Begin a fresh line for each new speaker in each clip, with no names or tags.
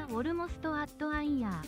are almost at an year.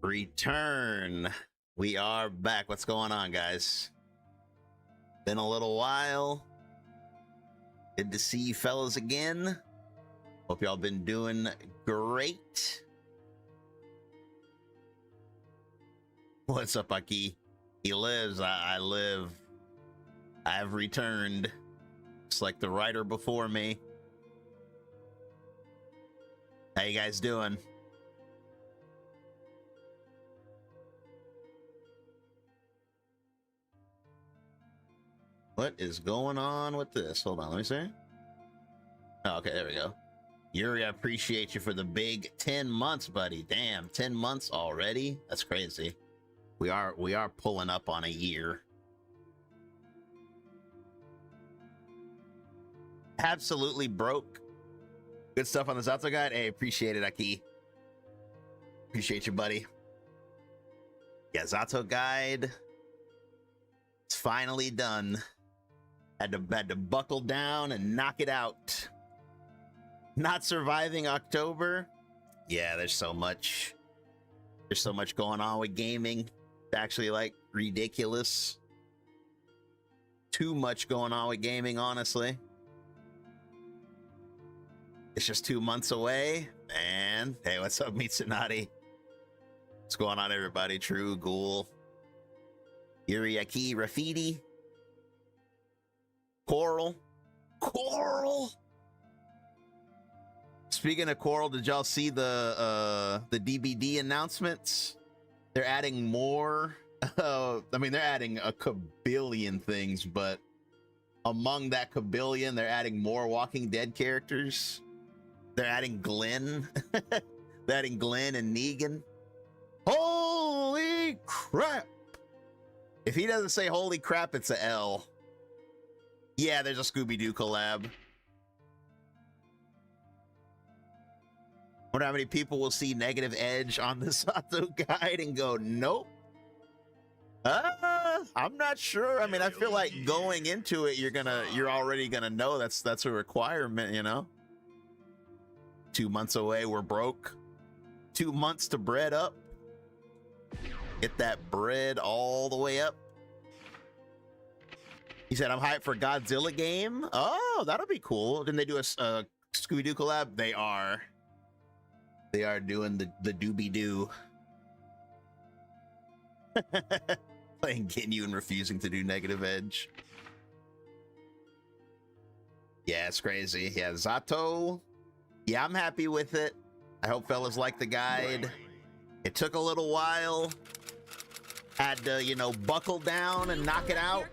Return. We are back. What's going on, guys? Been a little while. Good to see you fellas again. Hope y'all been doing great. What's up, Aki? He lives. I live. I've returned. Just like the writer before me. How you guys doing? What is going on with this? Hold on, let me see. Oh, okay, there we go. Yuri, I appreciate you for the big 10 months, buddy. Damn, 10 months already? That's crazy. We are pulling up on a year. Absolutely broke. Good stuff on the Zato guide. Hey, appreciate it, Aki. Appreciate you, buddy. Yeah, Zato guide. It's finally done. Had to buckle down and knock it out. Not surviving October. Yeah, there's so much. There's so much going on with gaming. It's actually like ridiculous. Too much going on with gaming, honestly. It's just 2 months away. And hey, what's up, Mitsunati? What's going on, everybody? True, Ghoul, Yuriaki, Rafidi, Coral. Speaking of Coral, did y'all see the DBD announcements? They're adding more. I mean, they're adding a kabillion things, but among that kabillion, they're adding more Walking Dead characters. They're adding Glenn. They're adding Glenn and Negan. Holy crap! If he doesn't say holy crap, it's a L. Yeah, there's a Scooby-Doo collab. Wonder how many people will see Negative Edge on the Zato guide and go, nope. I'm not sure. I mean, I feel like going into it, you're already gonna know that's a requirement, you know? 2 months away, we're broke. 2 months to bread up. Get that bread all the way up. He said, I'm hyped for Godzilla game. Oh, that'll be cool. Didn't they do a Scooby-Doo collab? They are. They are doing the doobie-doo. Playing Ginyu and refusing to do Negative Edge. Yeah, it's crazy. Yeah, Zato. Yeah, I'm happy with it. I hope fellas like the guide. It took a little while. Had to, you know, buckle down and knock it out.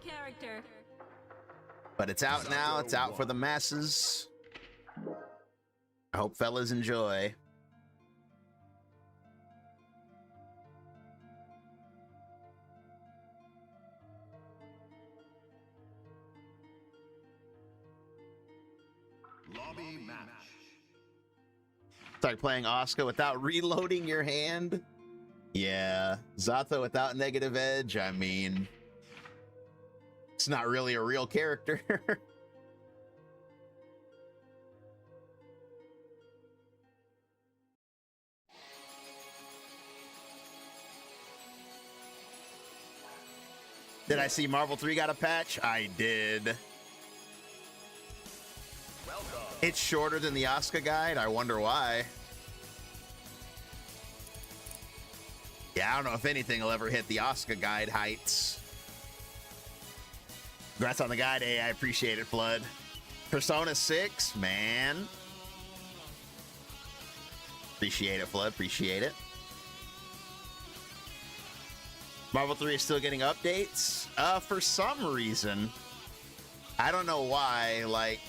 But it's out now. It's out for the masses. I hope fellas enjoy.
Lobby match.
It's like playing Oscar without reloading your hand. Yeah, Zato without Negative Edge. I mean, it's not really a real character. Did I see Marvel 3 got a patch? I did. It's shorter than the Asuka guide. I wonder why. Yeah, I don't know if anything will ever hit the Asuka guide heights. Congrats on the guide. Hey, I appreciate it, Flood. Persona 6, man. Appreciate it, Flood. Appreciate it. Marvel 3 is still getting updates. For some reason. I don't know why. Like,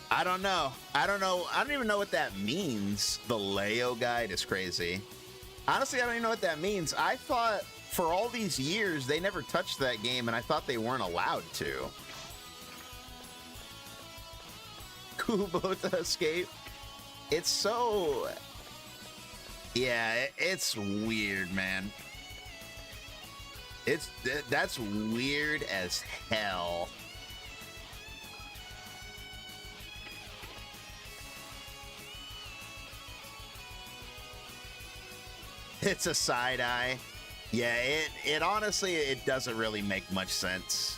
I don't know. I don't even know what that means. The Leo guide is crazy. Honestly, I don't even know what that means. I thought for all these years they never touched that game, and I thought they weren't allowed to. Kubota Escape. It's so... Yeah, it's weird, man. That's weird as hell. It's a side eye. Yeah, it honestly, it doesn't really make much sense.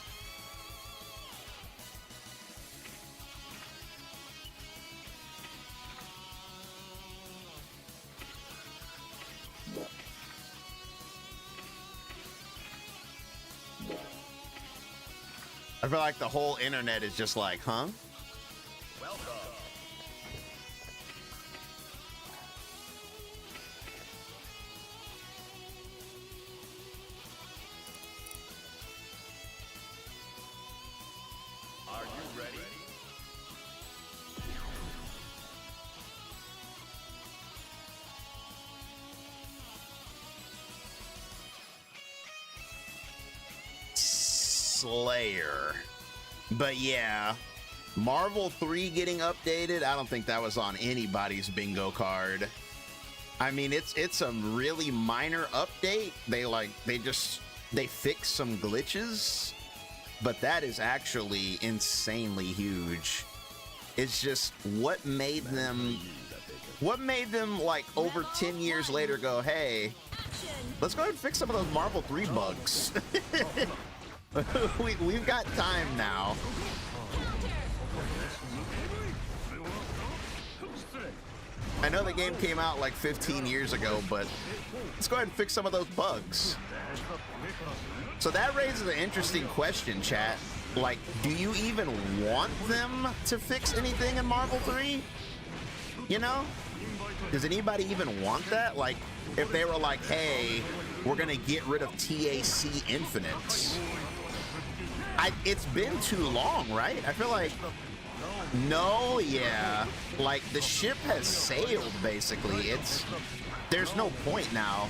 I feel like the whole internet is just like, huh?
Welcome. Are you ready?
Slayer. But yeah, Marvel 3 getting updated, I don't think that was on anybody's bingo card. I mean, it's a really minor update. They fixed some glitches, but that is actually insanely huge. It's just what made them like over 10 years later go, hey, let's go ahead and fix some of those Marvel 3 bugs. We've got time now. I know the game came out like 15 years ago, but let's go ahead and fix some of those bugs. So that raises an interesting question, chat. Like, do you even want them to fix anything in Marvel 3? You know? Does anybody even want that? Like, if they were like, hey, we're gonna get rid of TAC Infinite. It's been too long, right? I feel like, no, yeah. Like, the ship has sailed, basically. There's no point now.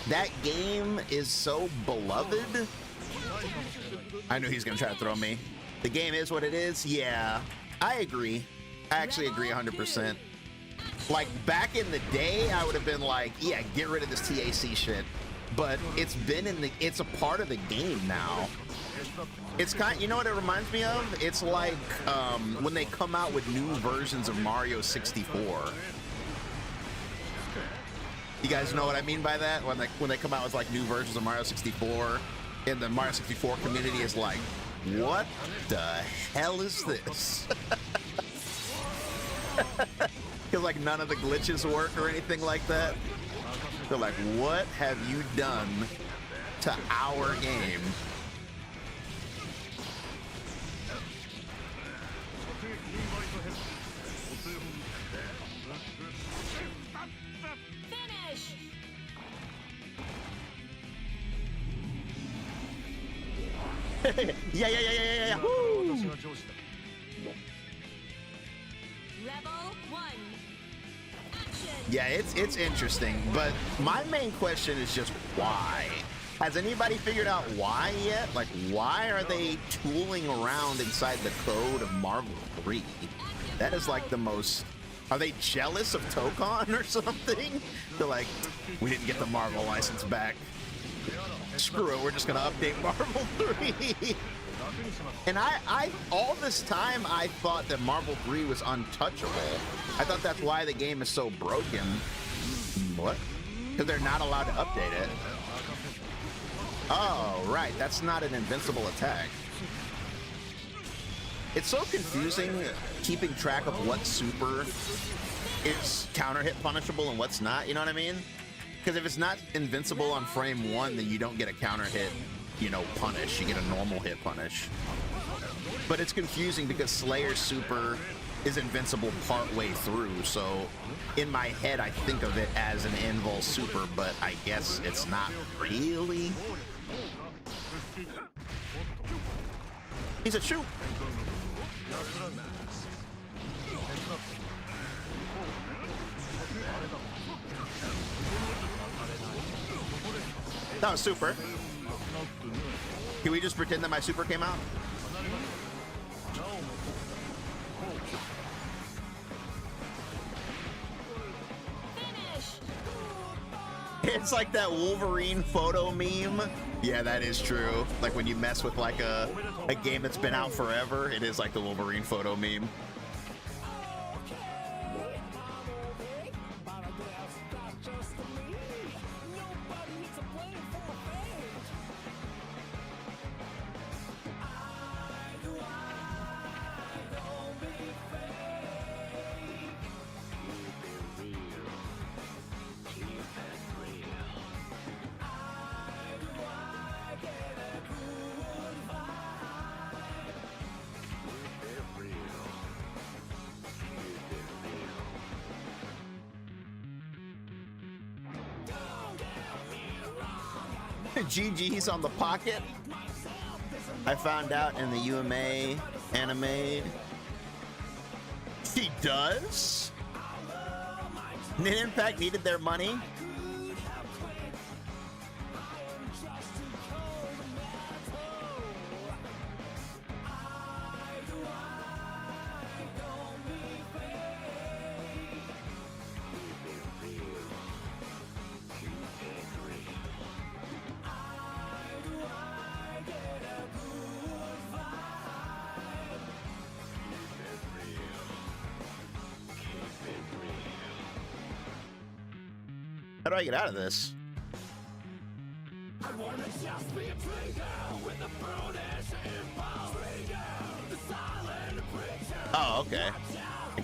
That game is so beloved. I knew he's gonna try to throw me. The game is what it is. Yeah, I agree. I actually agree 100%. Like, back in the day, I would have been like, yeah, get rid of this TAC shit. But it's a part of the game now. It's you know what it reminds me of? It's like when they come out with new versions of Mario 64. You guys know what I mean by that? When they come out with like new versions of Mario 64, and the Mario 64 community is like, what the hell is this? Because like none of the glitches work or anything like that. They're like, what have you done to our game? Yeah. Woo! Yeah, it's interesting, but my main question is just why? Has anybody figured out why yet? Like, why are they tooling around inside the code of Marvel 3? That is like the most... Are they jealous of Tokon or something? They're like, we didn't get the Marvel license back. Screw it, we're just gonna update Marvel 3. And I all this time I thought that Marvel 3 was untouchable. I thought that's why the game is so broken. What? Because they're not allowed to update it. Oh, right, that's not an invincible attack. It's so confusing keeping track of what super is counter hit punishable and what's not, you know what I mean? Because if it's not invincible on frame 1, then you don't get a counter hit, you know, punish. You get a normal hit punish. But it's confusing because Slayer's super is invincible partway through, so in my head I think of it as an invul super, but I guess it's not really. He's a shoot. That was super. Can we just pretend that my super came out? It's like that Wolverine photo meme. Yeah, that is true. Like when you mess with like a game that's been out forever, it is like the Wolverine photo meme. GG's on the pocket. I found out in the UMA anime. He does? Nin Impact needed their money. How do I get out of this? Oh, okay.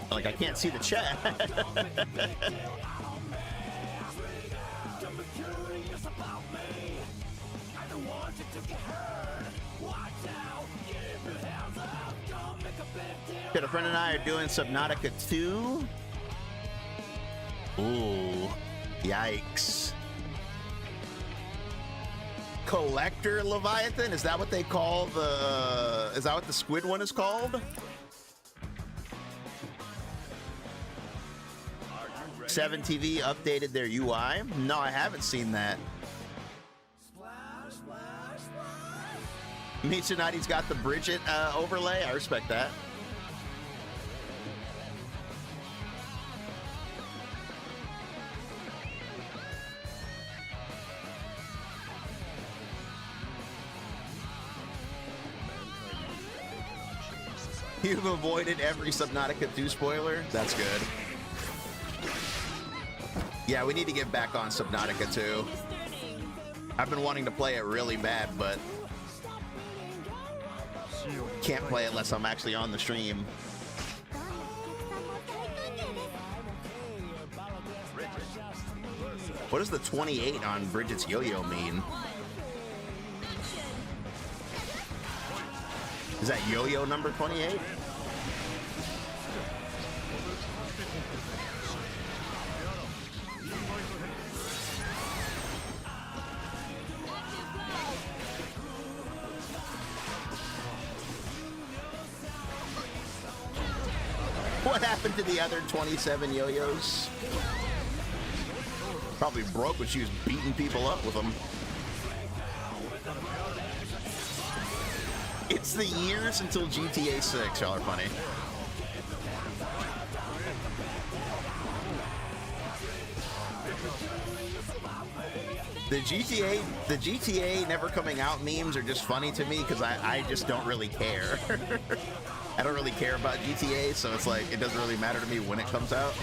Like, I can't see the chat. Good, a friend and I are doing Subnautica 2. Ooh, yikes. Collector Leviathan? Is that what they call the... Is that what the squid one is called? Seven TV updated their UI? No, I haven't seen that. Mitsunati's got the Bridget overlay. I respect that. You've avoided every Subnautica 2 spoiler? That's good. Yeah, we need to get back on Subnautica 2. I've been wanting to play it really bad, but can't play it unless I'm actually on the stream. What does the 28 on Bridget's yo-yo mean? Is that yo-yo number 28? What happened to the other 27 yo-yos? Probably broke when she was beating people up with them. It's the years until GTA 6, y'all are funny. The GTA never coming out memes are just funny to me because I just don't really care. I don't really care about GTA, so it's like it doesn't really matter to me when it comes out.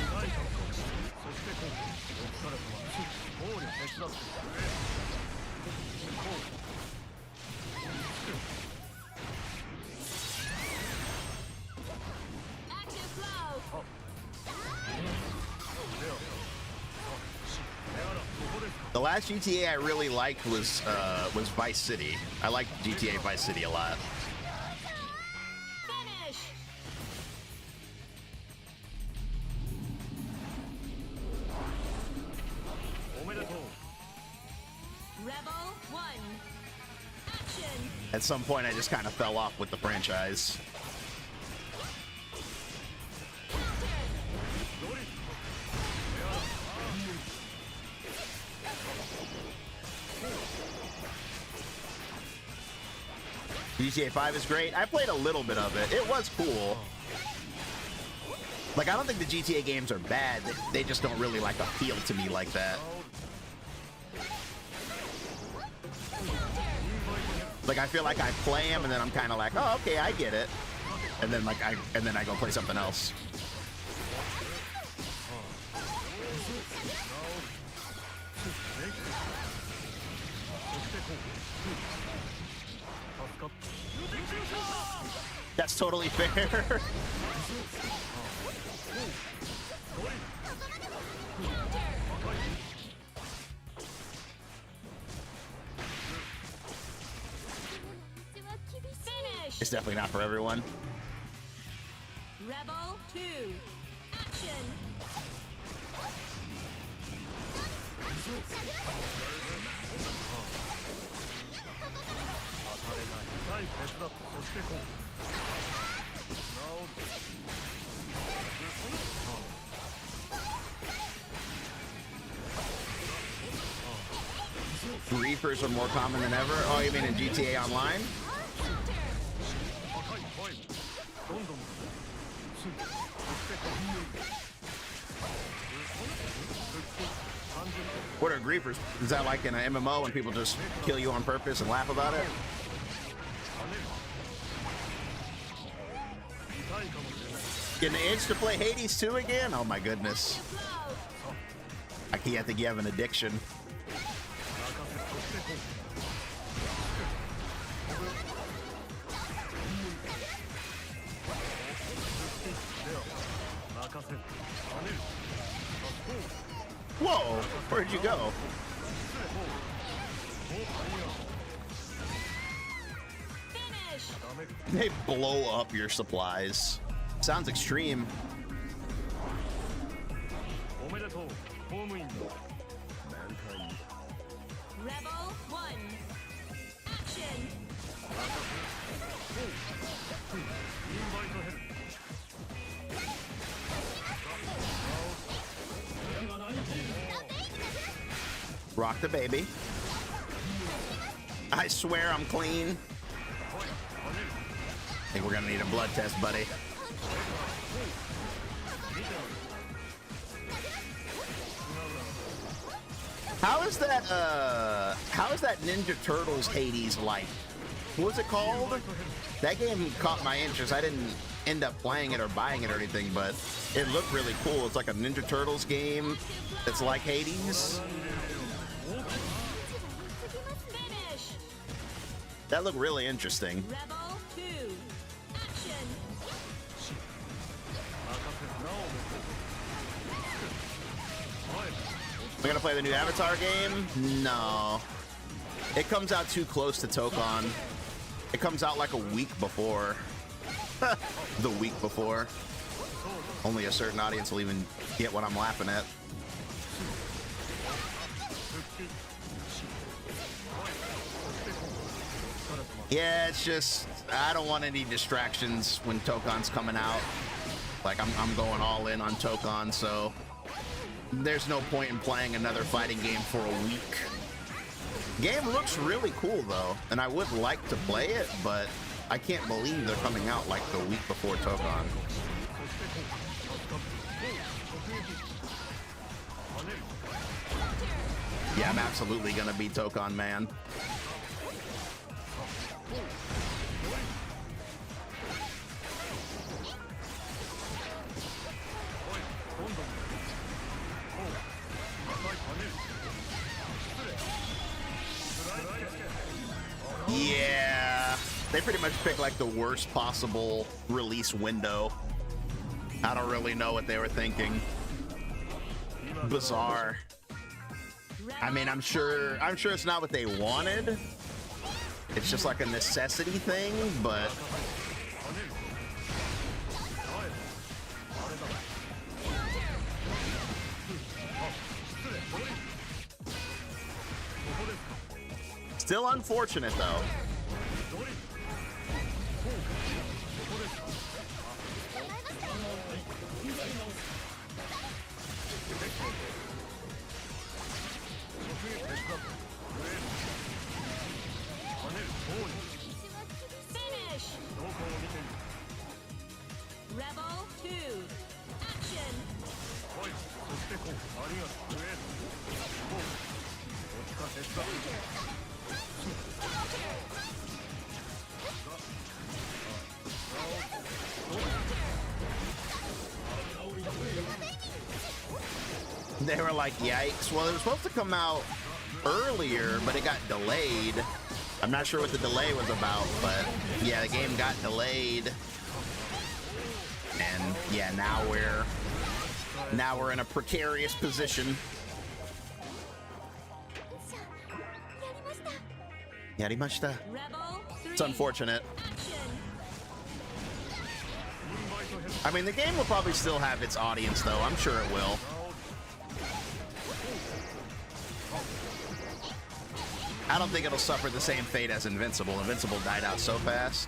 The last GTA I really liked was Vice City. I liked GTA Vice City a lot. At some point, I just kind of fell off with the franchise. GTA 5 is great. I played a little bit of it. It was cool. Like, I don't think the GTA games are bad. They just don't really, like, appeal to me like that. Like, I feel like I play them, and then I'm kind of like, oh, okay, I get it. And then, like, I go play something else. That's totally fair. It's definitely not for everyone.
Rebel 2, action!
Reapers are more common than ever. Oh, you mean in GTA Online? What are griefers? Is that like in an MMO when people just kill you on purpose and laugh about it? Getting the itch to play Hades 2 again? Oh my goodness. I think you have an addiction. Whoa, where'd you go? They blow up your supplies. Sounds extreme.
Rebel 1. Action.
Rock the baby. I swear I'm clean. I think we're gonna need a blood test, buddy. How is that Ninja Turtles Hades like? What was it called? That game caught my interest. I didn't end up playing it or buying it or anything, but it looked really cool. It's like a Ninja Turtles game that's like Hades. That looked really interesting.
Rebel 2. Action.
We're gonna play the new Avatar game? No. It comes out too close to Tokon. It comes out like a week before. The week before. Only a certain audience will even get what I'm laughing at. Yeah, it's just, I don't want any distractions when Tokon's coming out. Like, I'm going all in on Tokon, so there's no point in playing another fighting game for a week. Game looks really cool, though, and I would like to play it, but I can't believe they're coming out like the week before Tokon. Yeah, I'm absolutely gonna be Tokon, man. Yeah, they pretty much picked like the worst possible release window. I don't really know what they were thinking. Bizarre. I mean, I'm sure it's not what they wanted. It's just like a necessity thing, but still unfortunate though.
Finish. Rebel 2. Action.
They were like, yikes. Well, it was supposed to come out earlier, but it got delayed. I'm not sure what the delay was about, but yeah, the game got delayed. And yeah, now we're in a precarious position. Yarimashita.
Rebel 3.
It's unfortunate.
Action.
I mean, the game will probably still have its audience, though. I'm sure it will. I don't think it'll suffer the same fate as Invincible. Invincible died out so fast.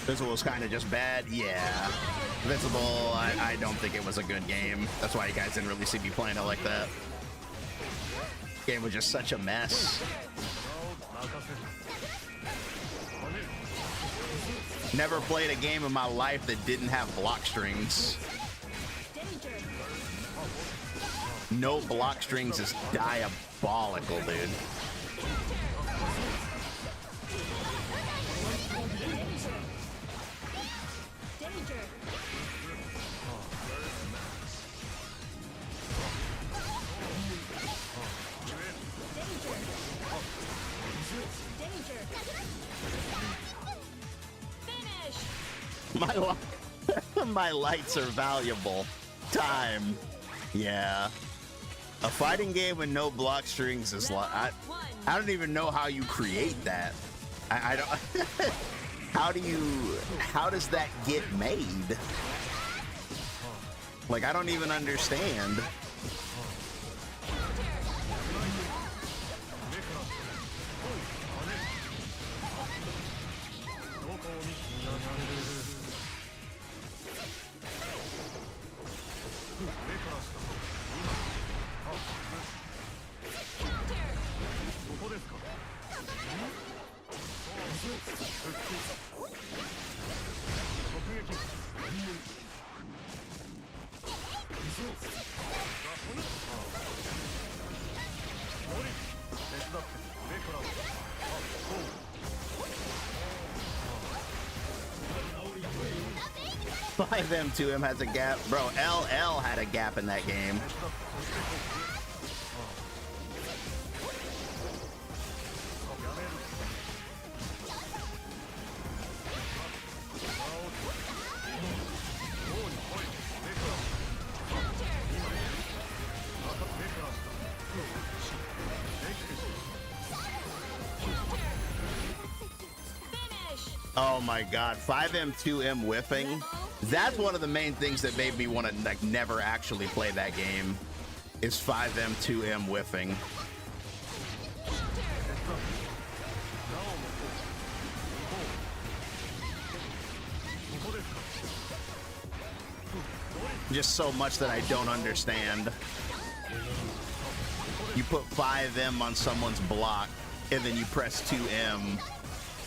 Invincible was kind of just bad. Yeah. Invincible, I don't think it was a good game. That's why you guys didn't really see me playing it like that. Game was just such a mess. Never played a game in my life that didn't have block strings.
Danger.
No block strings is diabolical, dude.
Danger. Danger. Finish.
My lights are valuable. Time. Yeah. A fighting game with no block strings is like I don't even know how you create that. I don't. How does that get made? Like, I don't even understand. Five M2M has a gap. Bro, LL had a gap in that game. Oh my god, 5M2M whiffing. That's one of the main things that made me want to like never actually play that game. Is 5M2M whiffing. Just so much that I don't understand. You put 5M on someone's block and then you press 2M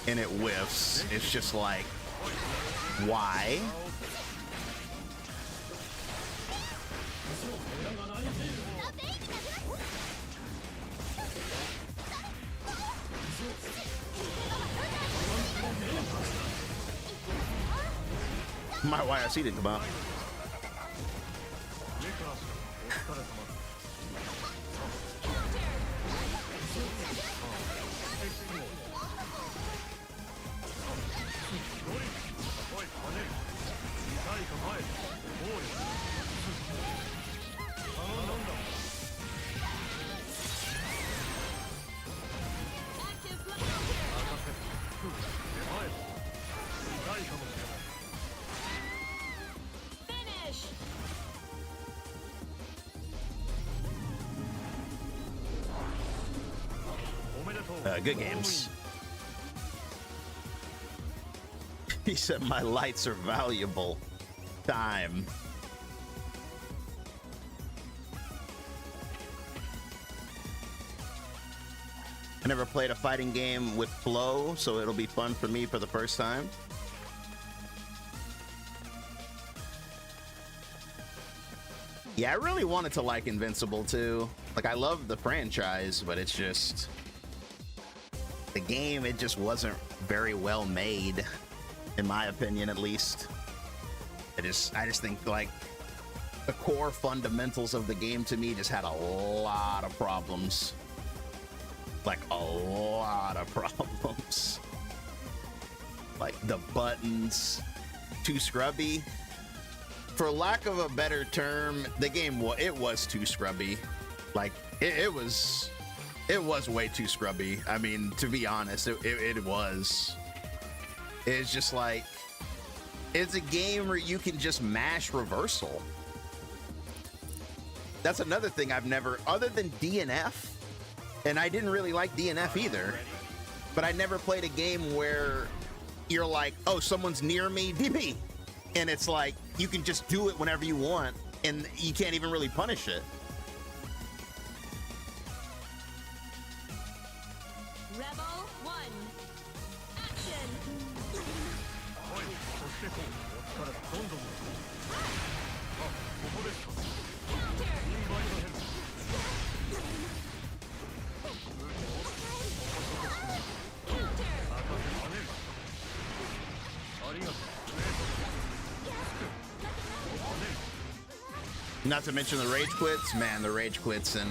and it whiffs. It's just like, why? My YRC didn't come out. Good games. He said my lights are valuable. Time. I never played a fighting game with flow, so it'll be fun for me for the first time. Yeah, I really wanted to like Invincible too. Like, I love the franchise, but it's just the game, it just wasn't very well made, in my opinion, at least. I just think like the core fundamentals of the game to me just had a lot of problems. Like a lot of problems. Like the buttons, too scrubby. For lack of a better term, the game was too scrubby. Like it was way too scrubby. I mean, to be honest, it was. It's just like, it's a game where you can just mash reversal. That's another thing I've never, other than DNF, and I didn't really like DNF either, but I never played a game where you're like, oh, someone's near me, DP. And it's like, you can just do it whenever you want, and you can't even really punish it.
Rebel 1. Action.
Not to mention the rage quits. Man, the rage quits in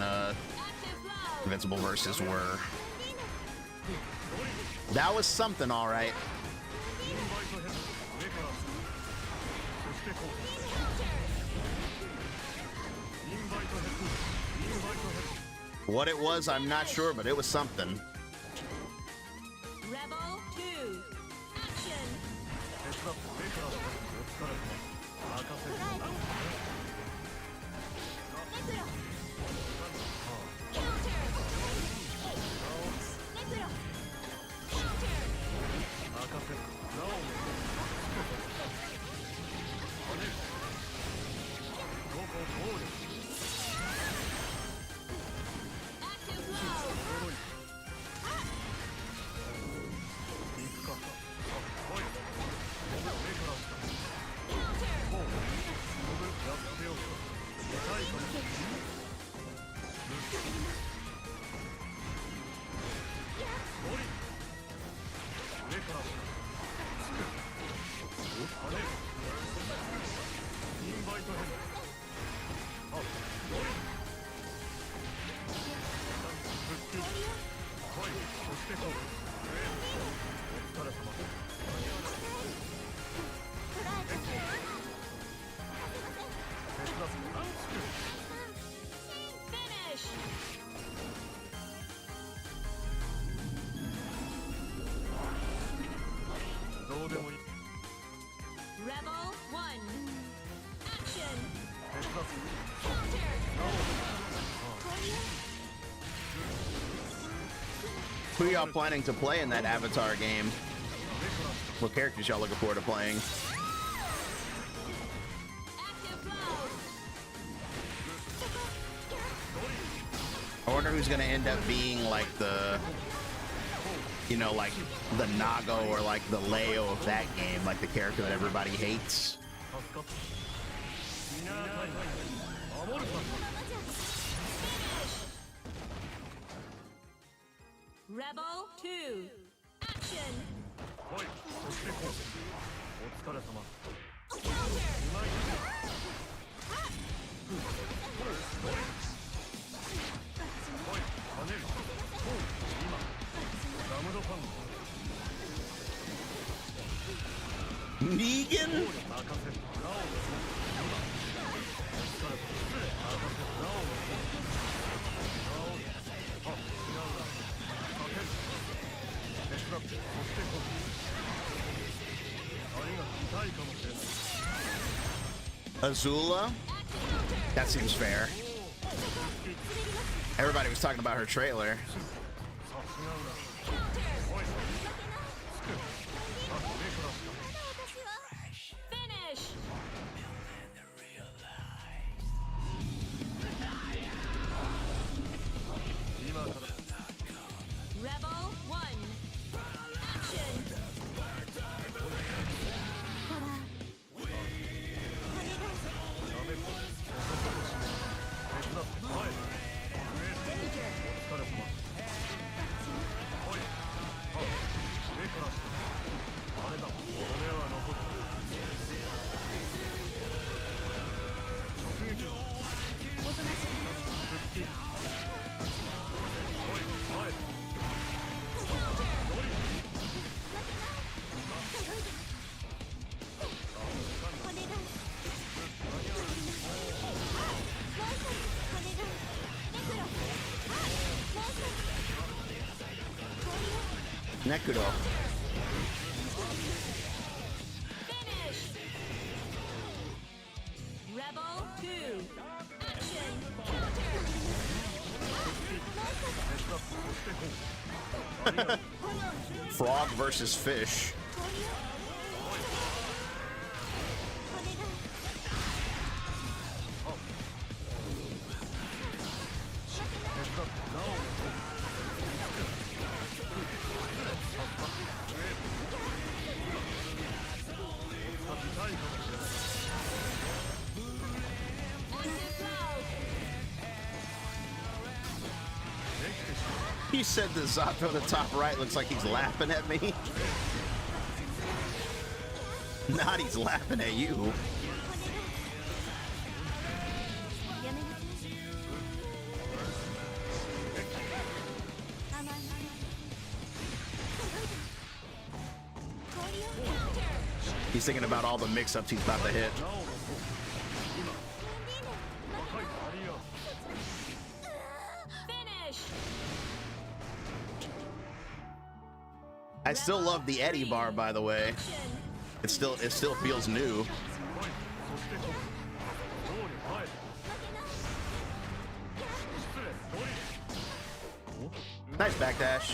Invincible Versus were... That was something, all right. What it was, I'm not sure, but it was something.
Rebel 2. Action. Rebel 1. Action.
Who y'all planning to play in that Avatar game? What characters y'all looking forward to playing? I wonder who's gonna end up being like the, you know, like the Nago or like the Leo of that game, like the character that everybody hates.
Rebel 2. Action.
Negan? Azula? That seems fair. Everybody was talking about her trailer.
Finish. Rebel 1. Action.
Nekuro.
Finish. Rebel 2. Action.
Frog versus fish. He said the Zato in the top right looks like he's laughing at me. Not he's laughing at you. He's thinking about all the mix-ups he's about to hit.
Finish.
I still love the Eddie bar, by the way. It still feels new. Nice backdash.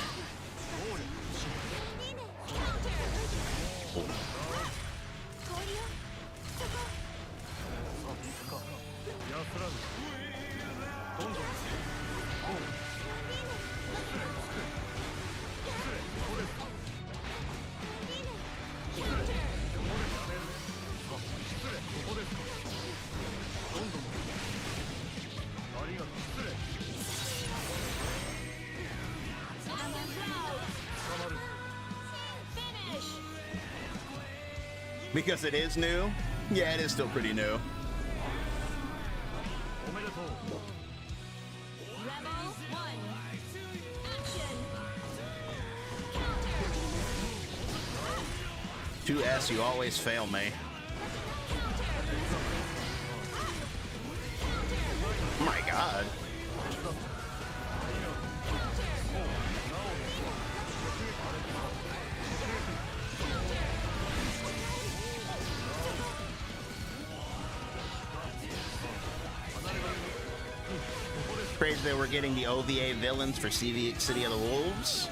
Because it is new? Yeah, it is still pretty new.
Rebel 1. Action.
2S, you always fail me. Oh my god. Crazy that we're getting the OVA villains for CV City of the Wolves.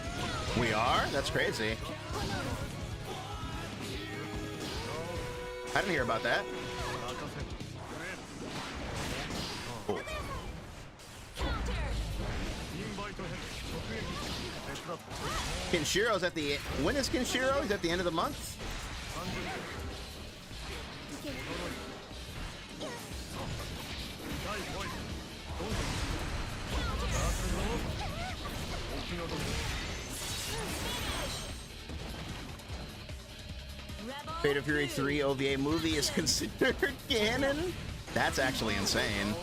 We are? That's crazy. I didn't hear about that. Cool. Kenshiro's at the... When is Kenshiro? He's at the end of the month? Fate of Fury 3 OVA movie is considered canon? That's actually insane.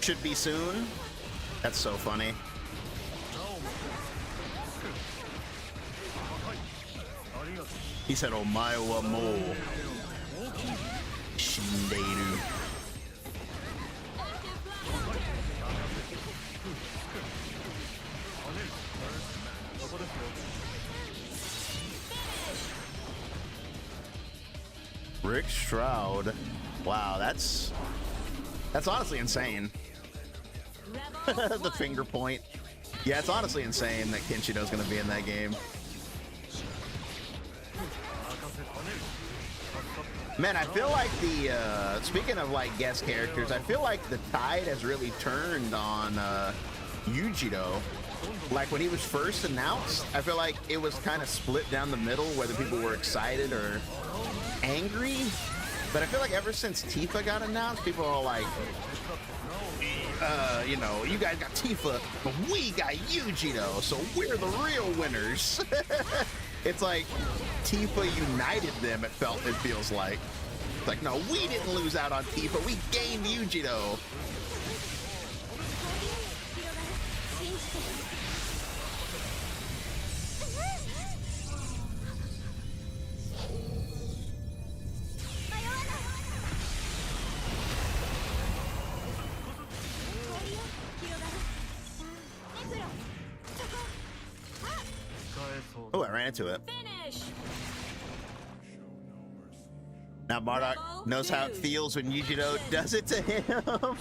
Should be soon. That's so funny. He said, "Omae wa mou shindeiru." Rick Stroud. Wow, that's honestly insane. The finger point. Yeah, it's honestly insane that Kenshiro's gonna be in that game. Man, I feel like the speaking of like guest characters, I feel like the tide has really turned on Yujiro. Like when he was first announced, I feel like it was kind of split down the middle, whether people were excited or angry. But I feel like ever since Tifa got announced, people are like, you know, you guys got Tifa, but we got Yujiro, so we're the real winners. It's like Tifa united them, it feels like. It's like, no, we didn't lose out on Tifa, we gained Yujiro. Oh, I ran into it.
Finish.
Now Bardock knows how it feels when Yujiro does it to him.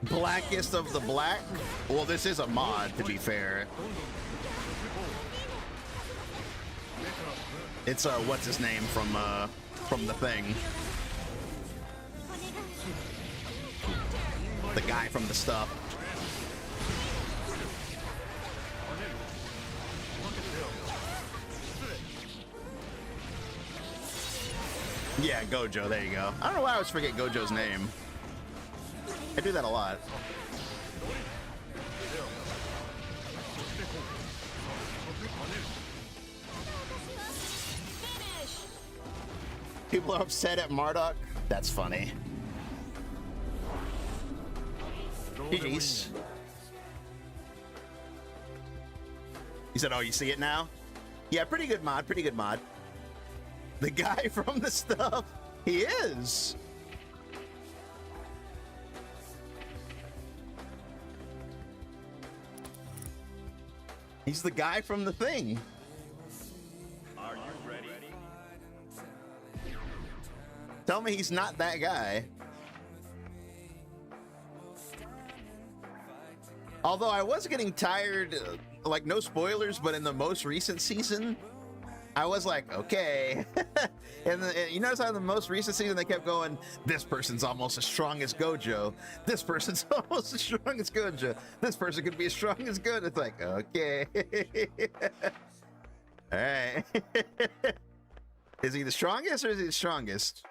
Blackest of the black? Well, this is a mod, to be fair. It's what's his name from the thing. The guy from the stuff. Yeah, Gojo, there you go. I don't know why I always forget Gojo's name. I do that a lot. People are upset at Marduk. That's funny. GG's. You said, oh, you see it now? Yeah, pretty good mod, pretty good mod. The guy from the stuff, he is. He's the guy from the thing.
Are you ready?
Tell me he's not that guy. Although I was getting tired, like no spoilers, but in the most recent season, I was like, okay. And you notice how in the most recent season they kept going, this person's almost as strong as Gojo. This person's almost as strong as Gojo. This person could be as strong as Gojo. It's like, okay. All right. Is he the strongest or is he the strongest?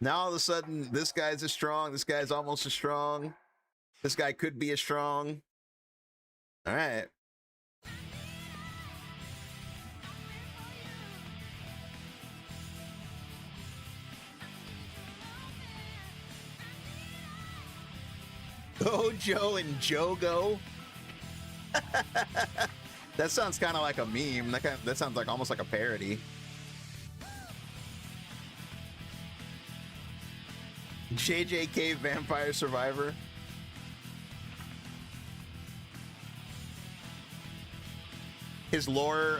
Now all of a sudden, this guy's as strong. This guy's almost as strong. This guy could be as strong. All right. Gojo and Jogo. That sounds kind of like a meme. That sounds like almost like a parody. JJ Cave Vampire Survivor. His lore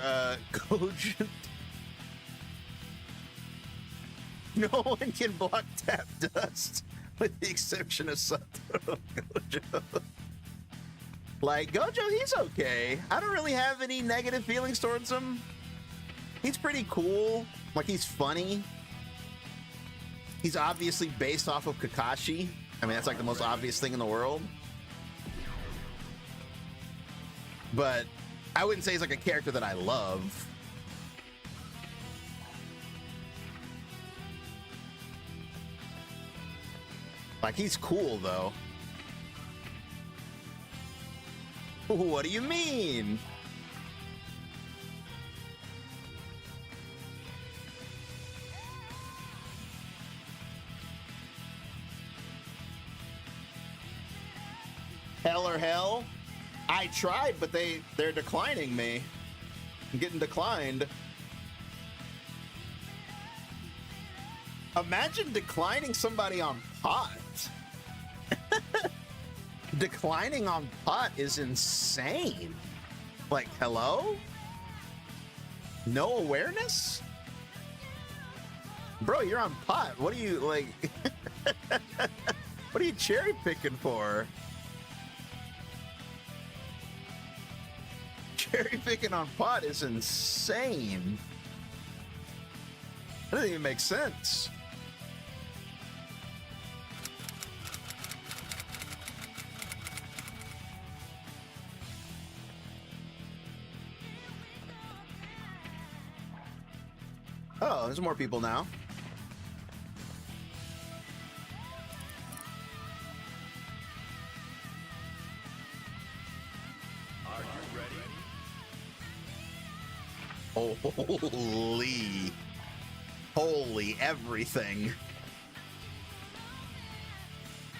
cogent. No one can block tap dust with the exception of Zato. Gojo. Like, Gojo, he's okay. I don't really have any negative feelings towards him. He's pretty cool. Like, he's funny. He's obviously based off of Kakashi. I mean, that's like the most obvious thing in the world. But I wouldn't say he's like a character that I love. Like, he's cool, though. What do you mean? Hell or hell? I tried, but they're declining me. I'm getting declined. Imagine declining somebody on pot. Declining on pot is insane. Like, hello? No awareness? Bro, you're on pot. What are you, like... What are you cherry picking for? Cherry picking on pot is insane. That doesn't even make sense. Oh, there's more people now.
Are you ready?
Holy everything.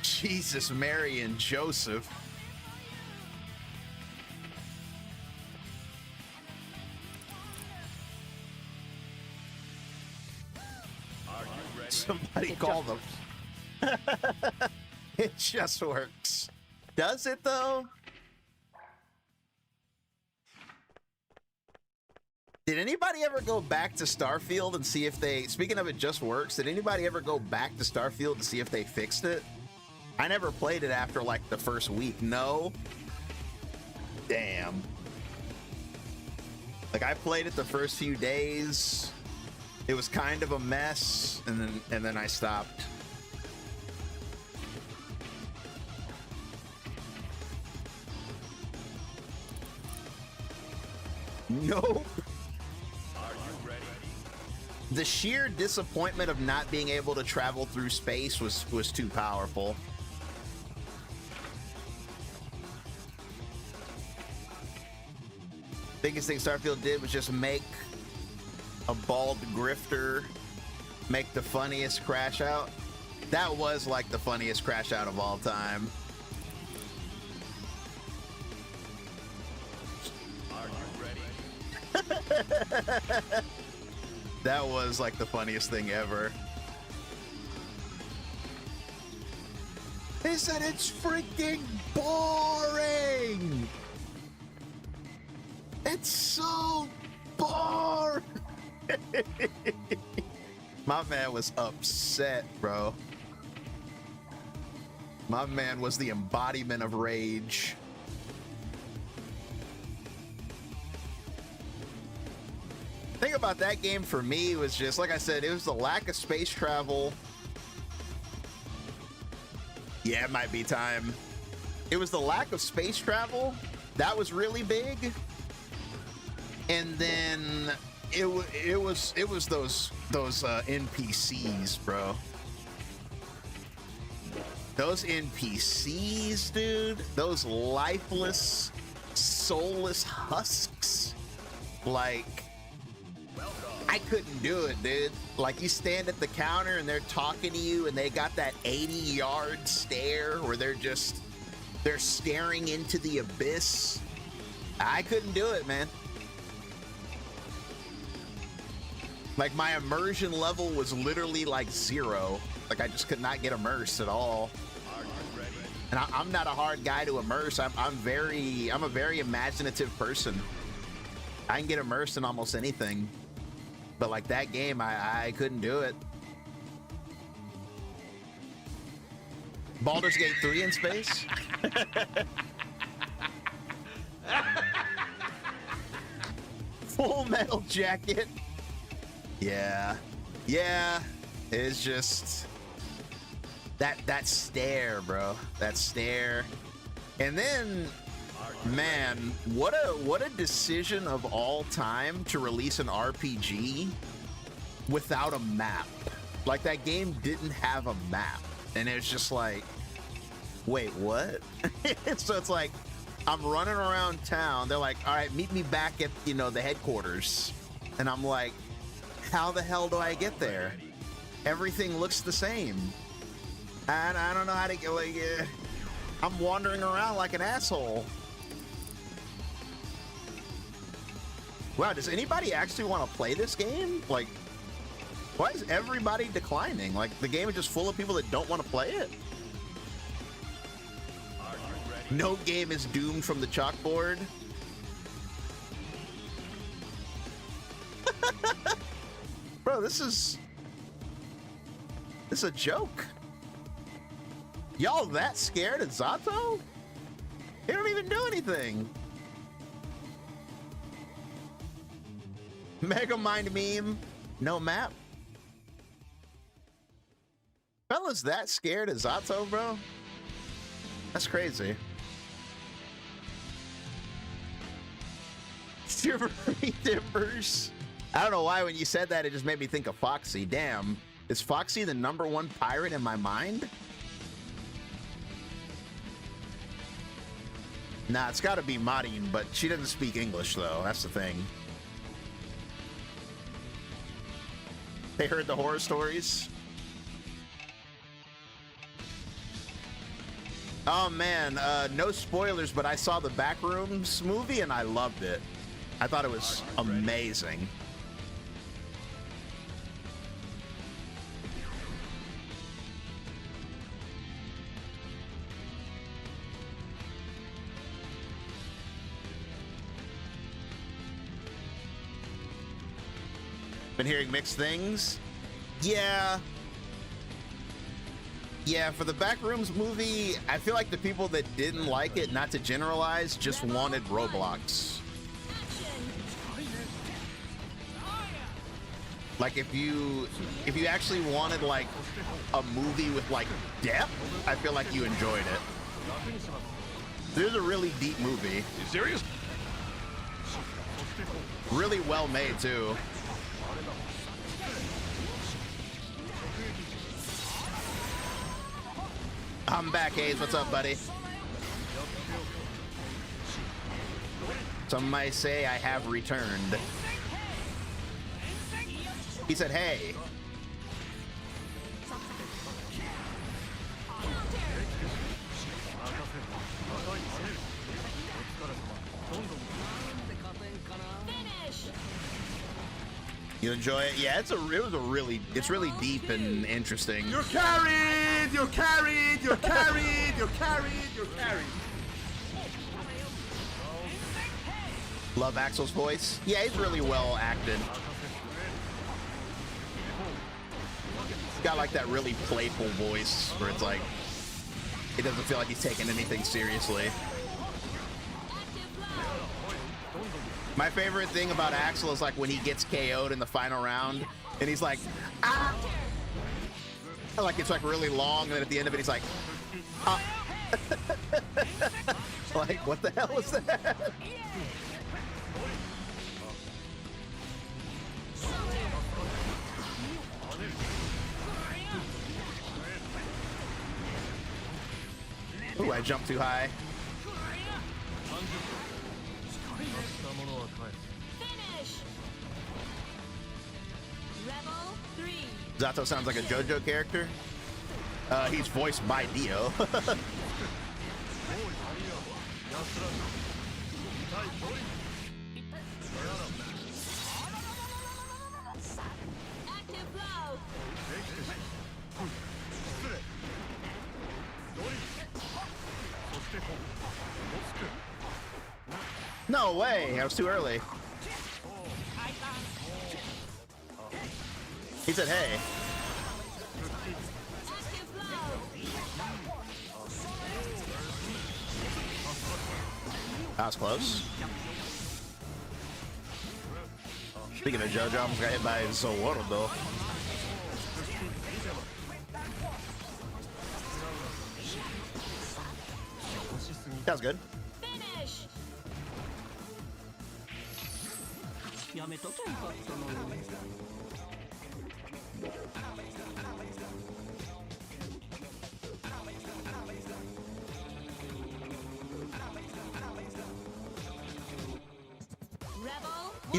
Jesus, Mary, and Joseph.
Are you ready?
Somebody call them. It just works. Does it though? Did anybody ever go back to Starfield and see if they, speaking of it just works, did anybody ever go back to Starfield to see if they fixed it? I never played it after like the first week. No. Damn. Like I played it the first few days. It was kind of a mess, and then I stopped. Nope.
Are you ready?
The sheer disappointment of not being able to travel through space was too powerful. Biggest thing Starfield did was just make a bald grifter make the funniest crash out. That was like the funniest crash out of all time.
Are you ready?
That was like the funniest thing ever. They said it's freaking boring. It's so boring. My man was upset, bro. My man was the embodiment of rage. Thing about that game for me was just, like I said, it was the lack of space travel. Yeah, it might be time. It was the lack of space travel that was really big. And then it was those NPCs, bro. Those NPCs, dude. Those lifeless, soulless husks. Like, I couldn't do it, dude. Like, you stand at the counter and they're talking to you and they got that 80-yard stare where they're staring into the abyss. I couldn't do it, man. Like, my immersion level was literally like 0. Like, I just could not get immersed at all.
Are you ready?
And I'm not a hard guy to immerse. I'm a very imaginative person. I can get immersed in almost anything. But like that game, I couldn't do it. Baldur's Gate 3 in space? Full Metal Jacket. Yeah. Yeah. It's just that stare, bro. That stare. And then, man, what a decision of all time to release an RPG without a map. Like, that game didn't have a map. And it's just like, wait, what? So it's like, I'm running around town. They're like, all right, meet me back at, the headquarters. And I'm like, how the hell do I get there? Everything looks the same. And I don't know how to get, like, I'm wandering around like an asshole. Wow, does anybody actually want to play this game? Like, why is everybody declining? Like, the game is just full of people that don't want to play it?
Are you ready?
No game is doomed from the chalkboard. Bro, this is a joke. Y'all that scared of Zato? They don't even do anything. Megamind meme, no map. Fella's that scared of Zato, bro? That's crazy. Shivery Timbers. I don't know why when you said that, it just made me think of Foxy. Damn. Is Foxy the #1 pirate in my mind? Nah, it's gotta be Marin, but she doesn't speak English, though. That's the thing. They heard the horror stories. Oh man, no spoilers, but I saw the Backrooms movie and I loved it. I thought it was amazing. Been hearing mixed things. Yeah. Yeah, for the Backrooms movie, I feel like the people that didn't like it, not to generalize, just wanted Roblox. Like if you actually wanted like a movie with like depth, I feel like you enjoyed it. This is a really deep movie.
You serious?
Really well made too. I'm back, Hayes. What's up, buddy? Some might say I have returned. He said, hey. You enjoy it? Yeah, it's really deep and interesting.
You're carried! You're carried! You're carried! You're carried! You're carried!
Love Axel's voice. Yeah, he's really well acted. He's got like that really playful voice where it's like, it doesn't feel like he's taking anything seriously. My favorite thing about Axel is like when he gets KO'd in the final round and he's like, ah! Like it's like really long, and then at the end of it he's like, ah. Like, what the hell is that? Ooh, I jumped too high.
Finish. Rebel 3.
Zato sounds like a JoJo character. He's voiced by Dio.
Active flow.
No way, I was too early. He said, hey.
Active flow.
That was close. Speaking of JoJo, I almost got hit by Zoro though. That was good.
Finish. Rebel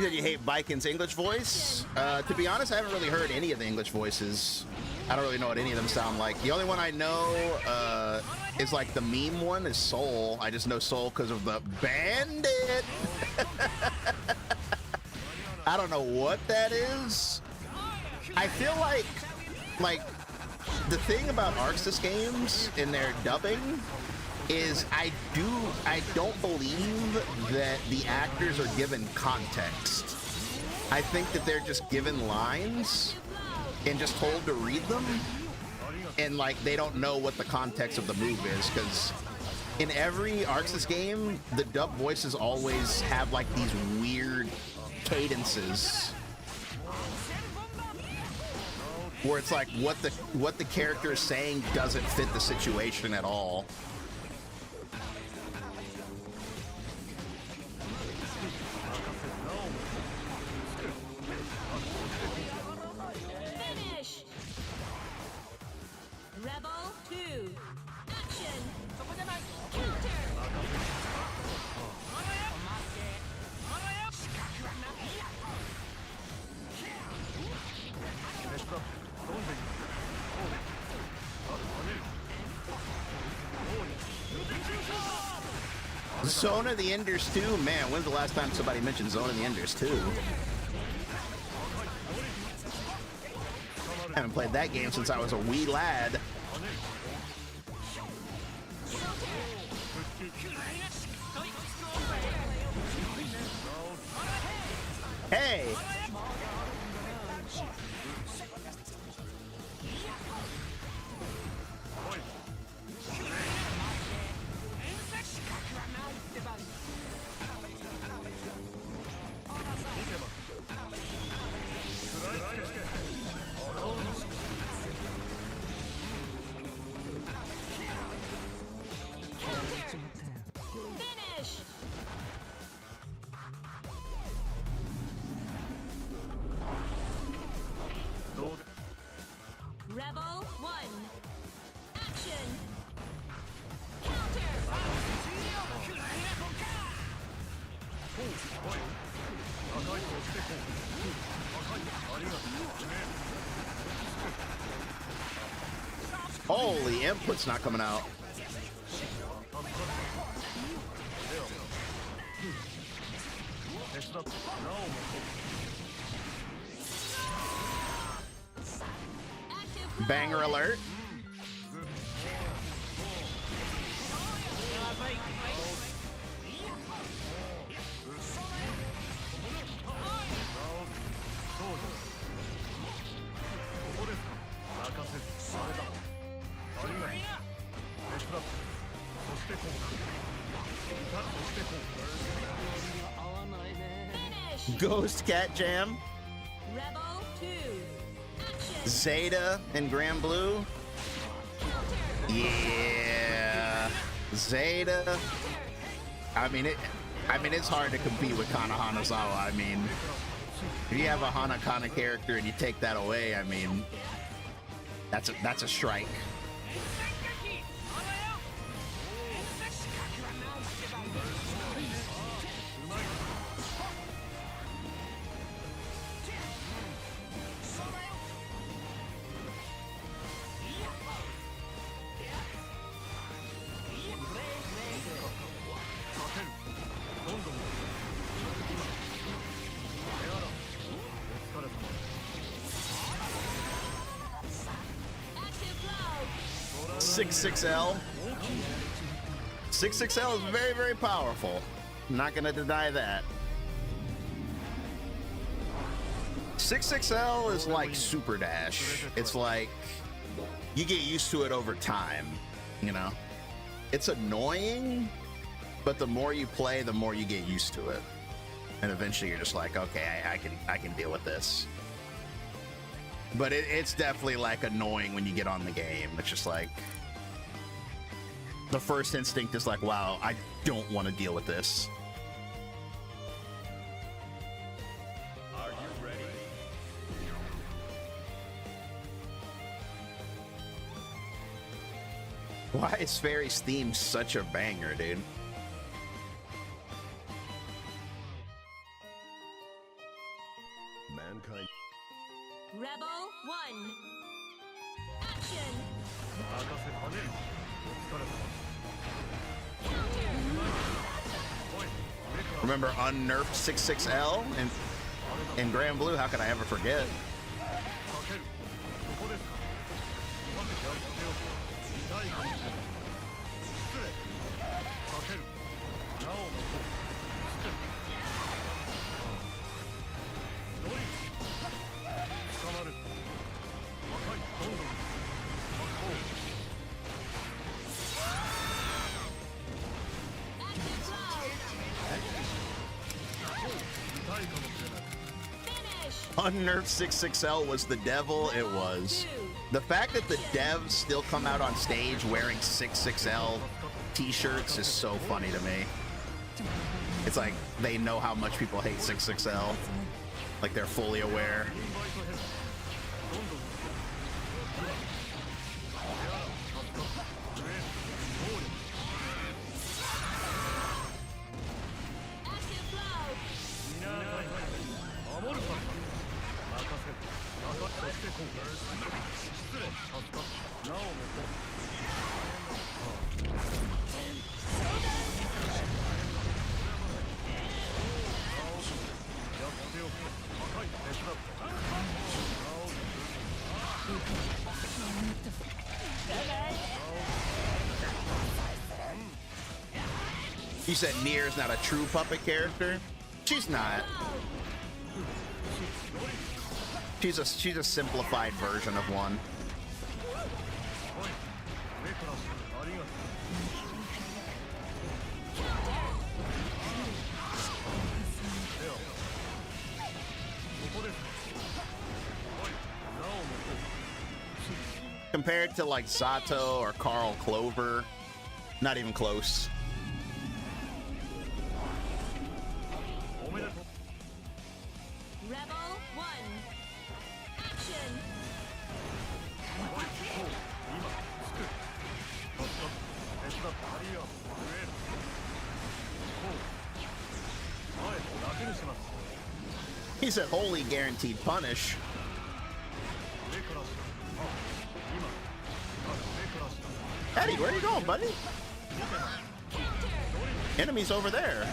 You said you hate Vikin's English voice? To be honest, I haven't really heard any of the English voices. I don't really know what any of them sound like. The only one I know is like the meme one is Soul. I just know Soul because of the bandit. I don't know what that is. I feel like the thing about Arxis games in their dubbing is I don't believe that the actors are given context. I think that they're just given lines and just told to read them, and like they don't know what the context of the move is, because in every Arxis game the dub voices always have like these weird cadences where it's like what the character is saying doesn't fit the situation at all.
Finish. Rebel 2. Action. Counter.
Zone of the Enders 2? Man, when's the last time somebody mentioned Zone of the Enders 2? Haven't played that game since I was a wee lad. Hey! input's not coming out. Banger alert.
Finish.
Ghost Cat Jam.
Rebel 2. Action.
Zeta and Grand Blue. Yeah. Zeta. I mean, it's hard to compete with Kana Hanazawa. I mean, if you have a Hanakana character and you take that away, I mean, that's a strike.
Active flow.
6-6L. 6-6L is very, very powerful. I'm not gonna deny that. 6-6L is like Super Dash. It's like you get used to it over time, you know? It's annoying, but the more you play, the more you get used to it. And eventually you're just like, okay, I can deal with this. But it's definitely like annoying when you get on the game. It's just like the first instinct is like, wow, I don't want to deal with this.
Are you ready?
Why is Fairy's theme such a banger, dude?
Mankind.
Rebel 1. Action.
Remember unnerfed 6-6L and Grand Blue? How could I ever forget?
Active flow. Finish.
Unnerfed 6-6L was the devil. It was. The fact that the devs still come out on stage wearing 6-6L t-shirts is so funny to me. It's like they know how much people hate 6-6L. Like they're fully aware.
Active flow.
You said Nier's not a true puppet character? She's not. She's a simplified version of one. Compared to like Zato or Carl Clover, not even close.
Rebel 1. Action.
He said, holy guaranteed punish. Eddie, where are you going, buddy? Enemies over there.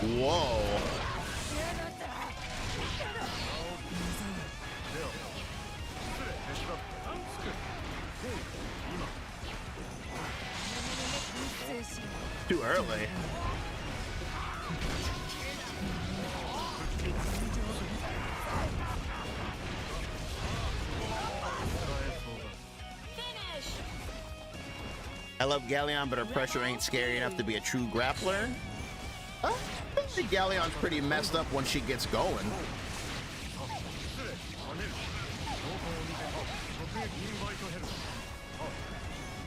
Whoa. Too early. I love Galleon, but her pressure ain't scary enough to be a true grappler. I think Galleon's pretty messed up when she gets going.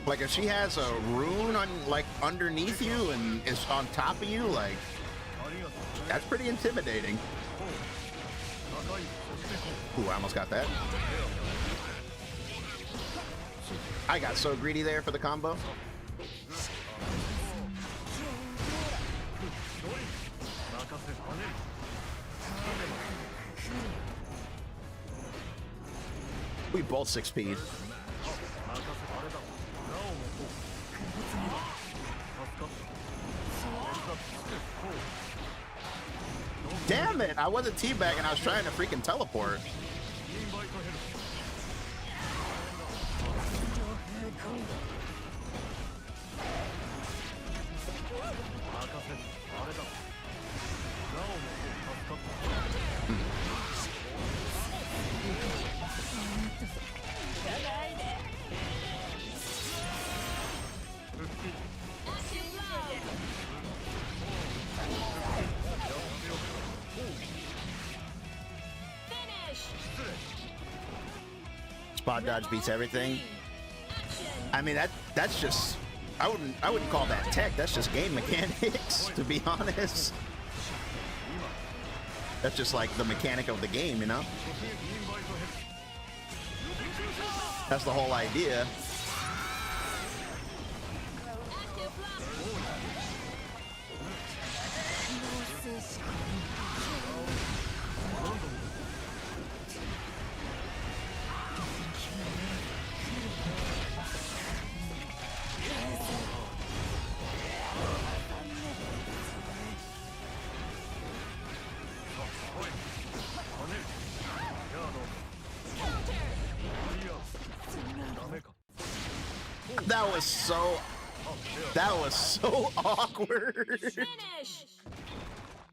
Like if she has a rune on like underneath you and is on top of you, like that's pretty intimidating. Ooh, I almost got that. I got so greedy there for the combo. We both 6P'd. Damn it! I wasn't teabagging, I was trying to freaking teleport. Spot dodge beats everything. I mean that's just I wouldn't call that tech, that's just game mechanics, to be honest. That's just like the mechanic of the game, you know? That's the whole idea. That was so awkward.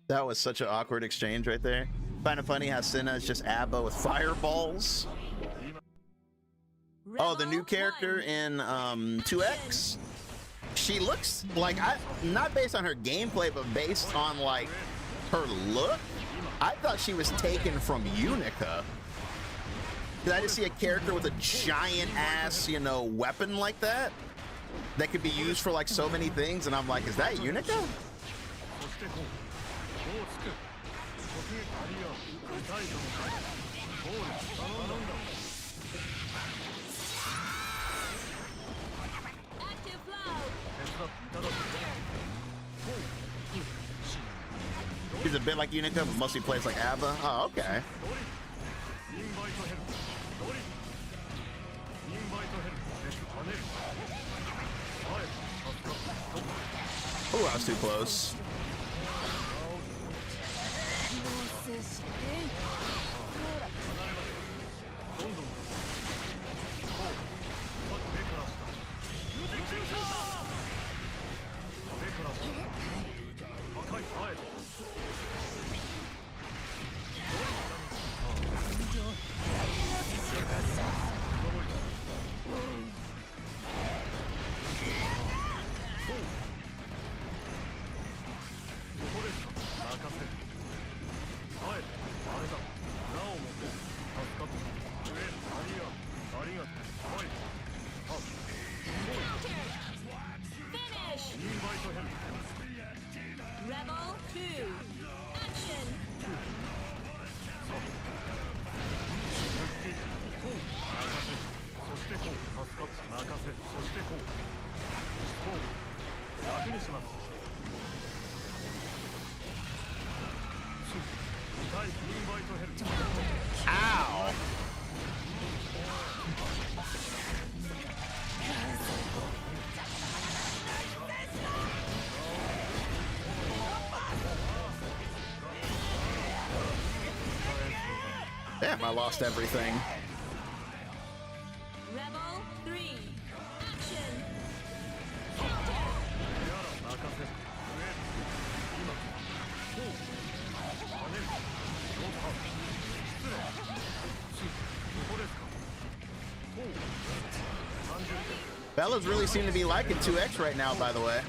That was such an awkward exchange right there. Find it funny how Senna is just Abba with fireballs. Oh, the new character in 2X. She looks like not based on her gameplay, but based on like her look. I thought she was taken from Unica. Did I just see a character with a giant ass, you know, weapon like that could be used for like so many things, and I'm like, is that Unica? He's a bit like Unica, but mostly plays like Abba. Oh, okay. Oh, I was too close. Ow! Damn, I lost everything.
Rebel 3. Action.
Fellas really seem to be liking 2X right now, by the way.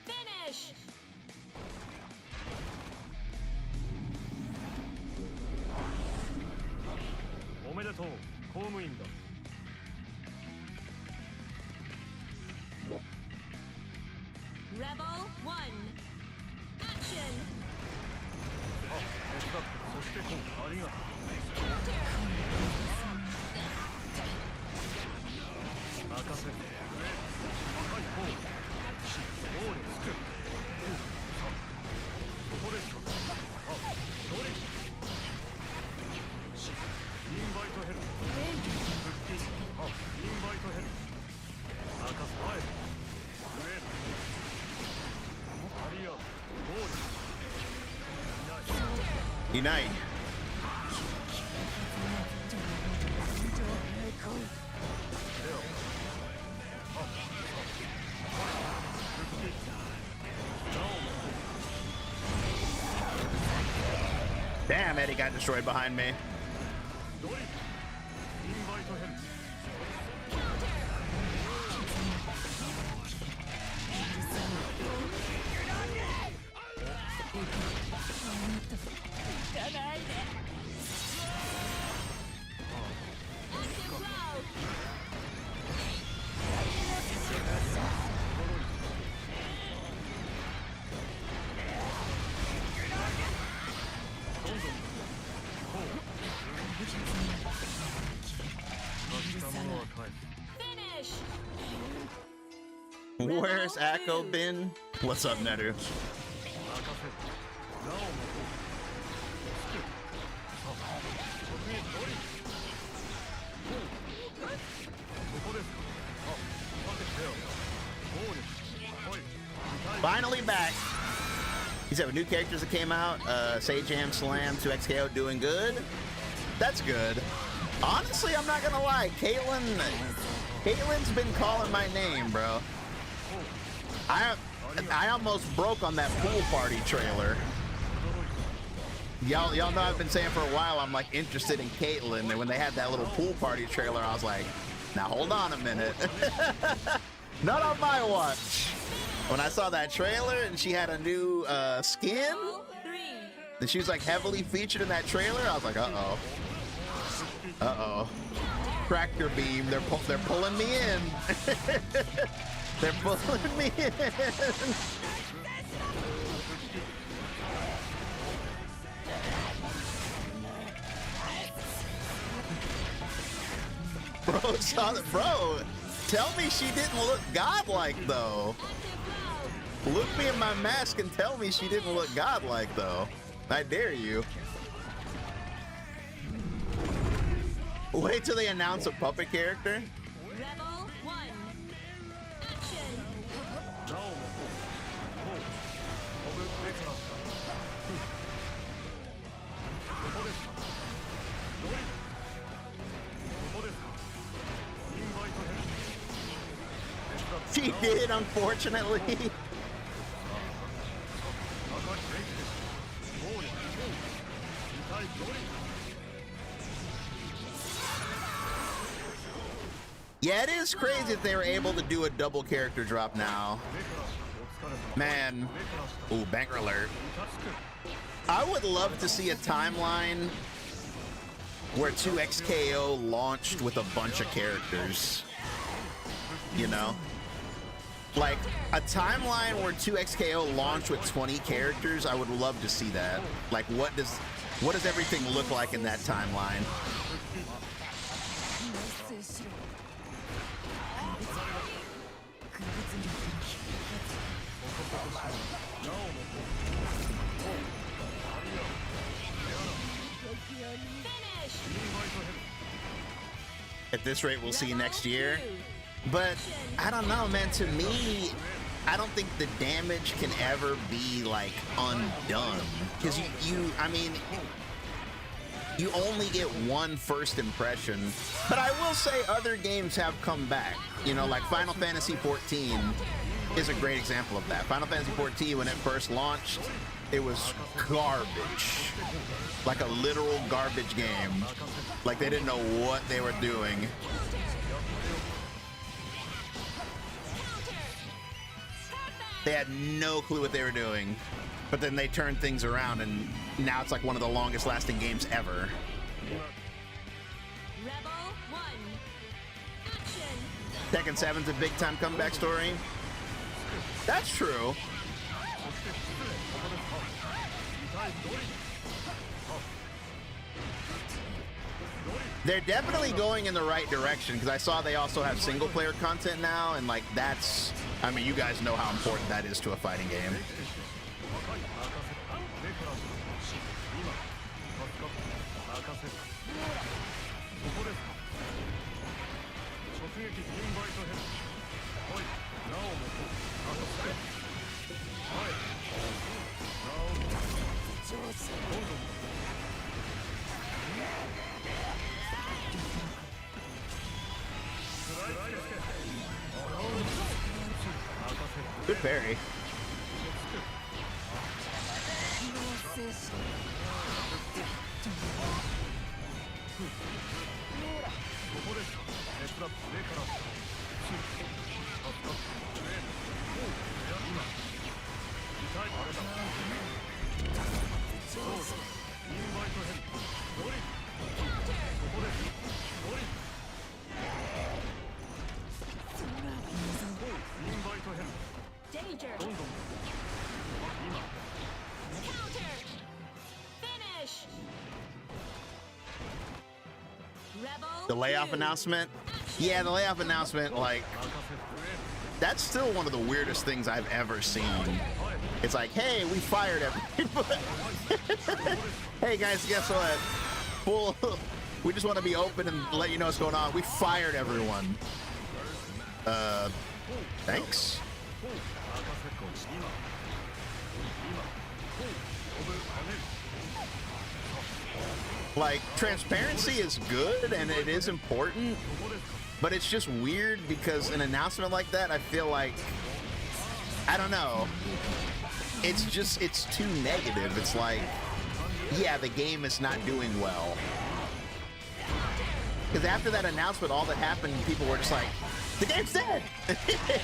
Finish. Rebel 1. Action.
Unite. Damn, Eddie got destroyed behind me.
Active cloud. Finish.
Where's Akko been? What's up, Neru? Finally back. These have new characters that came out. Sage Jam Slam 2XKO doing good. That's good. Honestly, I'm not gonna lie. Caitlin's been calling my name, bro. I almost broke on that pool party trailer. Y'all know I've been saying for a while I'm like interested in Caitlyn, and when they had that little pool party trailer, I was like, now hold on a minute. Not on my watch. When I saw that trailer and she had a new skin, and she was like heavily featured in that trailer, I was like, uh-oh. Uh-oh. Tractor beam, they're pulling me in. They're pulling me in. Bro, bro, tell me she didn't look godlike though. Look me in my mask and tell me she didn't look godlike though. I dare you. Wait till they announce a puppet character.
Rebel 1. Action.
She did, unfortunately. Yeah, it is crazy that they were able to do a double character drop now. Man. Ooh, banker alert. I would love to see a timeline where 2XKO launched with a bunch of characters. You know? Like, a timeline where 2XKO launched with 20 characters, I would love to see that. Like, what does everything look like in that timeline? At this rate, we'll see next year. But I don't know, man. To me, I don't think the damage can ever be like undone, because I mean, you only get one first impression. But I will say other games have come back. You know, like Final Fantasy 14 is a great example of that. Final Fantasy 14, when it first launched, it was garbage, like a literal garbage game. Like they didn't know what they were doing. They had no clue what they were doing, but then they turned things around, and now it's like one of the longest lasting games ever.
Rebel 1. Action.
Tekken 7's a big time comeback story. That's true. They're definitely going in the right direction, because I saw they also have single player content now, and like that's, I mean, you guys know how important that is to a fighting game. Good parry.
Danger. Counter. Finish. Rebel
The layoff
2.
announcement. Yeah, the layoff announcement, like, that's still one of the weirdest things I've ever seen. It's like, hey, we fired everybody. Hey guys, guess what? We just want to be open and let you know what's going on. We fired everyone. Thanks. Like, transparency is good and it is important, but it's just weird because an announcement like that, I feel like, I don't know, it's too negative. It's like, yeah, the game is not doing well. Because after that announcement, all that happened, people were just like, the game's dead.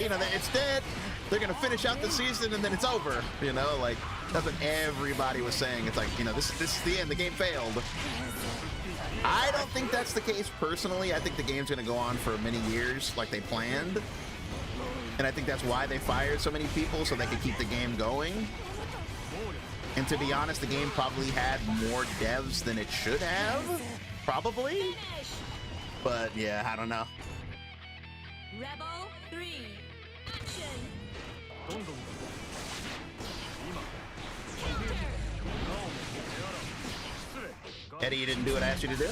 You know, it's dead. They're going to finish out the season and then it's over. You know, like, that's what everybody was saying. It's like, you know, this is the end. The game failed. I don't think that's the case personally. I think the game's going to go on for many years like they planned. And I think that's why they fired so many people, so they could keep the game going. And to be honest, the game probably had more devs than it should have. Probably. But yeah, I don't know.
Rebel 3. Action.
Eddie, you didn't do what I asked you to do?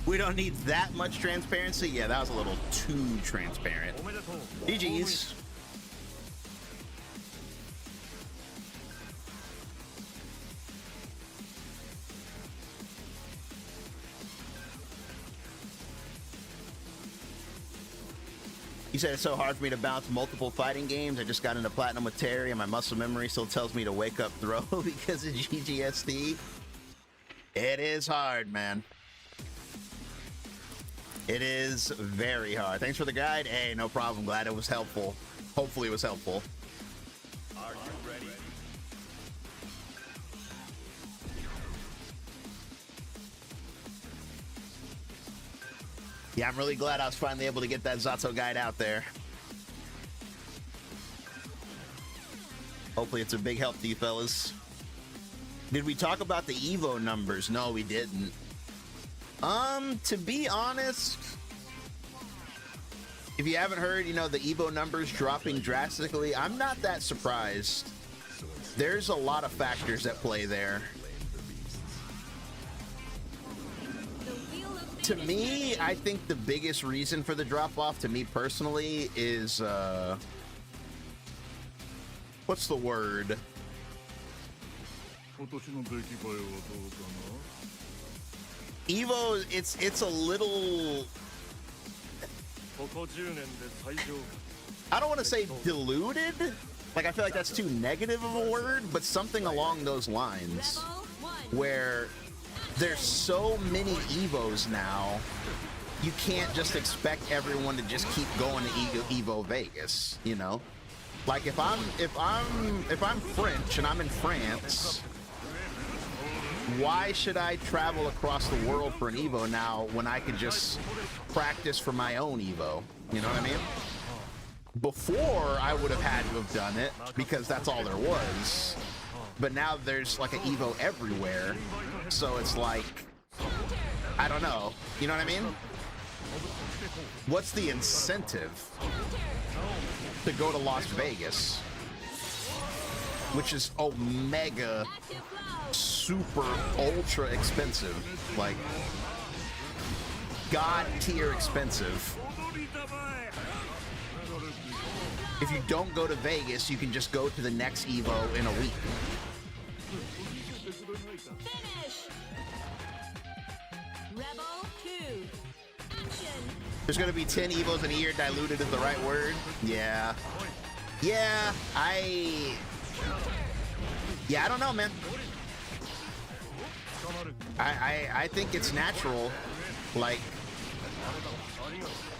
We don't need that much transparency. Yeah, that was a little too transparent. GG's. He said it's so hard for me to bounce multiple fighting games. I just got into Platinum with Terry, and my muscle memory still tells me to wake up throw because of GGSD. It is hard, man. It is very hard. Thanks for the guide. Hey, no problem. Glad it was helpful. Hopefully it was helpful.
Are you ready?
Yeah, I'm really glad I was finally able to get that Zato guide out there. Hopefully it's a big help to you fellas. Did we talk about the Evo numbers? No, we didn't. To be honest, if you haven't heard, you know, the Evo numbers dropping drastically, I'm not that surprised. There's a lot of factors at play there. To me, I think the biggest reason for the drop-off, to me personally, is, what's the word? Evo, it's a little... I don't want to say diluted. Like, I feel like that's too negative of a word, but something along those lines. Where there's so many Evos now, you can't just expect everyone to just keep going to Evo Vegas, you know? Like if I'm French and I'm in France, why should I travel across the world for an Evo now when I could just practice for my own Evo? You know what I mean? Before, I would have had to have done it because that's all there was. But now there's like an Evo everywhere, so it's like, I don't know. You know what I mean? What's the incentive to go to Las Vegas, which is omega, super, ultra expensive, like god tier expensive? If you don't go to Vegas, you can just go to the next Evo in a week.
Finish. Rebel 2. Action.
There's gonna be 10 Evos in a year. Diluted is the right word. Yeah. Yeah, I don't know, man. I think it's natural. Like,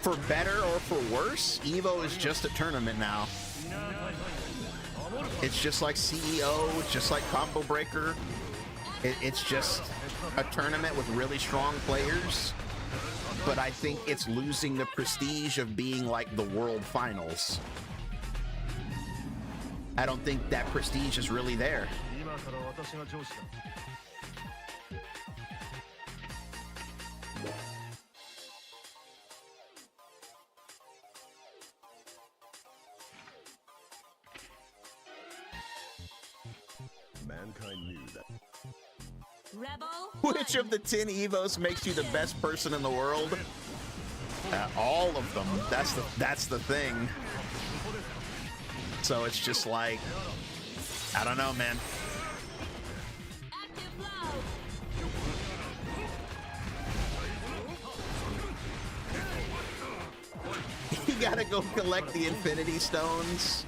for better or for worse, Evo is just a tournament now. It's just like CEO, it's just like Combo Breaker. It's just a tournament with really strong players. But I think it's losing the prestige of being like the World Finals. I don't think that prestige is really there.
Mankind knew that.
Rebel
Which of the 10 Evos makes you the best person in the world? All of them. That's the thing. So it's just like, I don't know, man.
active flow.
You gotta go collect the Infinity Stones.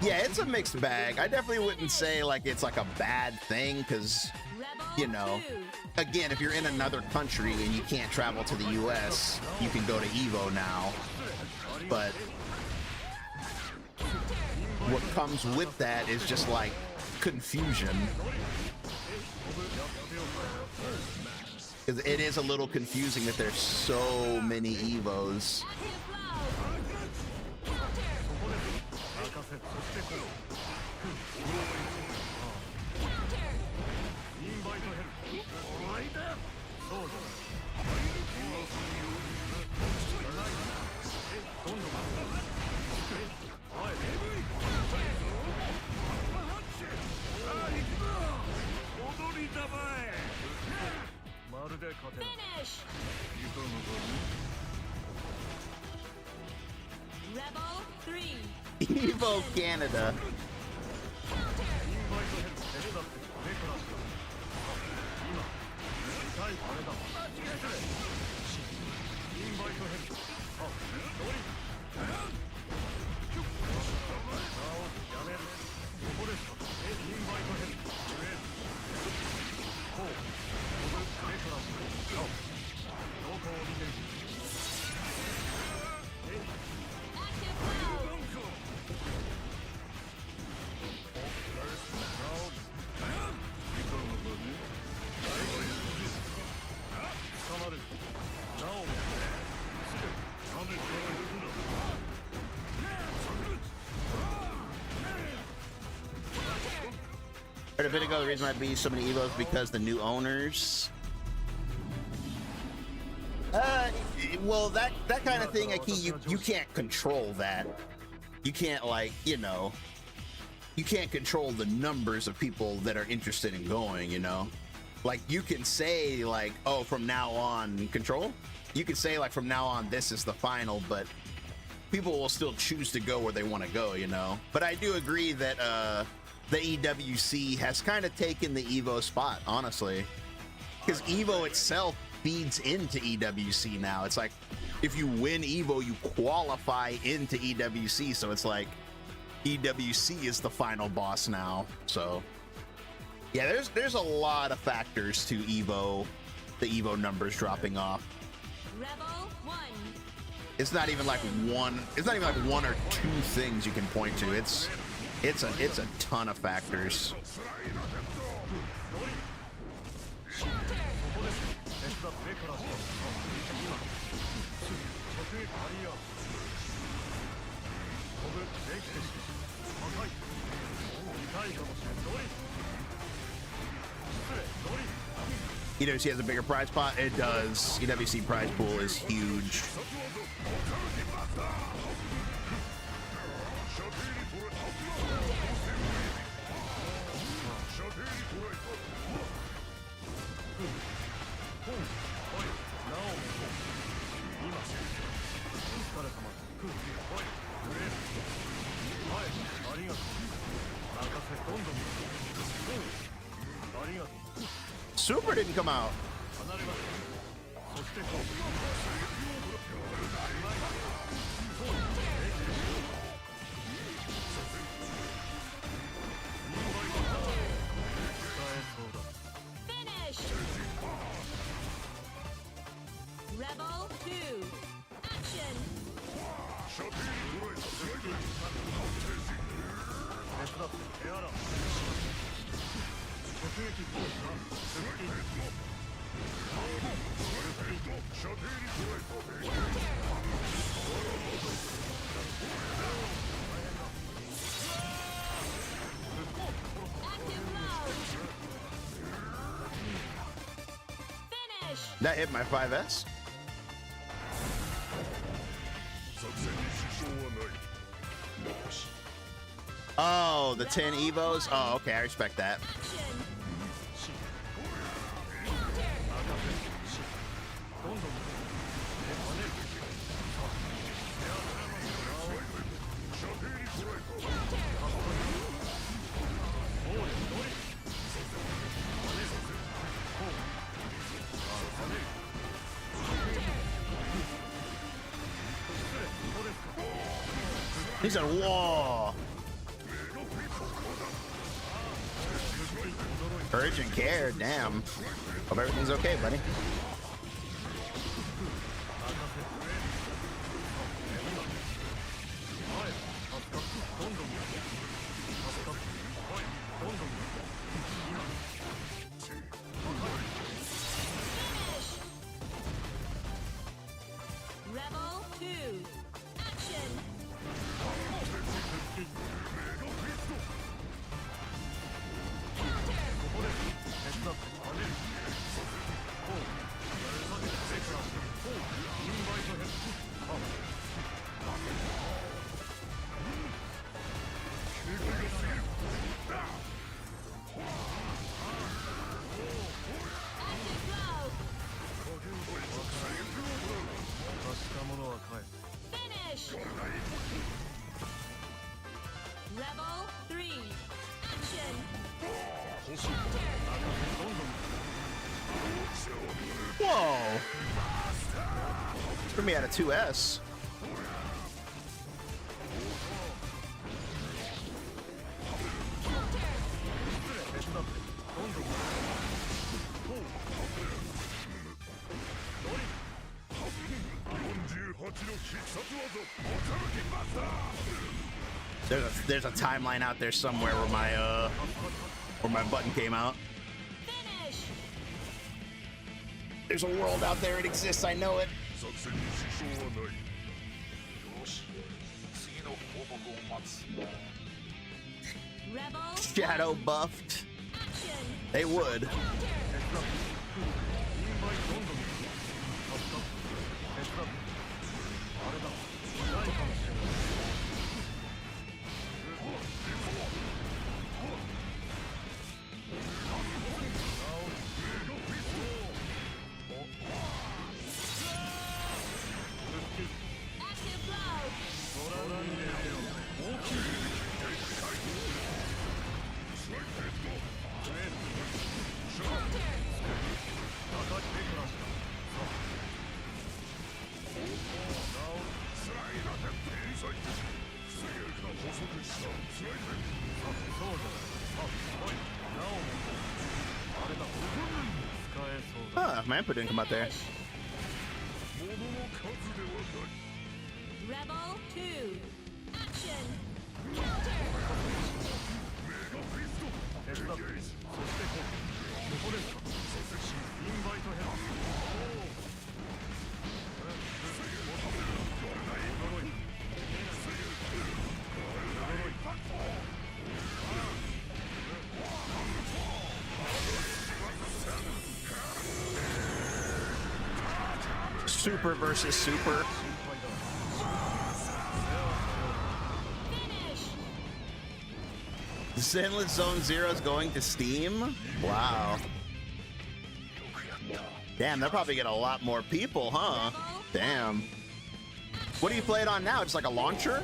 Yeah, it's a mixed bag. I definitely wouldn't say like it's like a bad thing because, you know, again, if you're in another country and you can't travel to the US, you can go to Evo now. But what comes with that is just like Because it is a little confusing that there's so many Evos.
Active blow. Counter. Finish. Rebel 3.
Evo Canada.
Active blow.
Heard a bit ago, the reason why I'd be so many Evos because the new owners. Well, that kind of thing, you can't control that. You can't, like, you know, you can't control the numbers of people that are interested in going, you know? Like, you can say, like, oh, from now on, control? You can say, like, from now on, this is the final, but people will still choose to go where they want to go, you know? But I do agree that, the EWC has kind of taken the Evo spot, honestly. Because Evo itself feeds into EWC now. It's like, if you win Evo, you qualify into EWC, so it's like, EWC is the final boss now, so... Yeah, there's a lot of factors to Evo, the Evo numbers dropping off.
Rebel 1.
It's not even like one or two things you can point to. It's a ton of factors. EWC has a bigger prize pot. It does. EWC prize pool is huge. Super didn't come out.
Finish. Rebel 2. Action. Active blow. Finish.
That hit my 5S. Oh, the 10 Evos? Oh, okay, I respect that.
Action.
He said, whoa. Urgent care, damn. Hope everything's okay, buddy.
Finish.
Threw me out of 2S. There's a timeline out there somewhere where my button came out.
Finish.
There's a world out there. It exists. I know it.
Rebel.
Shadow buffed.
Action.
They would.
Active blow.
Huh, my input didn't come out there.
Rebel 2. Action. Counter.
Super versus super.
Finish.
Zenless Zone Zero is going to Steam? Wow. Damn, they'll probably get a lot more people, huh? Damn. What do you play it on now? Just like a launcher?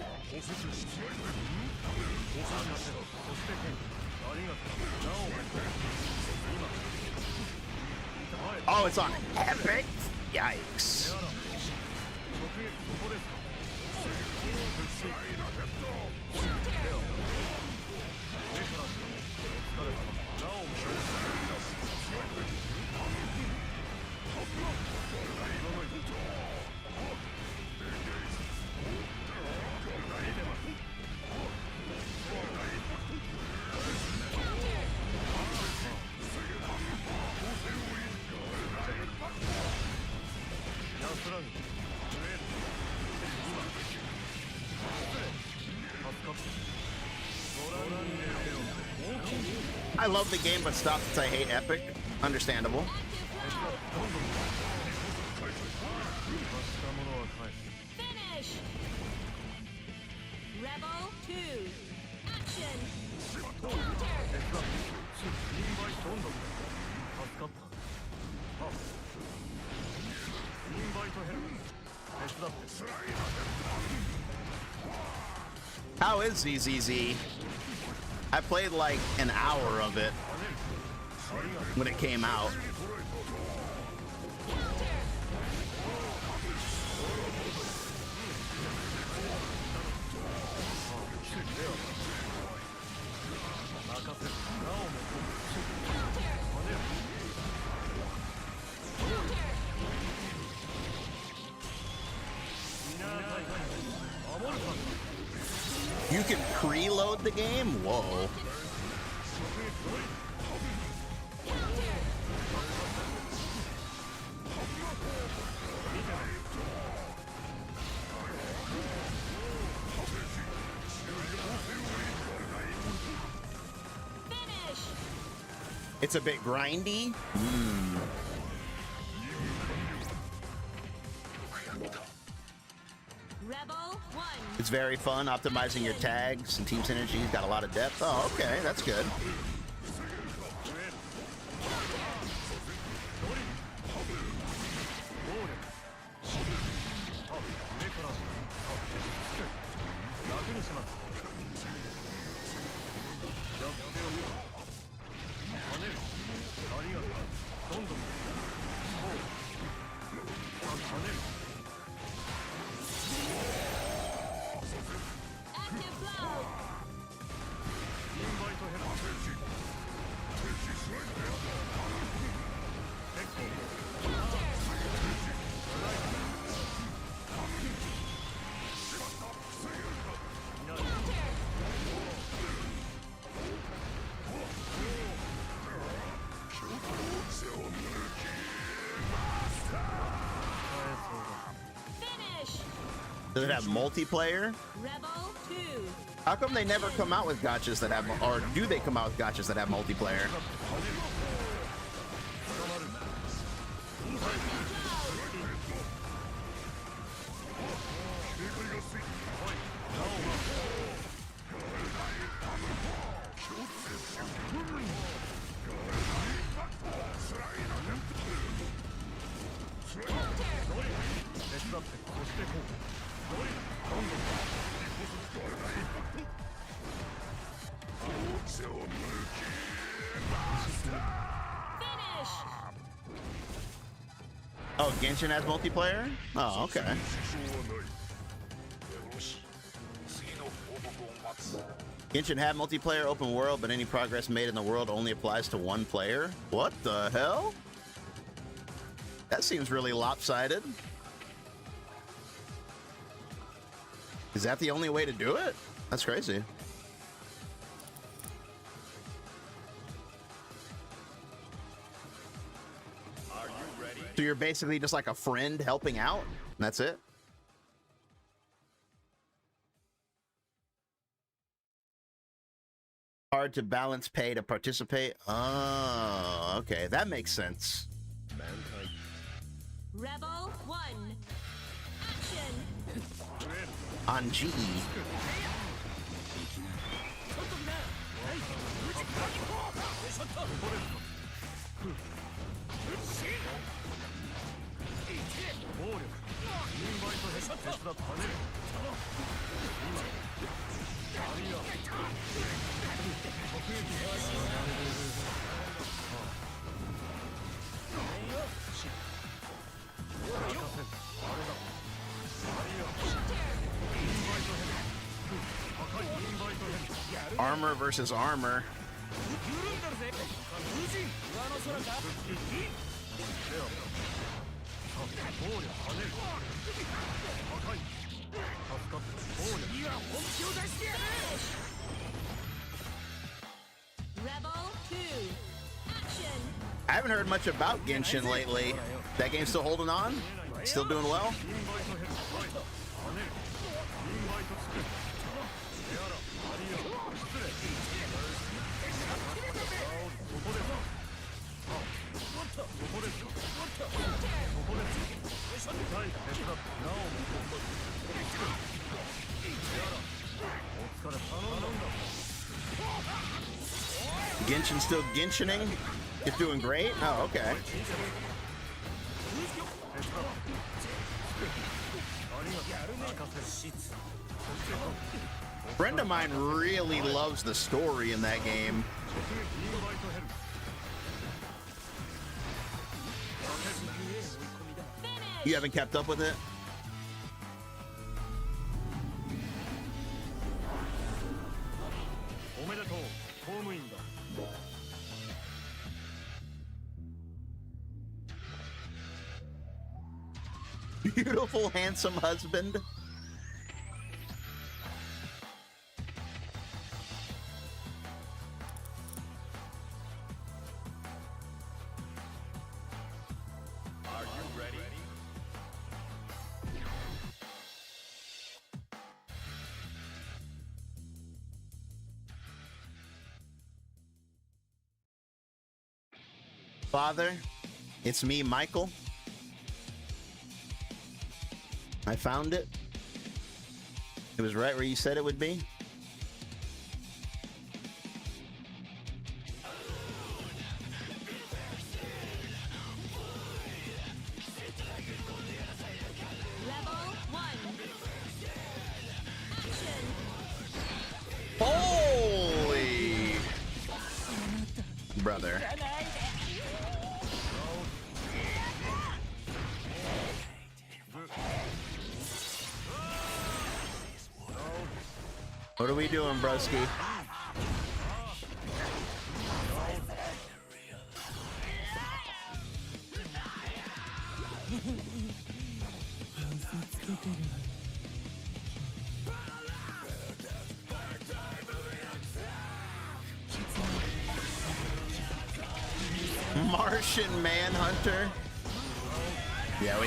Oh, it's on Epic? Yikes. I love the game, but stop since I hate Epic. Understandable.
Finish. Rebel 2. Action.
How is ZZZ? I played like an hour of it when it came out. You can preload the game? Whoa.
Finish.
It's a bit grindy.
Rebel 1.
It's very fun, optimizing your tags and team synergies. Got a lot of depth. Oh, okay, that's good. Does it have multiplayer?
Rebel 2.
How come they never come out with gotchas that have, or do they come out with gotchas that have multiplayer?
Finish.
Oh, Genshin has multiplayer? Oh, okay. Genshin had multiplayer open world, but any progress made in the world only applies to one player? What the hell? That seems really lopsided. Is that the only way to do it? That's crazy.
Are you ready?
So you're basically just like a friend helping out? That's it? Hard to balance pay to participate? Oh, okay. That makes sense.
Mankind.
Rebel 1. Action.
On GE. Armor versus armor.
Rebel 2. Action.
I haven't heard much about Genshin lately. That game still holding on? Still doing well? Genshin still Genshining? It's doing great? Oh, okay. A friend of mine really loves the story in that game. You haven't kept up with it? Beautiful, handsome husband.
Are you ready?
Father, it's me, Michael. I found it. It was right where you said it would be.
Rebel 1. Action.
Holy brother. What are we doing, broski? Martian Manhunter. Yeah,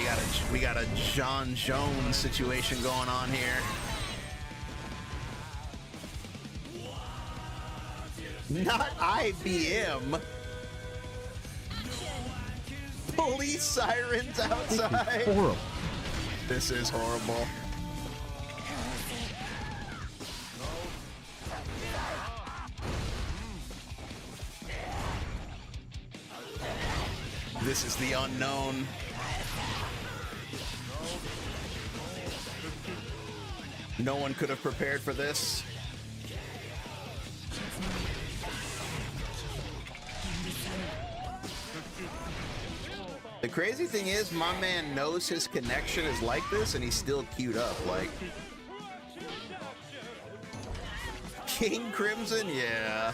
we got a John Jones situation going on here. Not IBM. Police sirens outside.
Horrible.
This is horrible. This is the unknown. No one could have prepared for this. The crazy thing is, my man knows his connection is like this, and he's still queued up. Like, King Crimson, yeah.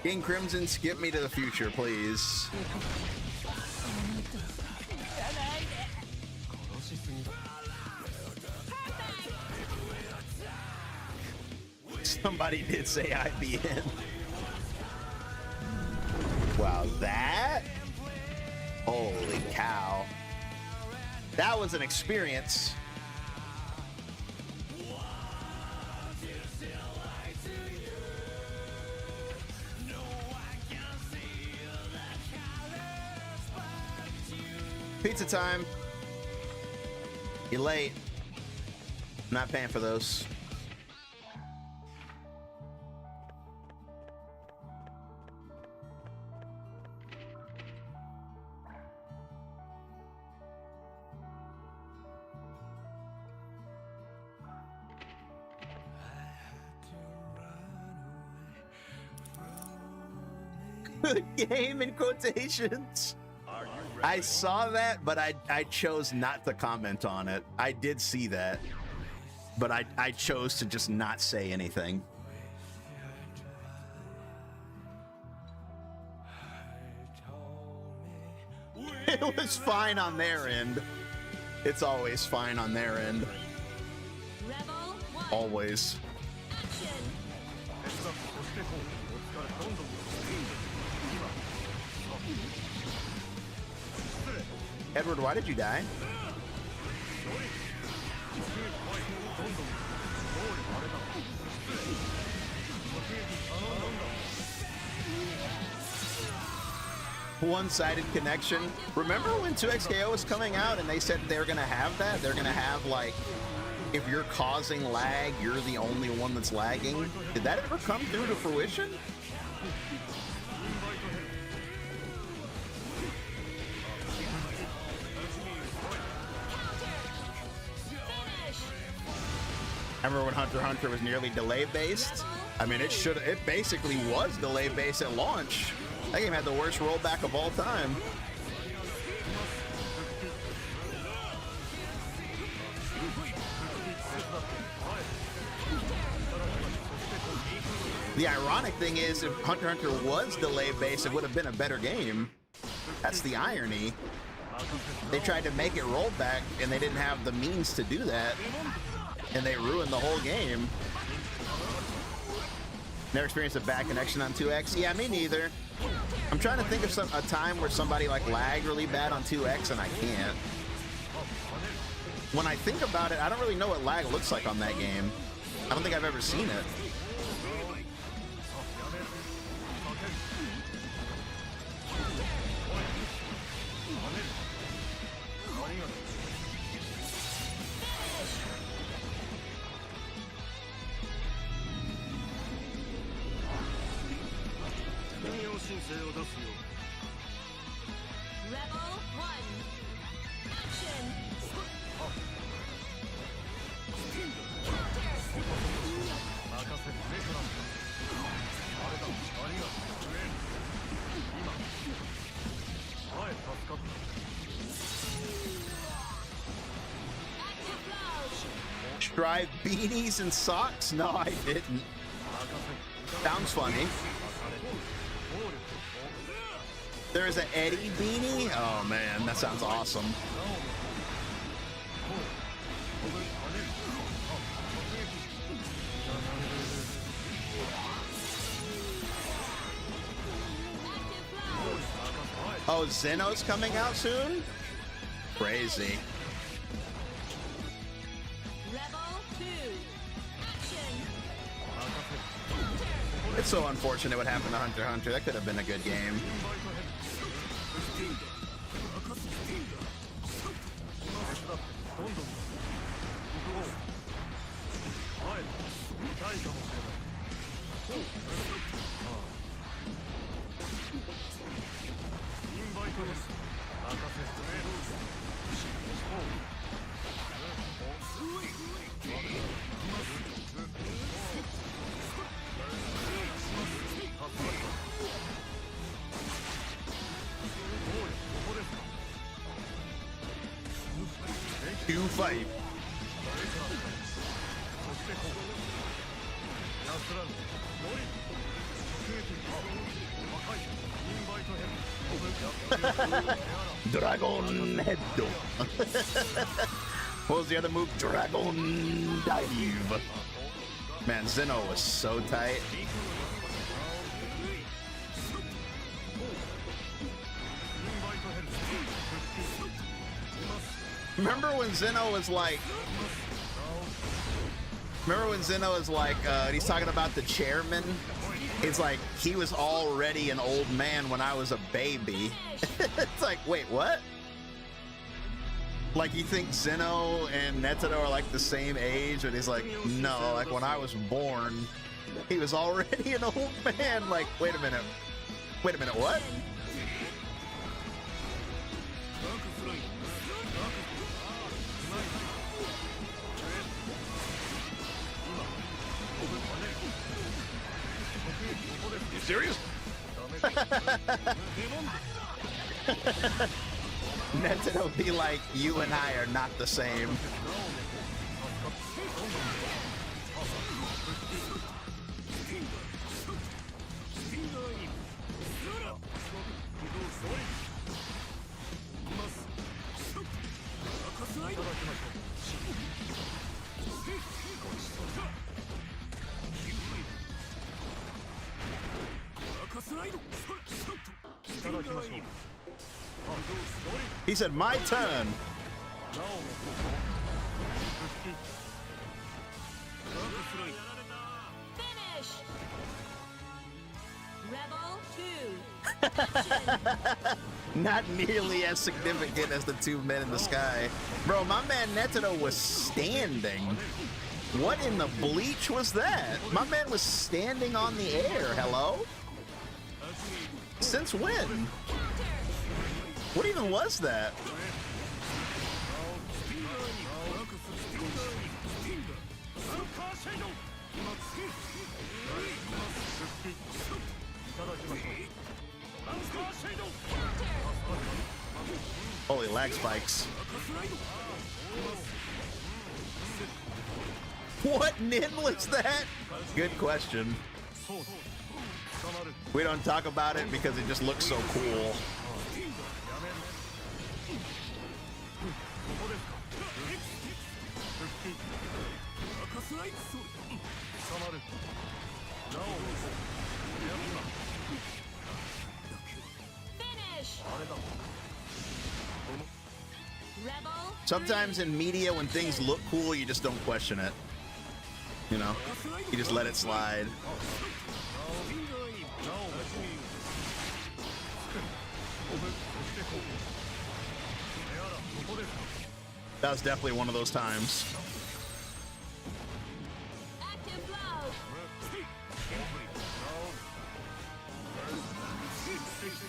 King Crimson, skip me to the future, please. Somebody did say IBN. Wow, that? Holy cow. That was an experience. Pizza time. You're late. I'm not paying for those. Good game in quotations.
Are you ready?
I saw that, but I chose not to comment on it. I did see that, but I chose to just not say anything. It was fine on their end. It's always fine on their end.
Rebel 1.
Always.
Action.
Edward, why did you die? One-sided connection. Remember when 2XKO was coming out and they said they're gonna have that? They're gonna have, like, if you're causing lag, you're the only one that's lagging. Did that ever come through to fruition? Remember when Hunter x Hunter was nearly delay based? I mean, it basically was delay based at launch. That game had the worst rollback of all time. The ironic thing is, if Hunter x Hunter was delay based, it would have been a better game. That's the irony. They tried to make it roll back, and they didn't have the means to do that. And they ruined the whole game. Never experienced a bad connection on 2X? Yeah, me neither. I'm trying to think of a time where somebody like lagged really bad on 2X and I can't. When I think about it, I don't really know what lag looks like on that game. I don't think I've ever seen it.
Rebel 1. Action.
Strive beanies and socks? No, I didn't. Sounds funny. There is an Eddie beanie? Oh man, that sounds awesome. Oh, Zeno's coming out soon? Crazy.
Rebel 2. Action.
It's so unfortunate what happened to Hunter x Hunter. That could have been a good game. Two fight. Dragon Head. What was the other move? Dragon Dive. Man, Zeno was so tight. Remember when Zeno was like, he's talking about the chairman? It's like, he was already an old man when I was a baby. It's like, wait, what? Like, you think Zeno and Netedo are like the same age? And he's like, no, like when I was born, he was already an old man. Like, wait a minute, what?
You serious?
Netedo be like, you and I are not the same. He said, my turn.
Finish. Rebel 2. Action.
Not nearly as significant as the two men in the sky. Bro, my man Netedo was standing. What in the bleach was that? My man was standing on the air. Hello? Since when? What even was that? Holy lag spikes. What nin was that? Good question. We don't talk about it because it just looks so cool.
Finish. Rebel.
Sometimes in media, when things look cool, you just don't question it. You know? You just let it slide. That was definitely one of those times.
Active blow.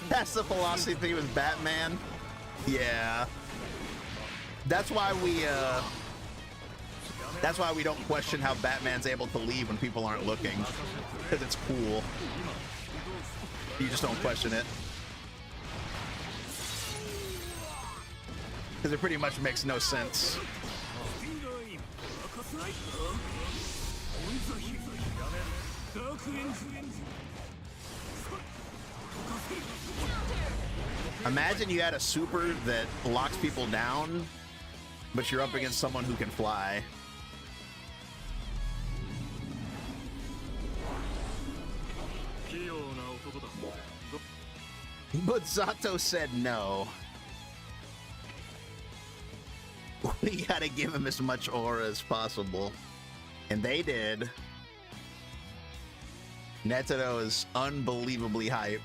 That's the philosophy with Batman. Yeah. That's why we don't question how Batman's able to leave when people aren't looking. Because it's cool. You just don't question it. Because it pretty much makes no sense. Imagine you had a super that locks people down, but you're up against someone who can fly. But Zato said no. We gotta give him as much aura as possible. And they did. Netedo is unbelievably hype.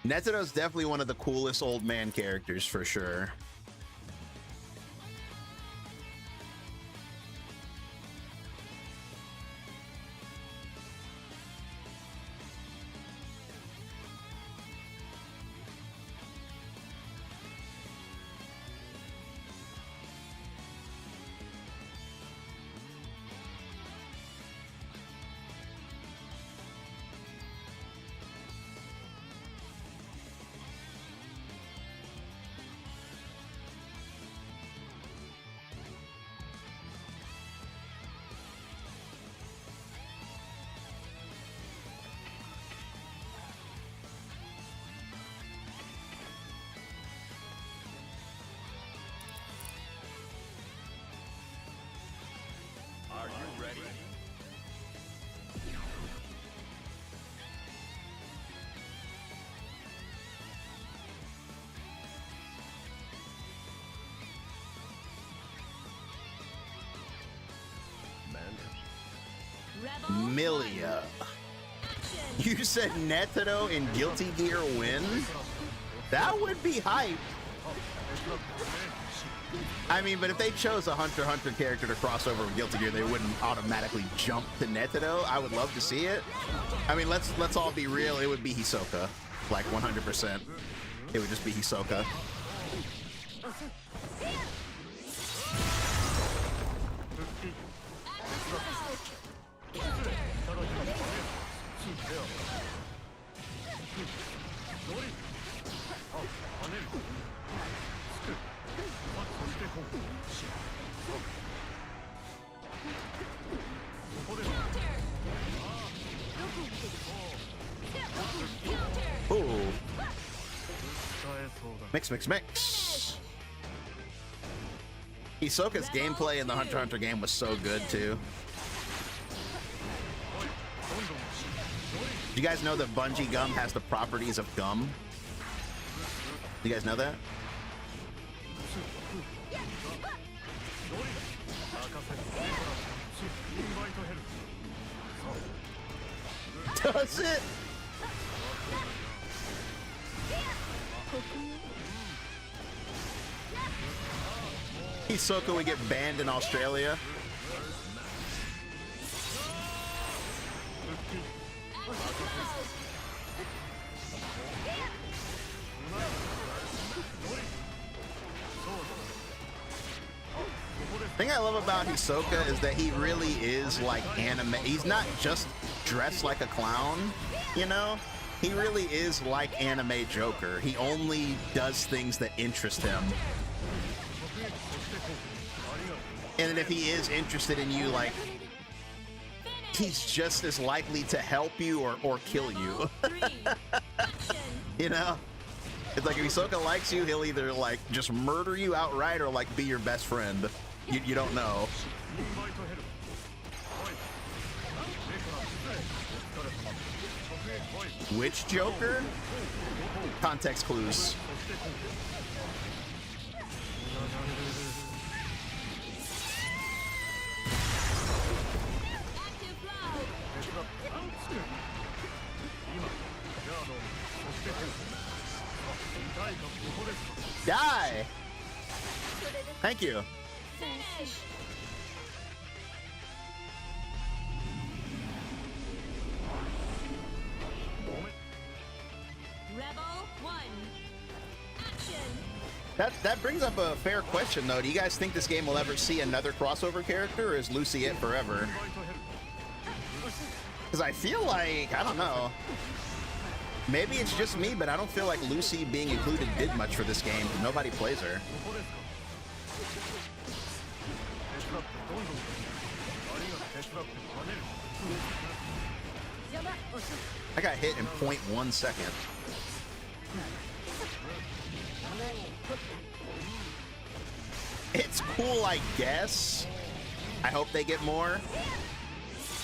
Netedo is definitely one of the coolest old man characters for sure.
Are you ready?
Rebel
Milia.
action.
You said Netedo in Guilty Gear win? That would be hype. I mean, but if they chose a Hunter x Hunter character to cross over with Guilty Gear, they wouldn't automatically jump to Netedo. I would love to see it. I mean, let's all be real. It would be Hisoka, like 100%. It would just be Hisoka. Ooh. Mix, mix, mix. Hisoka's gameplay in the Hunter x Hunter game was so good too. Do you guys know that Bungee gum has the properties of gum? Do you guys know that? Does it? Hisoka would get banned in Australia. The thing I love about Hisoka is that he really is like anime. He's not just dressed like a clown, you know? He really is like anime Joker. He only does things that interest him. And then if he is interested in you, like, he's just as likely to help you or kill you. You know? It's like if Hisoka likes you, he'll either like just murder you outright or like be your best friend. You don't know. Which Joker? Context clues. Die! Thank you.
Finish. Rebel 1. Action.
That brings up a fair question though. Do you guys think this game will ever see another crossover character, or is Lucy it forever? Because I feel like, I don't know. Maybe it's just me, but I don't feel like Lucy being included did much for this game. Nobody plays her. I got hit in 0.1 second. It's cool, I guess. I hope they get more.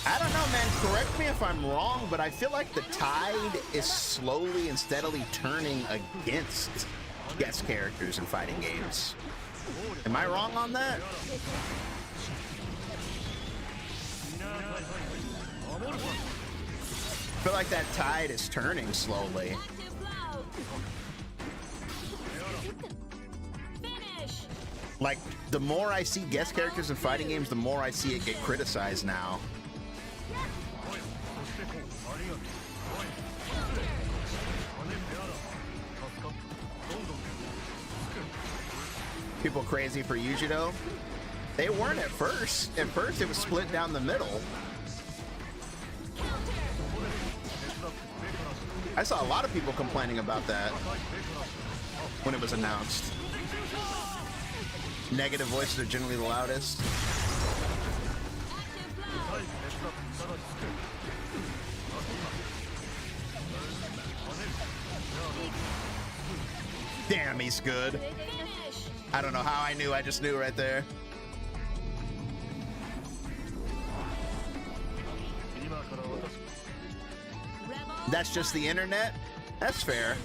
I don't know, man. Correct me if I'm wrong, but I feel like the tide is slowly and steadily turning against guest characters in fighting games. Am I wrong on that? I feel like that tide is turning slowly.
Active blow. Finish.
Like, the more I see guest characters in fighting games, the more I see it get criticized now. People crazy for Yujido. They weren't at first. At first, it was split down the middle. I saw a lot of people complaining about that when it was announced. Negative voices are generally the loudest. Damn, he's good.
Finish.
I don't know how I knew. I just knew right there.
Rebel.
That's just the internet? That's fair.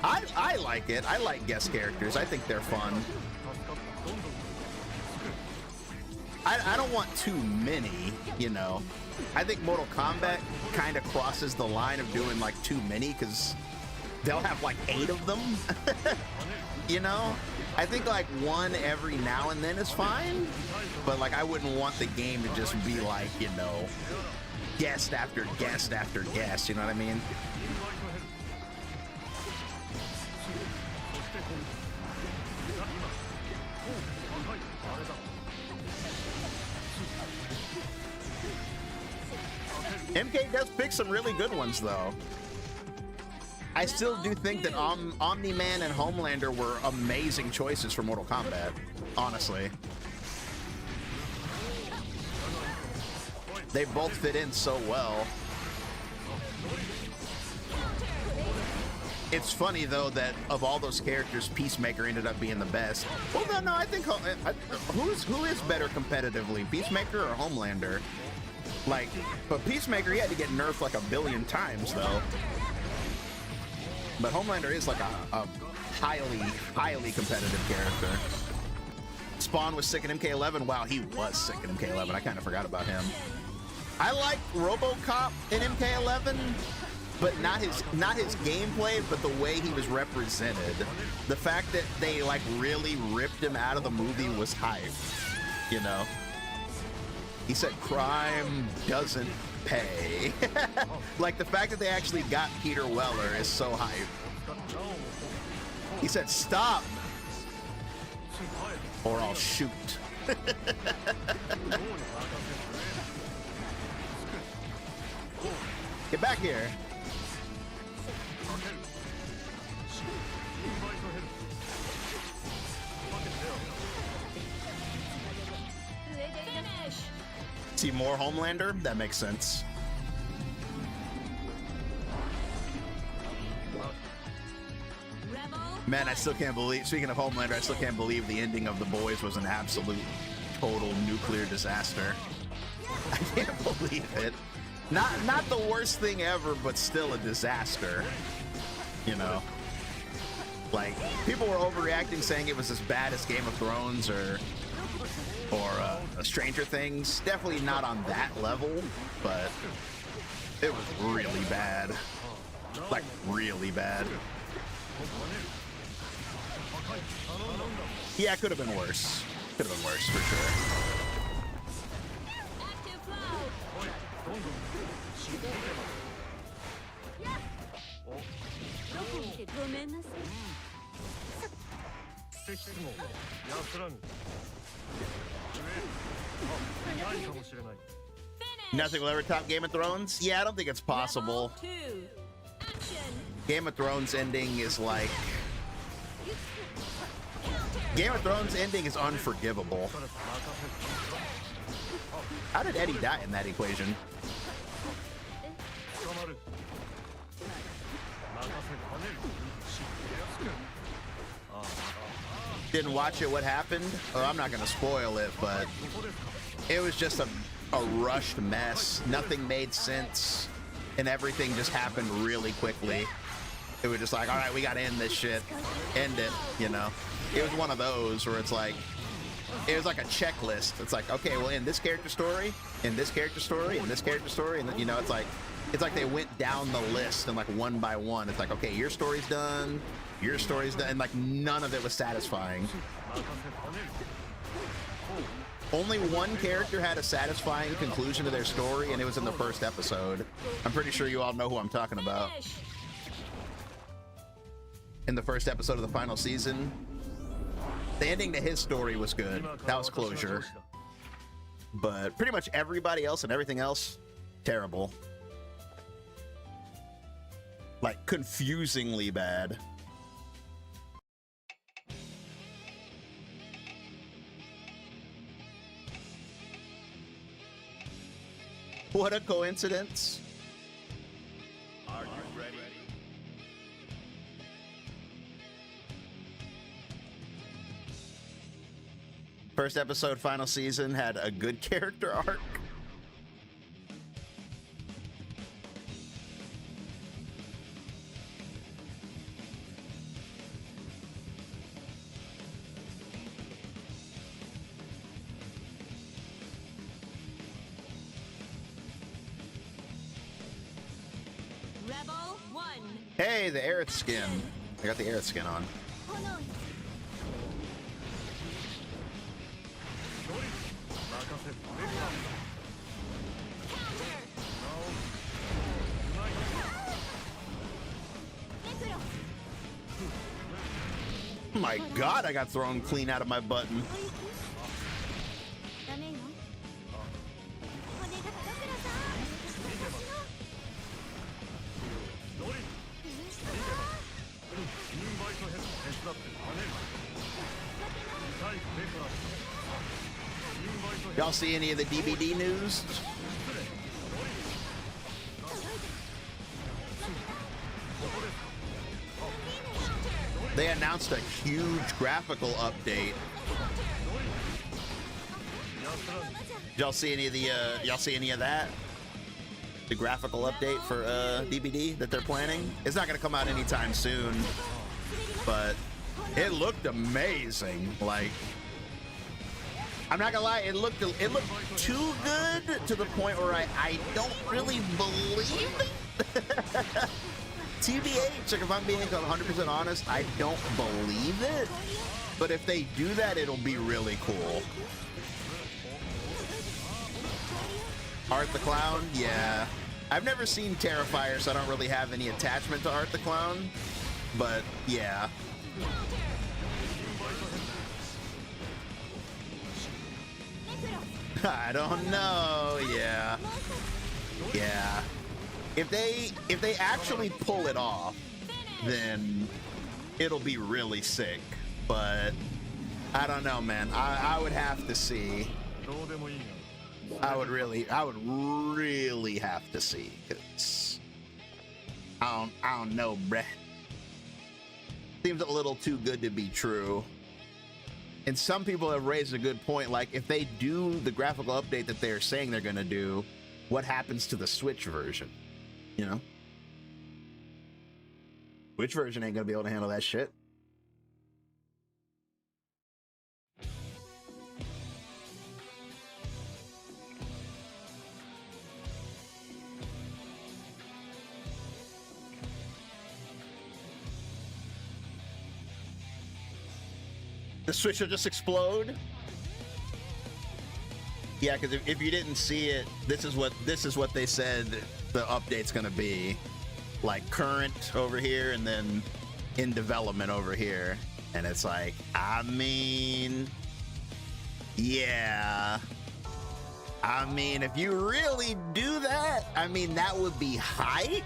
I like it. I like guest characters. I think they're fun. I don't want too many, you know. I think Mortal Kombat kind of crosses the line of doing like too many because they'll have like 8 of them. You know? I think like one every now and then is fine, but like I wouldn't want the game to just be like, you know, guest after guest after guest, you know what I mean? MK does pick some really good ones, though. I still do think that Omni-Man and Homelander were amazing choices for Mortal Kombat, honestly. They both fit in so well. It's funny, though, that of all those characters, Peacemaker ended up being the best. Well, no, I think who is better competitively, Peacemaker or Homelander? Like, but Peacemaker, he had to get nerfed like 1 billion times, though. But Homelander is like a highly competitive character. Spawn was sick in MK11. Wow, he was sick in MK11. I kind of forgot about him. I like RoboCop in MK11, but not his gameplay, but the way he was represented. The fact that they like really ripped him out of the movie was hype, you know. He said crime doesn't pay. Like the fact that they actually got Peter Weller is so hype. He said stop or I'll shoot. Get back here.
Finish.
See more Homelander? That makes sense.
Rebel.
Man, I still can't believe, speaking of Homelander, I still can't believe the ending of The Boys was an absolute, total nuclear disaster. I can't believe it. Not the worst thing ever, but still a disaster. You know? Like, people were overreacting saying it was as bad as Game of Thrones or Stranger Things. Definitely not on that level, but it was really bad. Like, really bad. Yeah, it could have been worse. Could have been worse, for sure.
Active flow.
Nothing will ever top Game of Thrones? Yeah, I don't think it's possible.
Rebel 2. Action.
Game of Thrones ending is like... Game of Thrones ending is unforgivable. How did Eddie die in that equation? Didn't watch it, what happened? Oh, I'm not gonna spoil it, but it was just a a rushed mess. Nothing made sense, and everything just happened really quickly. It was just like, all right, we gotta end this shit, end it. You know, it was one of those where it's like, it was like a checklist. It's like, okay, well, in this character story, in this character story, in this character story, and then, you know, it's like they went down the list and like one by one. It's like, okay, your story's done, your story's done, and like none of it was satisfying. Only one character had a satisfying conclusion to their story, and it was in the first episode. I'm pretty sure you all know who I'm talking about. In the first episode of the final season, the ending to his story was good. That was closure. But pretty much everybody else and everything else, terrible. Like, confusingly bad. What a coincidence.
Are you ready?
First episode, final season, had a good character arc.
Rebel 1.
Hey, the Aerith skin. I got the Aerith skin on. My God, I got thrown clean out of my button. Y'all see any of the DVD news? They announced a huge graphical update. Y'all see any of the y'all see any of that? The graphical update for DVD that they're planning? It's not gonna come out anytime soon, but it looked amazing. Like, I'm not gonna lie, it looked too good to the point where I don't really believe it. TBH, like, if I'm being 100% honest, I don't believe it. But if they do that, it'll be really cool. Art the Clown, yeah. I've never seen Terrifier, so I don't really have any attachment to Art the Clown. But yeah. I don't know. Yeah. Yeah. If they actually pull it off, then it'll be really sick. But I don't know, man. I would have to see. I would really have to see, cause I don't know, bruh. Seems a little too good to be true. And some people have raised a good point. Like, if they do the graphical update that they're saying they're gonna do, what happens to the Switch version? You know? Which version ain't gonna be able to handle that shit? The Switch will just explode? Yeah, because if you didn't see it, this is what they said the update's gonna be. Like, current over here and then in development over here. And it's like, I mean, yeah. I mean, if you really do that, I mean, that would be hype.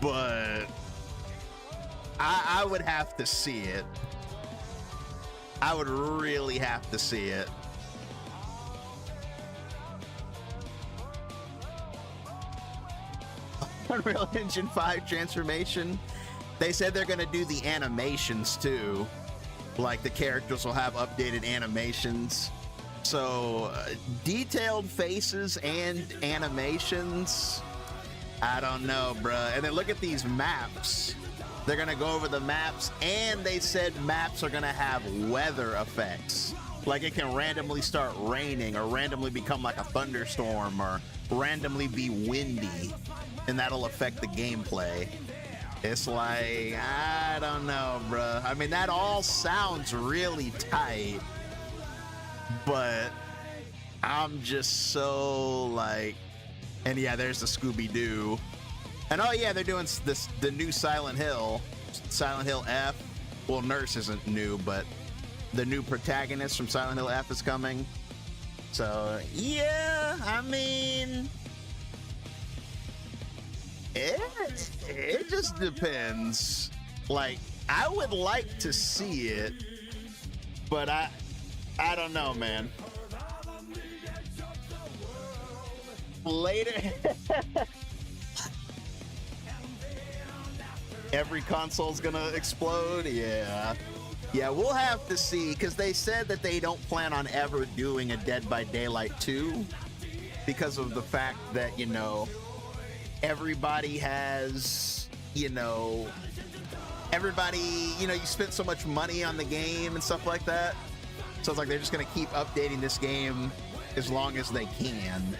But I would have to see it. I would really have to see it. Unreal Engine 5 transformation. They said they're gonna do the animations too. Like, the characters will have updated animations. So, detailed faces and animations, I don't know, bruh. And then look at these maps. They're gonna go over the maps, and they said maps are gonna have weather effects. Like it can randomly start raining, or randomly become like a thunderstorm, or randomly be windy, and that'll affect the gameplay. It's like, I don't know, bruh. I mean, that all sounds really tight, but I'm just so like, and yeah, there's the Scooby-Doo. And oh yeah, they're doing the new Silent Hill F. Well, Nurse isn't new, but the new protagonist from Silent Hill F is coming. So yeah, I mean, it just depends. Like, I would like to see it, but I don't know, man. Later. Every console's gonna explode. Yeah, we'll have to see, because they said that they don't plan on ever doing a Dead by Daylight 2 because of the fact that, you know, everybody has, you know, you spent so much money on the game and stuff like that. So it's like they're just gonna keep updating this game as long as they can.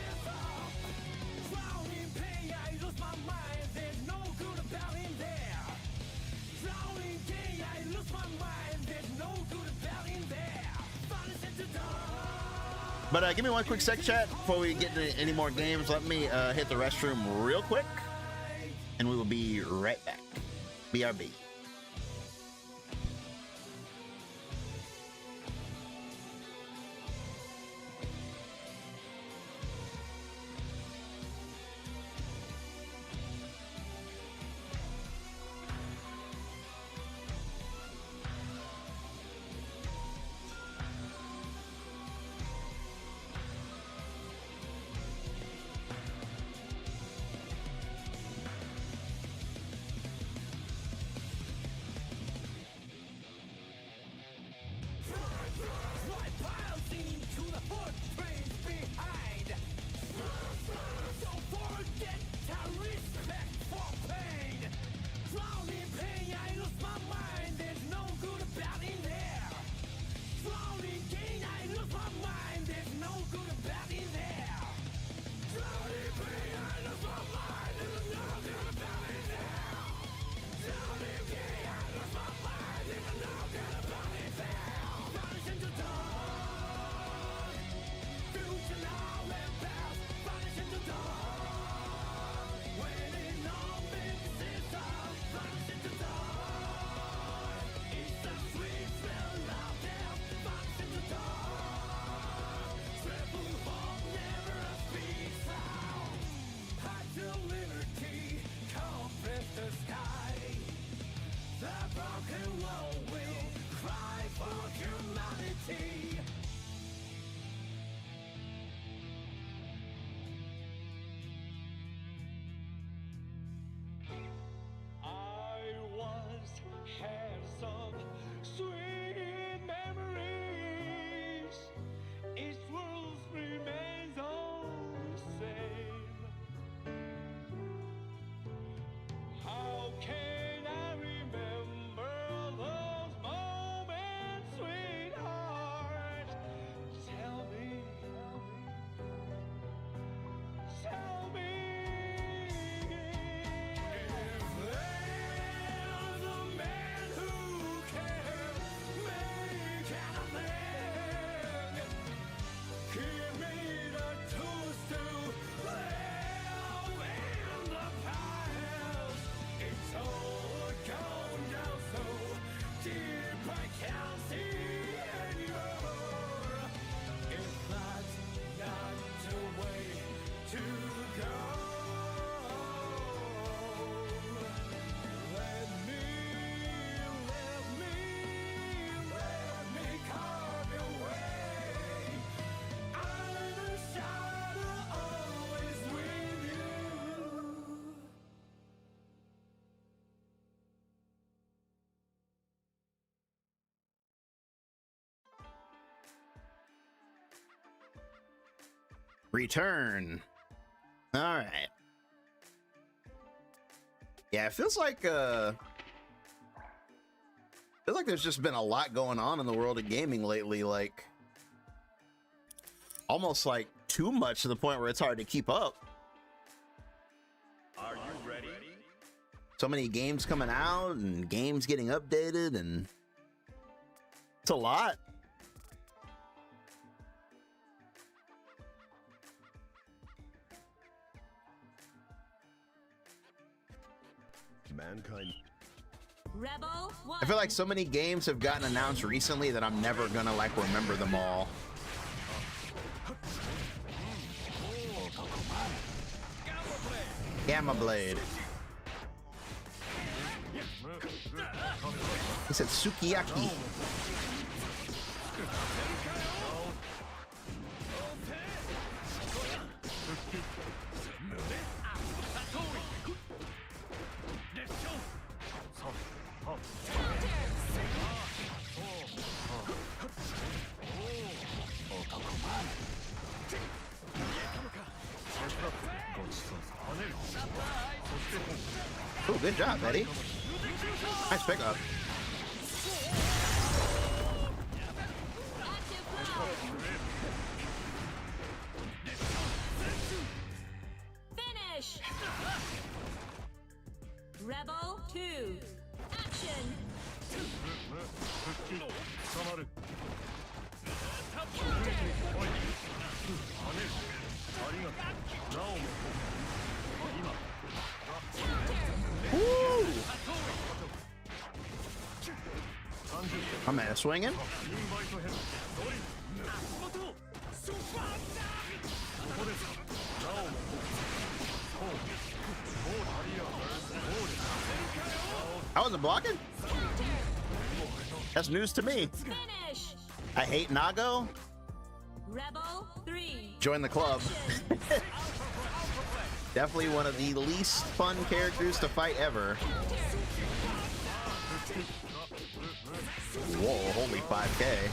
But give me one quick sec, chat, before we get into any more games. Let me hit the restroom real quick, and we will be right back. BRB.
Can I remember those moments, sweetheart?
Return. All right. Yeah, it feels like there's just been a lot going on in the world of gaming lately, like almost like too much to the point where it's hard to keep up.
Are you ready?
So many games coming out and games getting updated, and it's a lot.
Mankind.
Rebel 1.
I feel like so many games have gotten announced recently that I'm never gonna like remember them all. Gamma Blade. He said Sukiyaki. Oh, good job, Eddie. Nice pickup.
Finish. Rebel 2. Action.
Woo! My man is swinging. I wasn't blocking. That's news to me.
Finish.
I hate Nago.
Rebel 3.
Join the club. Definitely one of the least fun characters to fight ever. Whoa, holy 5K.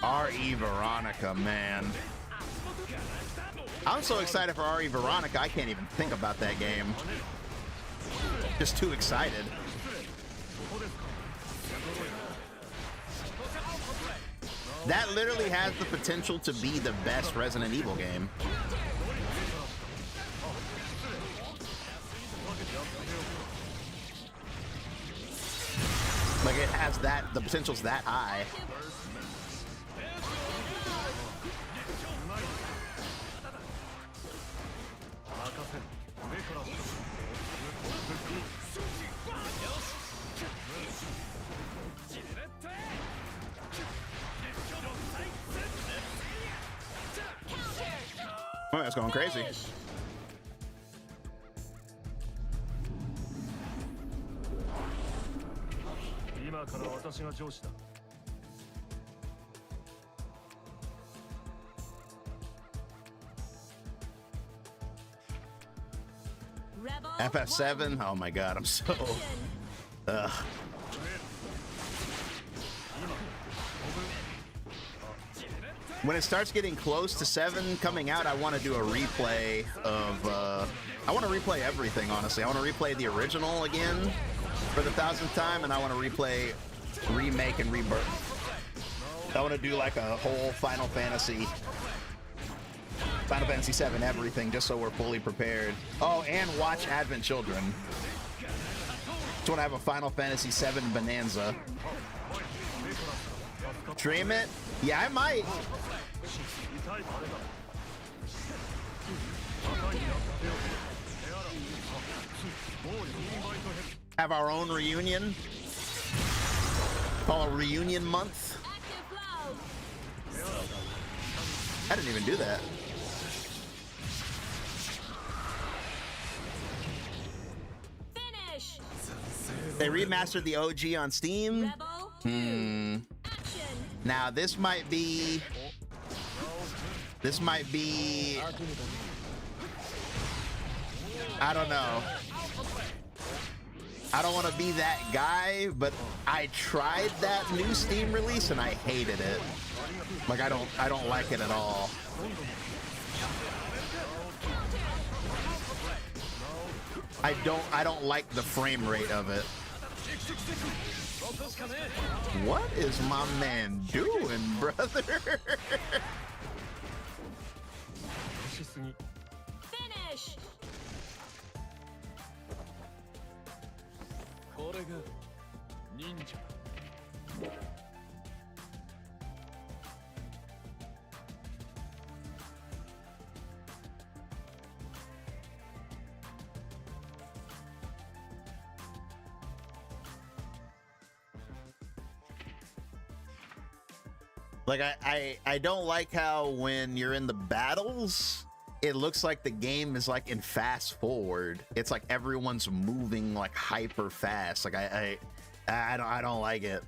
R.E. Veronica, man. I'm so excited for R.E. Veronica, I can't even think about that game. Just too excited. That literally has the potential to be the best Resident Evil game. Like, it has that, the potential's that high. Oh, that's going crazy.
Rebel
FF7? Oh my god, I'm so... Ugh. When it starts getting close to 7 coming out, I want to do a replay of... I want to replay everything, honestly. I want to replay the original again for the 1000th time, and I want to replay, remake, and rebirth. I want to do like a whole Final Fantasy VII everything, just so we're fully prepared. Oh, and watch Advent Children. Just want to have a Final Fantasy VII bonanza. Stream it? Yeah, I might. Have our own reunion. Call it Reunion Month. I didn't even do that.
Finish.
They remastered the OG on Steam.
Rebel 2. Action.
Now this might be I don't know. I don't want to be that guy, but I tried that new Steam release and I hated it. Like I don't like it at all. I don't like the frame rate of it. What is my man doing, brother?
Finish.
Like I don't like how when you're in the battles, it looks like the game is like in fast forward. It's like everyone's moving like hyper fast. Like I don't like it.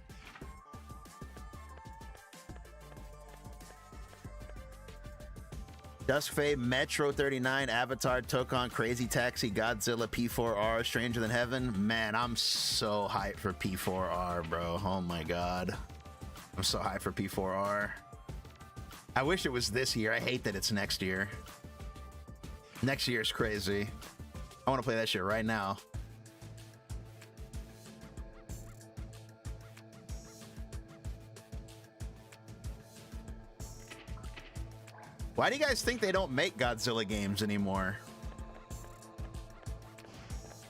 Duskfade, Metro 39, Avatar, Tokon, Crazy Taxi, Godzilla, P4R, Stranger Than Heaven. Man, I'm so hyped for P4R, bro. Oh my god. I'm so hyped for P4R. I wish it was this year. I hate that it's next year. Next year's crazy. I want to play that shit right now. Why do you guys think they don't make Godzilla games anymore?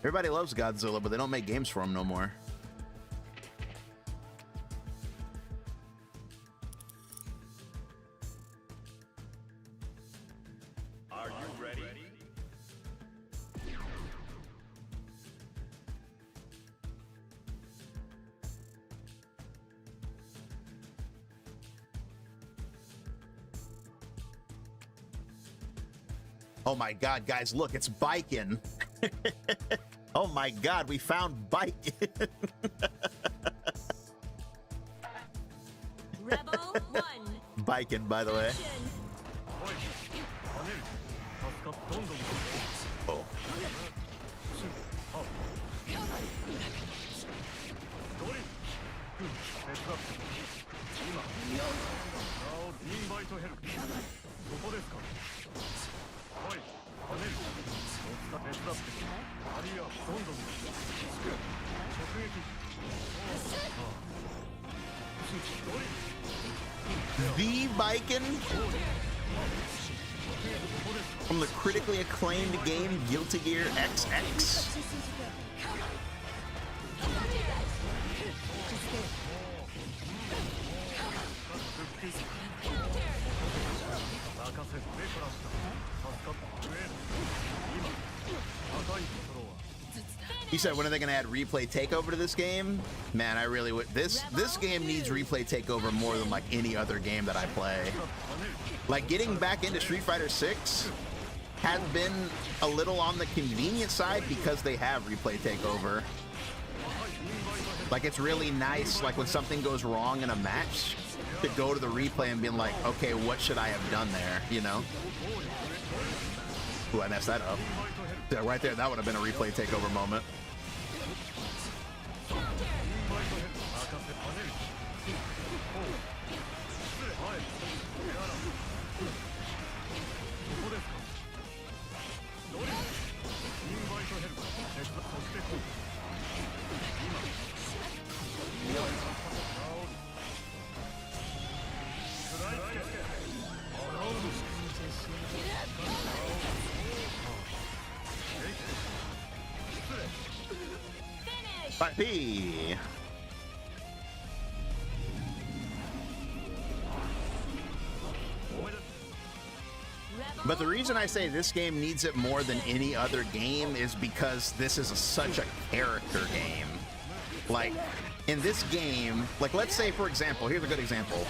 Everybody loves Godzilla, but they don't make games for him no more.
Are you ready?
Oh my god, guys, look, it's biking. Oh my god, we found biking.
Rebel 1.
Biking, by the way.
Action.
Oh. The biking from the critically acclaimed game Guilty Gear XX. You said when are they gonna add replay takeover to this game? Man, I really would. This game needs replay takeover more than like any other game that I play. Like getting back into Street Fighter 6 has been a little on the convenient side because they have replay takeover. Like it's really nice, like when something goes wrong in a match, to go to the replay and be like, okay, what should I have done there? You know? Ooh, I messed that up. Yeah, right there, that would have been a replay takeover moment. Part B. But the reason I say this game needs it more than any other game is because this is such a character game. Like, in this game, like let's say for example, here's a good example.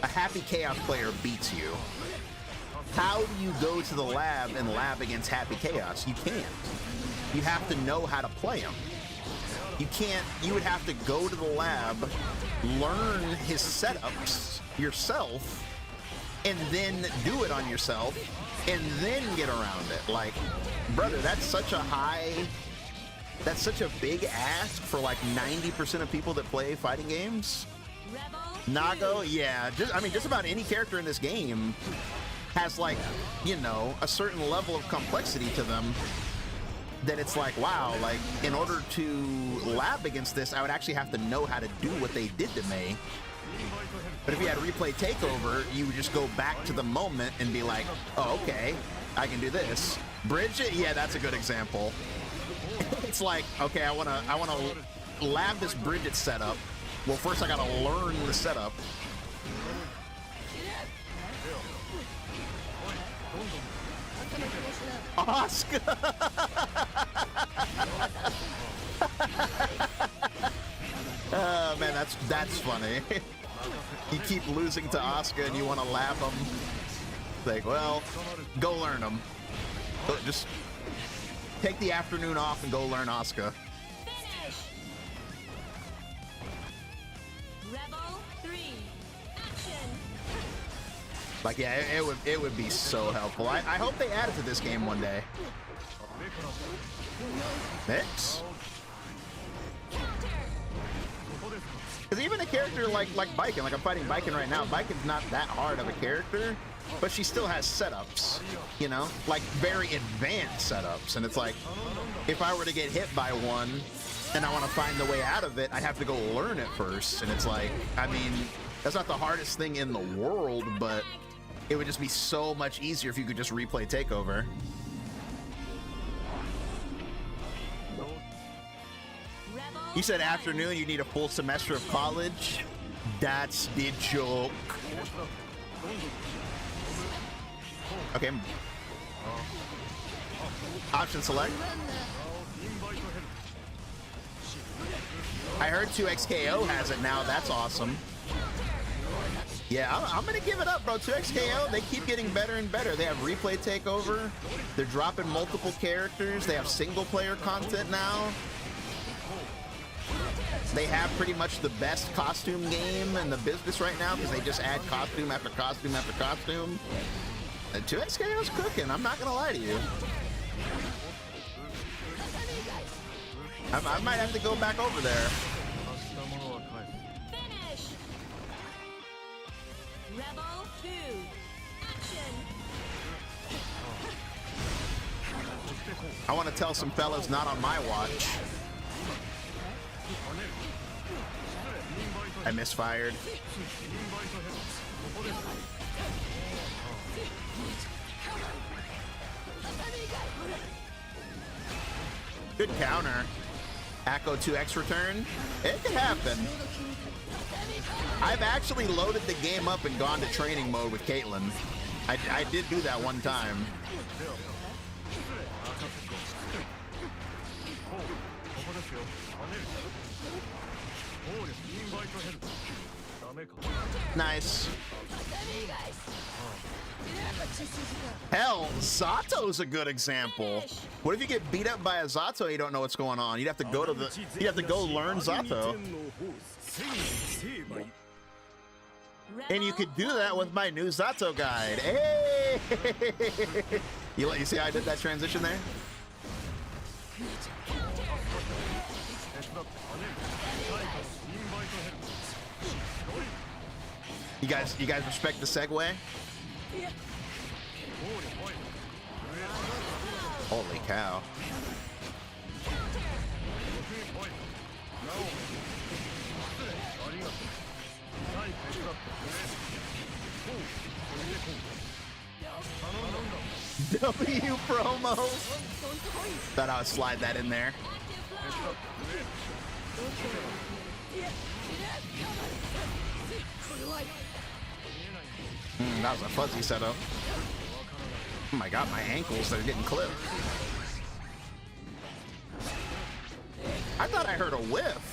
A Happy Chaos player beats you. How do you go to the lab and lab against Happy Chaos? You can't. You have to know how to play him. You can't, you would have to go to the lab, learn his setups yourself, and then do it on yourself, and then get around it. Like, brother, that's such a high That's such a big ask for like 90% of people that play fighting games.
Rebel.
Nago, yeah, I mean, just about any character in this game has like, you know, a certain level of complexity to them that it's like, wow, like in order to lab against this, I would actually have to know how to do what they did to me. But if you had replay takeover, you would just go back to the moment and be like, oh, okay, I can do this. Bridget, yeah, that's a good example. It's like, okay, I wanna lab this Bridget setup. Well, first I gotta learn the setup. Asuka! Oh man, that's funny. You keep losing to Asuka and you want to laugh them. Like, well, go learn them. Just take the afternoon off and go learn Asuka.
Finish. Rebel 3. Action.
Like, yeah, it would be so helpful. I hope they add it to this game one day. Mix? Because even a character like Baiken, like I'm fighting Baiken right now, Baiken's not that hard of a character, but she still has setups, you know? Like very advanced setups. And it's like, if I were to get hit by one and I want to find the way out of it, I'd have to go learn it first. And it's like, I mean, that's not the hardest thing in the world, but it would just be so much easier if you could just replay takeover. You said afternoon, you need a full semester of college? That's the joke. Okay. Option select. I heard 2XKO has it now. That's awesome. Yeah, I'm gonna give it up, bro. 2XKO, they keep getting better and better. They have replay takeover. They're dropping multiple characters. They have single player content now. They have pretty much the best costume game in the business right now because they just add costume after costume after costume. 2XKO's cooking, I'm not gonna lie to you. I might have to go back over there.
Finish. Rebel 2. Action.
I want to tell some fellas not on my watch. I misfired. Good counter. Akko 2X return. It could happen. I've actually loaded the game up and gone to training mode with Caitlyn. I did do that one time. Nice. Hell, Zato's a good example. What if you get beat up by a Zato and you don't know what's going on? You'd have to go to the learn Zato. And you could do that with my new Zato guide. Hey! You see how I did that transition there? You guys respect the segue? Holy cow. W promo. Thought I would slide that in there. That was a fuzzy setup. Oh my god, my ankles are getting clipped. I thought I heard a whiff.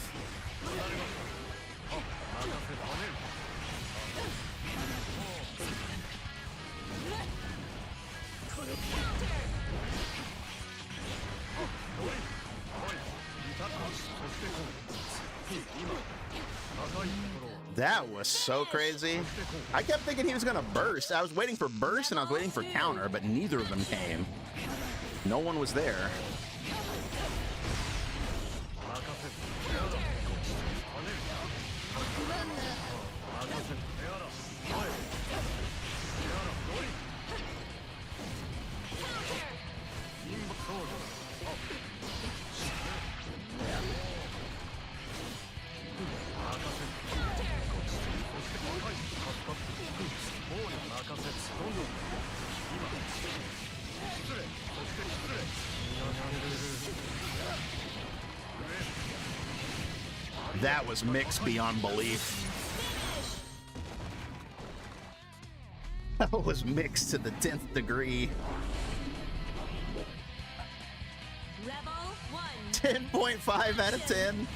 That was so crazy. I kept thinking he was gonna burst. I was waiting for burst and I was waiting for counter, but neither of them came. No one was there. That was mixed beyond belief. That was mixed to the 10th degree.
Rebel 1.
10.5 out of 10.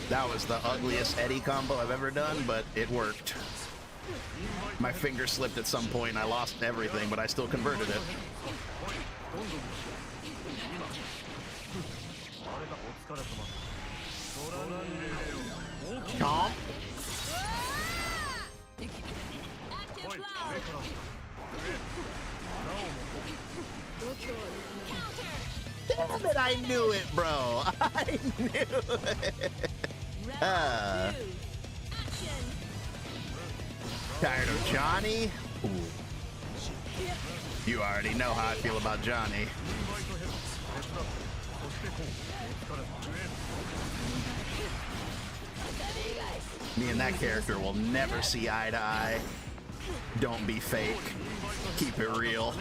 That was the ugliest Eddie combo I've ever done, but it worked. My finger slipped at some point and I lost everything, but I still converted it. Calm. Damn it, I knew it, bro. I knew it. Tired of Johnny? Ooh. You already know how I feel about Johnny. Me and that character will never see eye to eye. Don't be fake. Keep it real.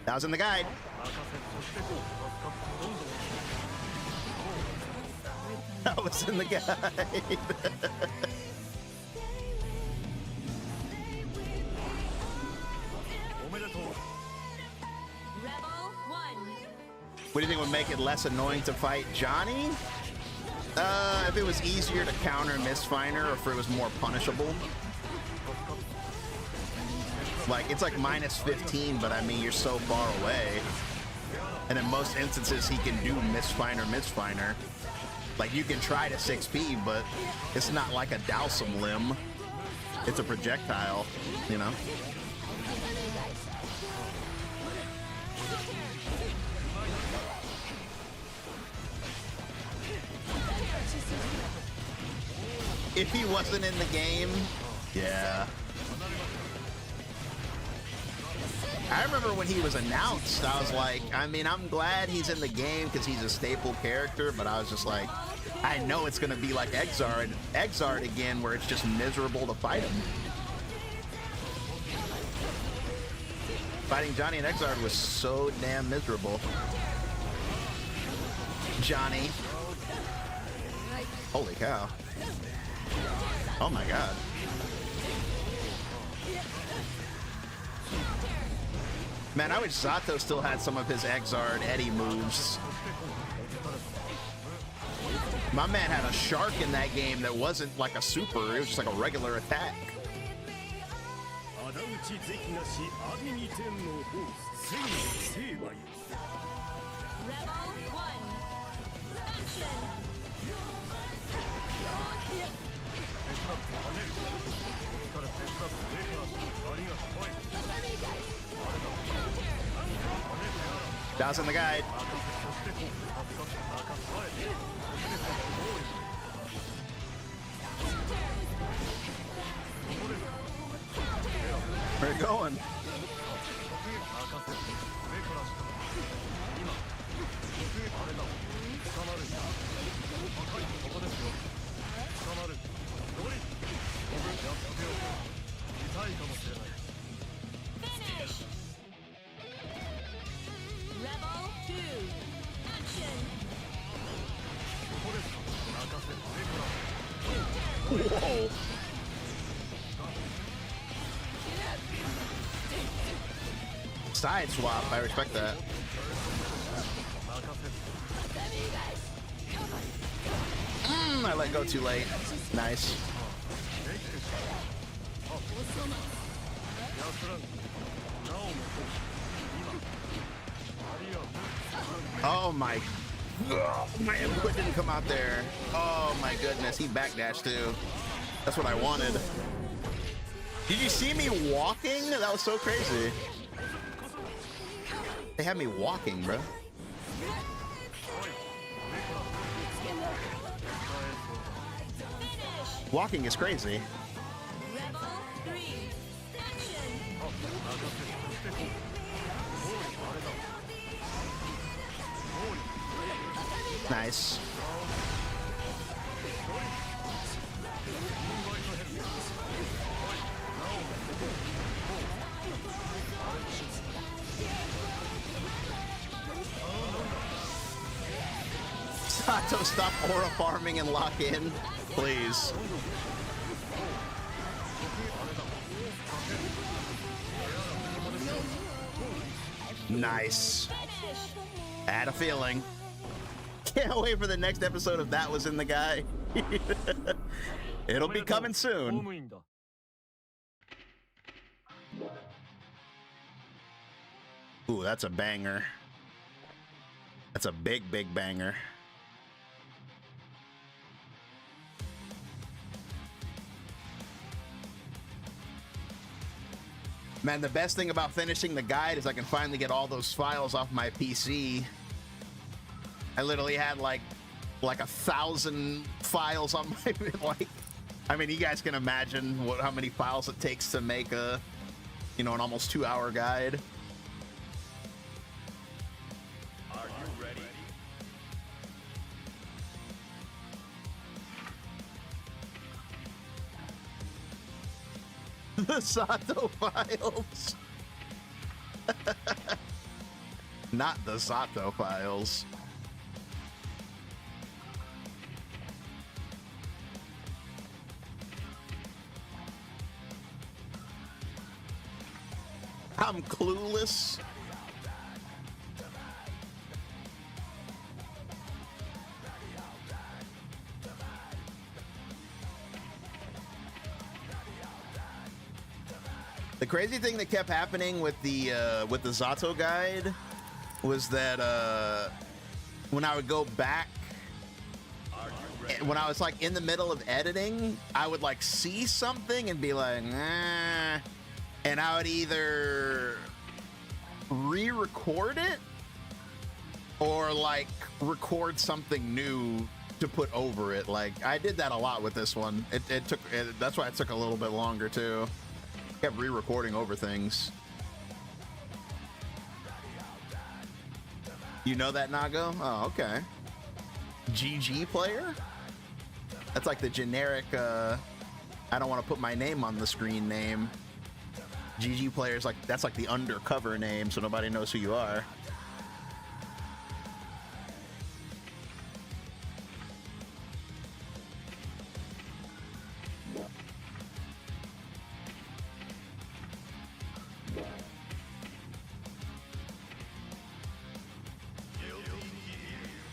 That was in the guide. That was in the guide. What do you think would make it less annoying to fight Johnny? If it was easier to counter Mistfinder, or if it was more punishable. Like, it's like minus 15, but I mean, you're so far away. And in most instances, he can do Mistfinder. Like, you can try to 6P, but it's not like a Dowsum limb. It's a projectile, you know? If he wasn't in the game, yeah. I remember when he was announced, I was like, I mean, I'm glad he's in the game because he's a staple character, but I was just like, I know it's going to be like Exard again, where it's just miserable to fight him. Fighting Johnny and Exard was so damn miserable. Johnny. Holy cow. Oh my god. Man, I wish Zato still had some of his Exard Eddie moves. My man had a shark in that game that wasn't like a super, it was just like a regular attack. That was in the guide. Where are you going?
Rebel
side swap. I respect that. I let go too late. Nice. Oh my. My input didn't come out there. Oh my goodness. He backdashed too. That's what I wanted. Did you see me walking? That was so crazy. They had me walking, bro. Walking is crazy.
Rebel 3, action!
Nice. Zato, stop aura farming and lock in, please. Nice. I had a feeling. Can't wait for the next episode of That Was in the Guy. It'll be coming soon. Ooh, that's a banger. That's a big, big banger. Man, the best thing about finishing the guide is I can finally get all those files off my PC. I literally had like 1,000 files on my like. I mean, you guys can imagine how many files it takes to make a, an almost 2-hour guide.
Are you ready?
The Zato files. Not the Zato files. I'm clueless. The crazy thing that kept happening with the Zato guide was that when I would go back, when I was like in the middle of editing, I would like see something and be like, nah, and I would either re-record it or like record something new to put over it. Like I did that a lot with this one. That's why it took a little bit longer too. Kept re-recording over things. You know that, Nago? Oh, okay. GG player? That's like the generic, I don't want to put my name on the screen name. GG player's like, that's like the undercover name, so nobody knows who you are.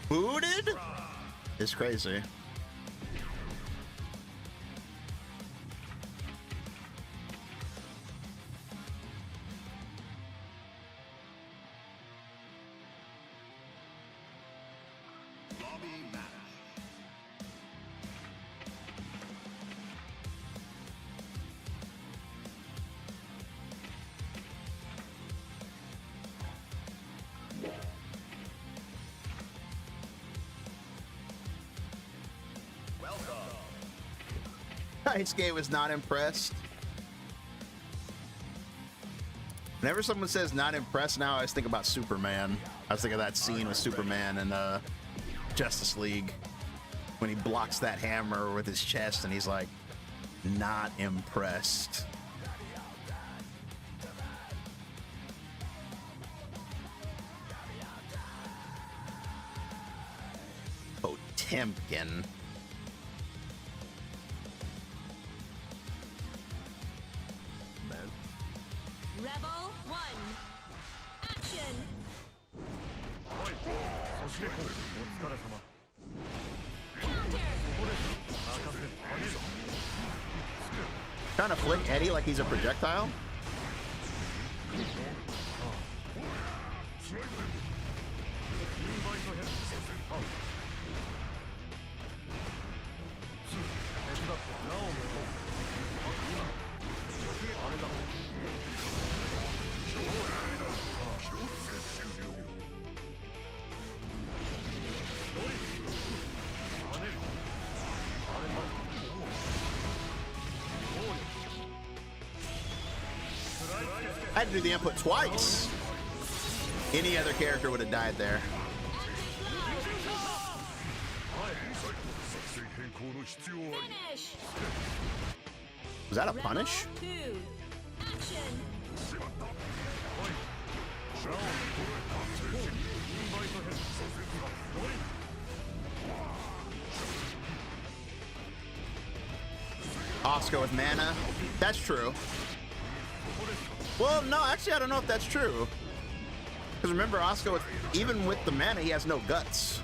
Booted? It's crazy. Daisuke was not impressed. Whenever someone says not impressed now, I always think about Superman. I was thinking of that scene with Superman in Justice League when he blocks that hammer with his chest and he's like, not impressed. Potemkin.
Rebel 1, Action.
Trying to flick Eddie like he's a projectile. I had to do the input twice. Any other character would have died there.
Finish.
Was that a punish?
Two. Action.
Oscar with mana. That's true. Well, no, actually, I don't know if that's true. Because remember, Oscar, even with the mana, he has no guts.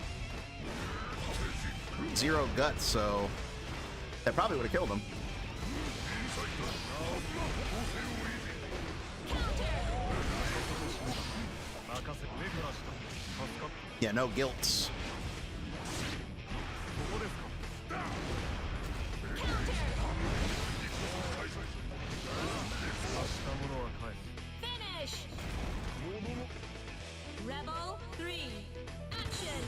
0 guts, so that probably would have killed him. Yeah, no guilts.
Finish. Rebel 3. Action.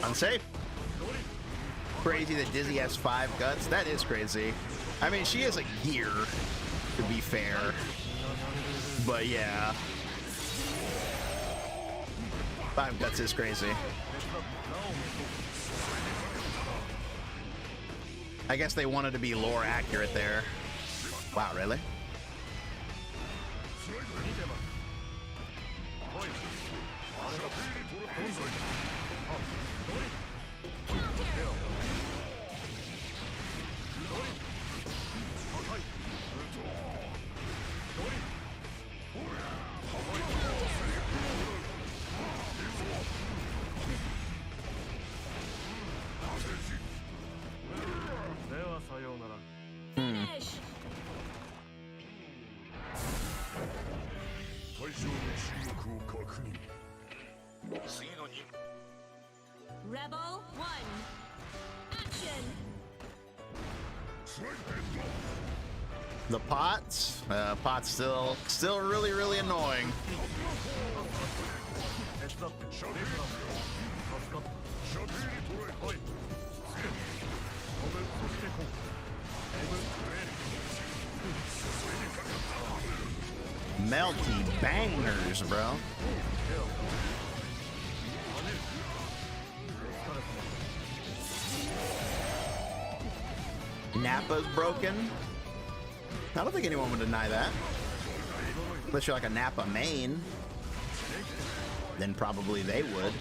Unsafe. Crazy that Dizzy has 5 guts. That is crazy. I mean, she is a gear, to be fair. But yeah. 5 guts is crazy. I guess they wanted to be lore accurate there. Wow, really?
Finish. Rebel 1. Action.
The pots? Pot's still really annoying. Melty bangers, bro. Nappa's broken. I don't think anyone would deny that. Unless you're like a Nappa main. Then probably they would.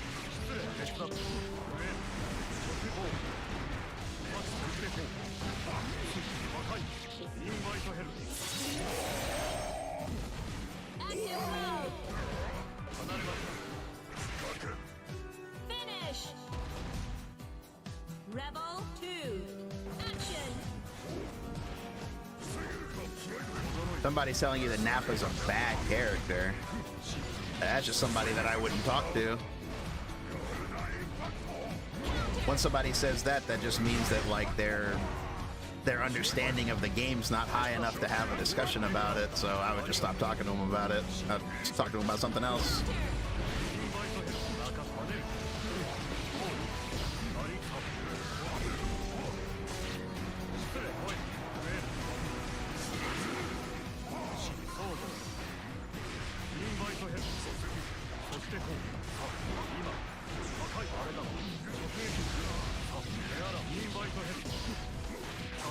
Finish. Rebel 2. Action.
Somebody's telling you that Nappa's a bad character. That's just somebody that I wouldn't talk to. When somebody says that, that just means that like their understanding of the game's not high enough to have a discussion about it. So I would just stop talking to them about it. I'd just talk to them about something else.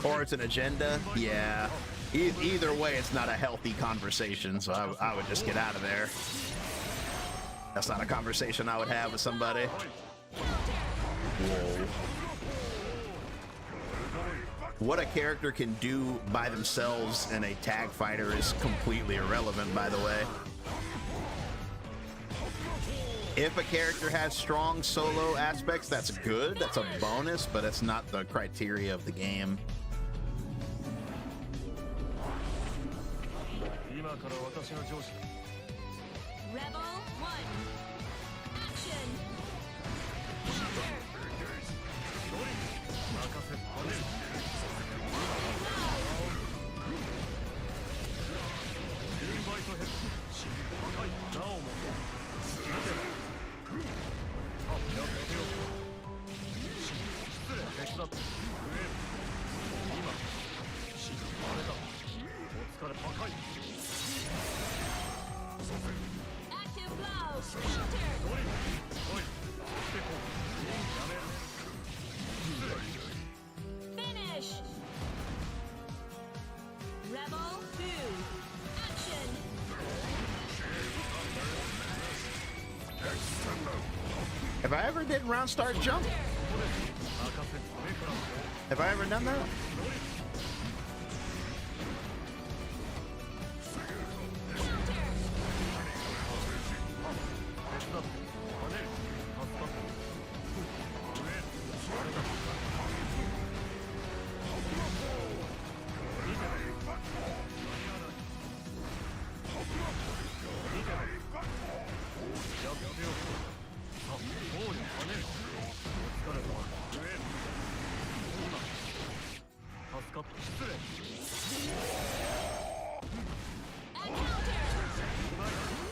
Or it's an agenda. Yeah. Either way, it's not a healthy conversation, so I would just get out of there. That's not a conversation I would have with somebody. Whoa. What a character can do by themselves in a tag fighter is completely irrelevant, by the way. If a character has strong solo aspects, that's good. That's a bonus, but it's not the criteria of the game.
Rebel 1. Action. Active blow. Counter. Finish. Rebel 2. Action.
Have I ever did round start jump? Have I ever done that?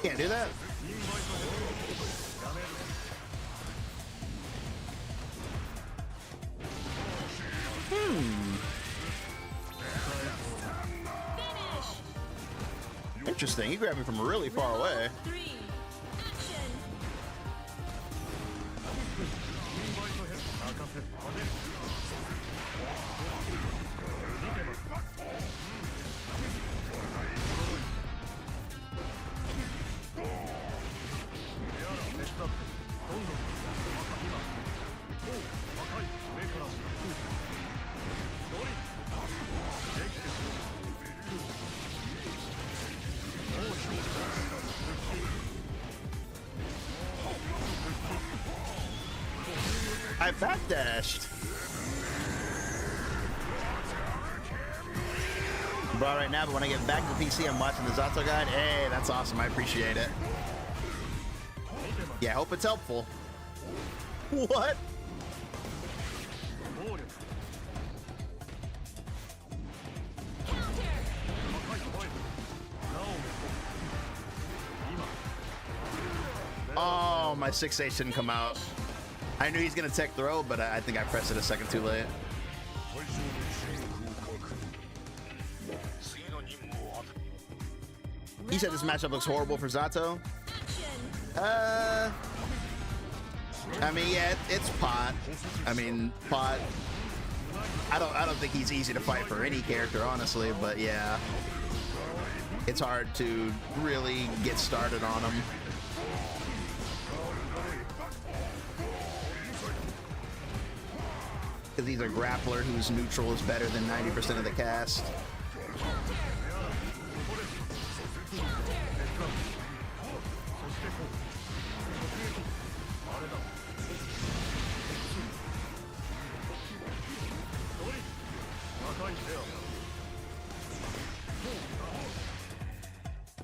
Can't do that. Interesting. He grabbed me from really far away.
3. Action.
I backdashed. Bro, right now, but when I get back to the PC, I'm watching the Zato guide. Hey, that's awesome. I appreciate it. Yeah, I hope it's helpful. What? Oh, my 6H didn't come out. I knew he's gonna tech throw, but I think I pressed it a second too late. He said this matchup looks horrible for Zato. I mean, yeah, it's Pot. I mean, Pot. I don't think he's easy to fight for any character, honestly. But yeah, it's hard to really get started on him. Because he's a grappler whose neutral is better than 90% of the cast.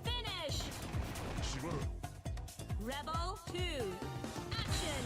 Finish. Rebel 2. Action.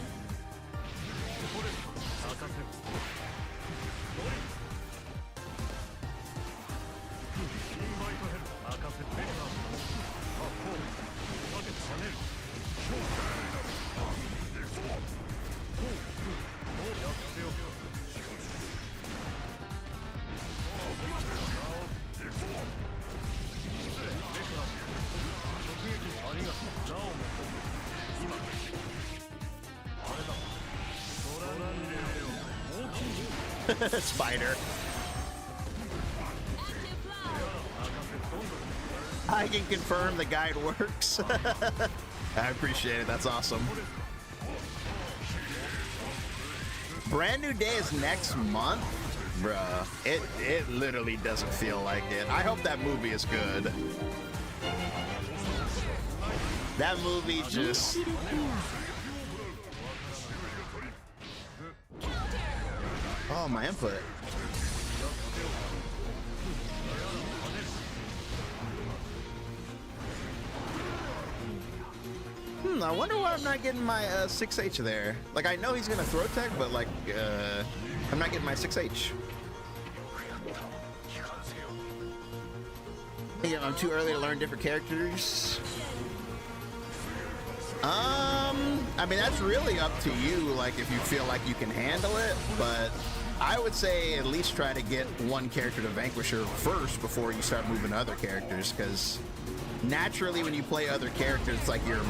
Spider. I can confirm the guide works. I appreciate it. That's awesome. Brand new day is next month? Bruh, it literally doesn't feel like it. I hope that movie is good. That movie just... Oh, my input. I wonder why I'm not getting my 6H there. Like, I know he's gonna throw tech, but like, I'm not getting my 6H. Yeah, I'm too early to learn different characters. I mean, that's really up to you, like, if you feel like you can handle it, but I would say at least try to get one character to Vanquisher first before you start moving to other characters, because naturally when you play other characters, it's like your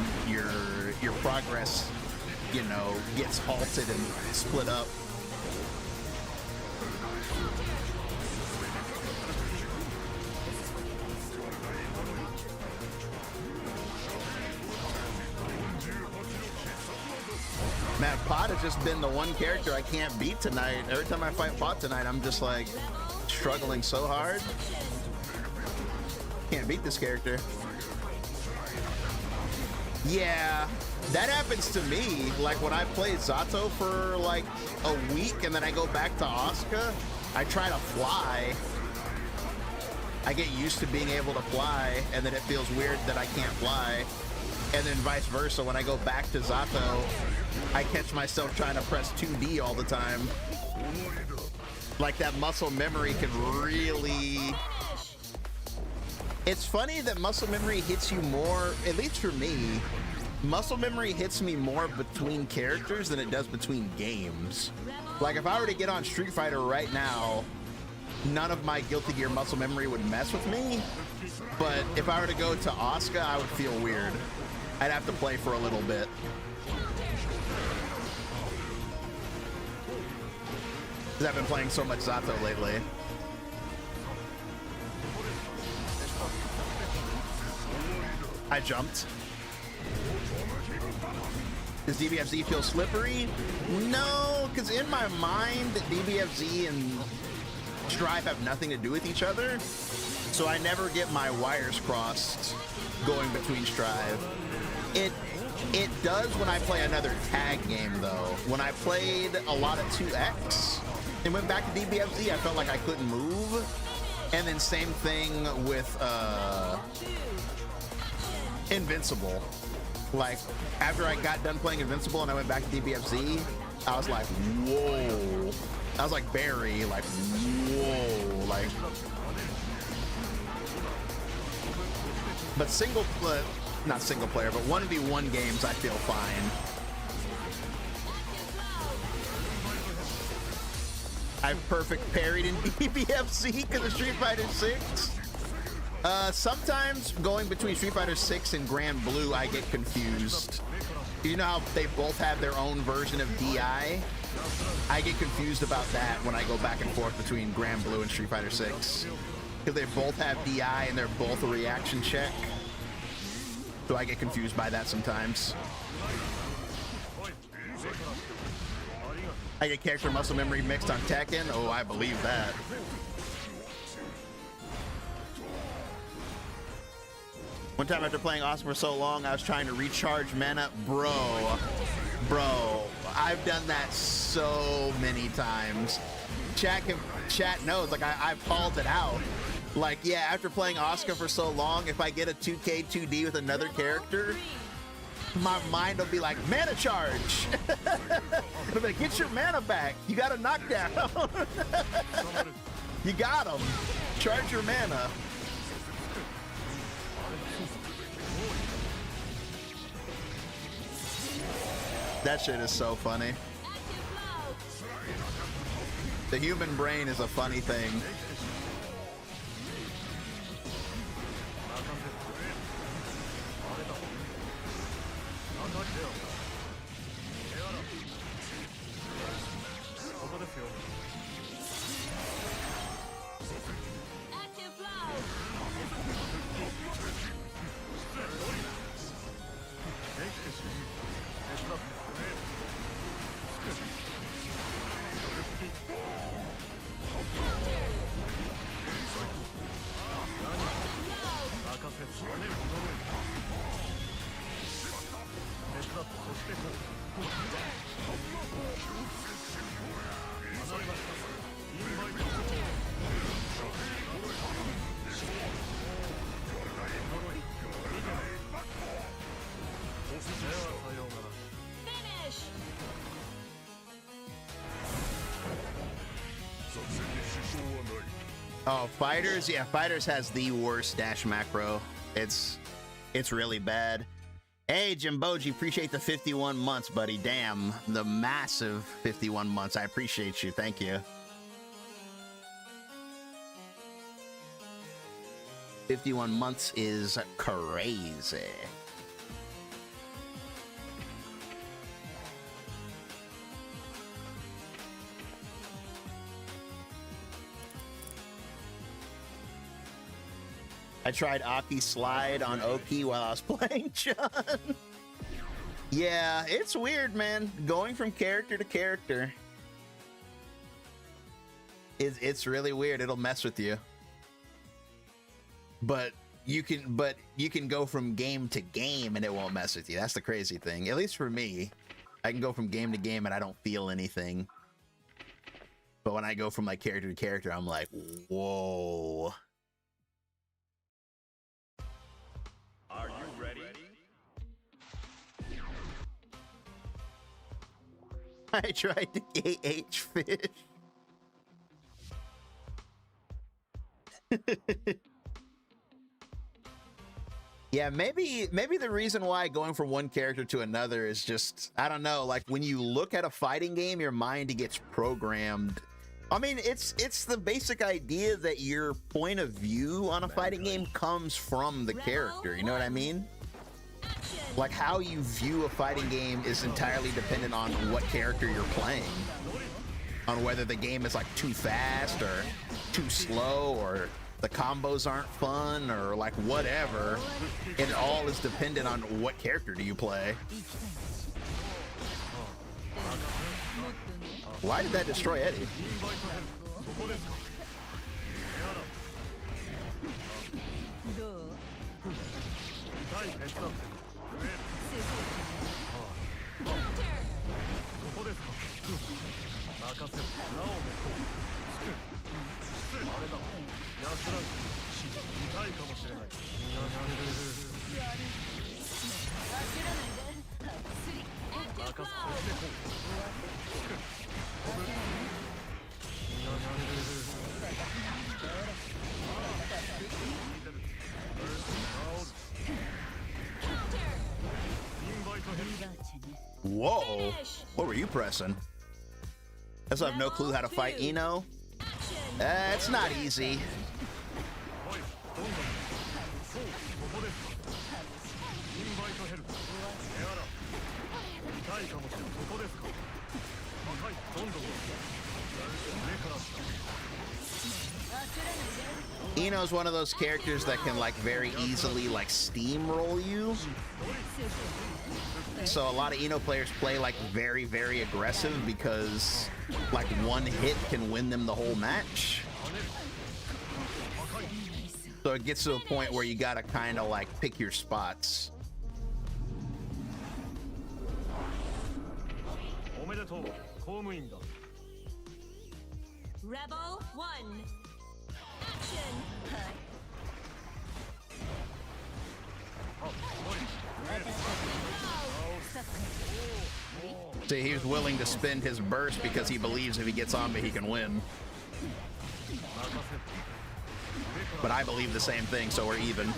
progress, you know, gets halted and split up. Man, Pot has just been the one character I can't beat tonight. Every time I fight Pot tonight, I'm just like struggling so hard. Can't beat this character. Yeah, that happens to me. Like when I play Zato for like a week and then I go back to Asuka, I try to fly. I get used to being able to fly, and then it feels weird that I can't fly. And then vice versa, when I go back to Zato, I catch myself trying to press 2D all the time. Like that muscle memory can really... It's funny that muscle memory hits you more, at least for me, muscle memory hits me more between characters than it does between games. Like if I were to get on Street Fighter right now, none of my Guilty Gear muscle memory would mess with me. But if I were to go to Asuka, I would feel weird. I'd have to play for a little bit. Because I've been playing so much Zato lately. I jumped. Does DBFZ feel slippery? No, because in my mind, DBFZ and Strive have nothing to do with each other. So I never get my wires crossed going between Strive. It does when I play another tag game, though. When I played a lot of 2X and went back to DBFZ, I felt like I couldn't move. And then same thing with Invincible. Like, after I got done playing Invincible and I went back to DBFZ, I was like, whoa. I was like Barry, like, whoa. Like, but not single player, but 1v1 games, I feel fine. I've perfect parried in DBFZ because of Street Fighter 6. Sometimes going between Street Fighter 6 and Grand Blue, I get confused. You know how they both have their own version of DI? I get confused about that when I go back and forth between Grand Blue and Street Fighter 6. Because they both have DI and they're both a reaction check. So I get confused by that sometimes. I get character muscle memory mixed on Tekken. Oh, I believe that. One time after playing Awesome for so long, I was trying to recharge mana. Bro, I've done that so many times. Chat knows, like I've called it out. Like, yeah, after playing Asuka for so long, if I get a 2K 2D with another character, my mind will be like, mana charge. It'll be like, get your mana back. You got a knockdown. You got him. Charge your mana. That shit is so funny. The human brain is a funny thing.
Finish!
Oh, Fighters? Yeah, Fighters has the worst dash macro. It's really bad. Hey, Jimboji, appreciate the 51 months, buddy. Damn, the massive 51 months. I appreciate you. Thank you. 51 months is crazy. I tried Aki Slide on Oki while I was playing Chun. Yeah, it's weird, man. Going from character to character. It's really weird. It'll mess with you. But you can go from game to game and it won't mess with you. That's the crazy thing. At least for me. I can go from game to game and I don't feel anything. But when I go from like character to character, I'm like, whoa.
Are you ready?
I tried to KH fish. Yeah, maybe the reason why going from one character to another is just, I don't know, like when you look at a fighting game, your mind gets programmed. I mean, it's the basic idea that your point of view on a fighting game comes from the character, you know what I mean? Like how you view a fighting game is entirely dependent on what character you're playing. On whether the game is like too fast or too slow or the combos aren't fun or like whatever. It all is dependent on what character do you play. Why did that destroy Eddie? Whoa! What were you pressing? I still have no clue how to fight Ino. It's not easy. Ino's one of those characters that can like very easily like steamroll you. So a lot of Ino players play like very, very aggressive because like one hit can win them the whole match. So it gets to a point where you gotta kind of like pick your spots.
Rebel 1. Action!
See, he was willing to spend his burst because he believes if he gets on me, he can win. But I believe the same thing, so we're even.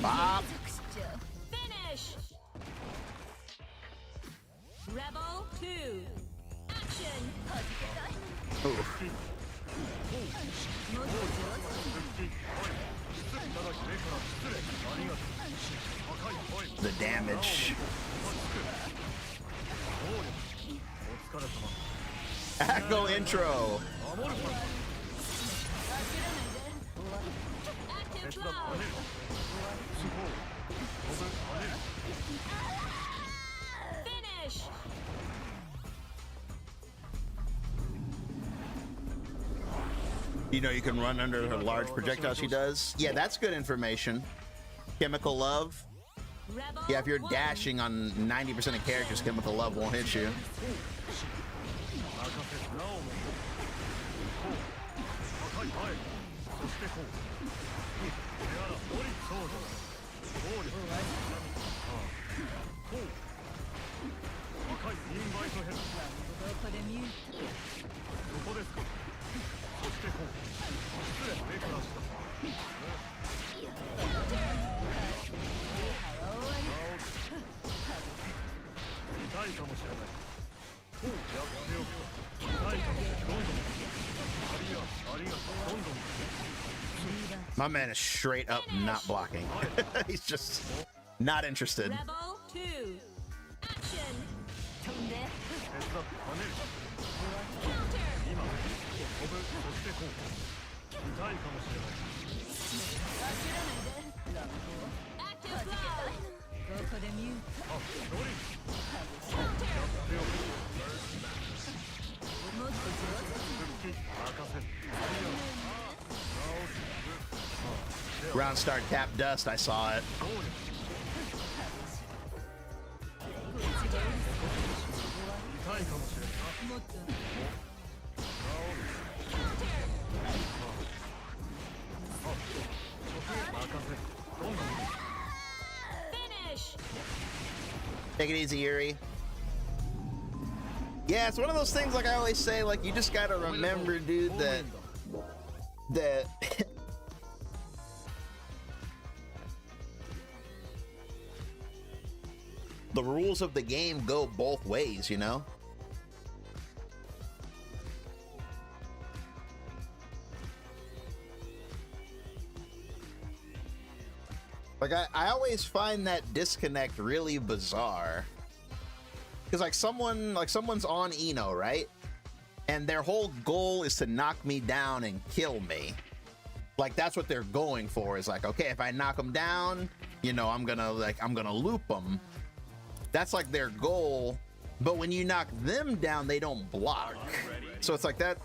Bob.
Finish! Rebel 2. Action!
Oof. The damage. Echo intro.
Active cloud. Finish.
You know you can run under her large projectile she does? Yeah, that's good information. Chemical Love.
Rebel.
Yeah, if you're
one.
dashing on 90% of characters, Chemical Love won't hit you. My man is straight up not blocking. He's just not interested.
Rebel 2. Action. Counter. Active cloud.
Round start tap dust, I saw it.
Finish.
Take it easy, Yuri. Yeah, it's one of those things, like I always say, like you just gotta remember, dude, that the rules of the game go both ways, you know? Like I always find that disconnect really bizarre. Cause like someone's on Eno, right? And their whole goal is to knock me down and kill me. Like that's what they're going for, is like, okay, if I knock them down, you know, I'm gonna loop them. That's like their goal. But when you knock them down, they don't block. So it's like that.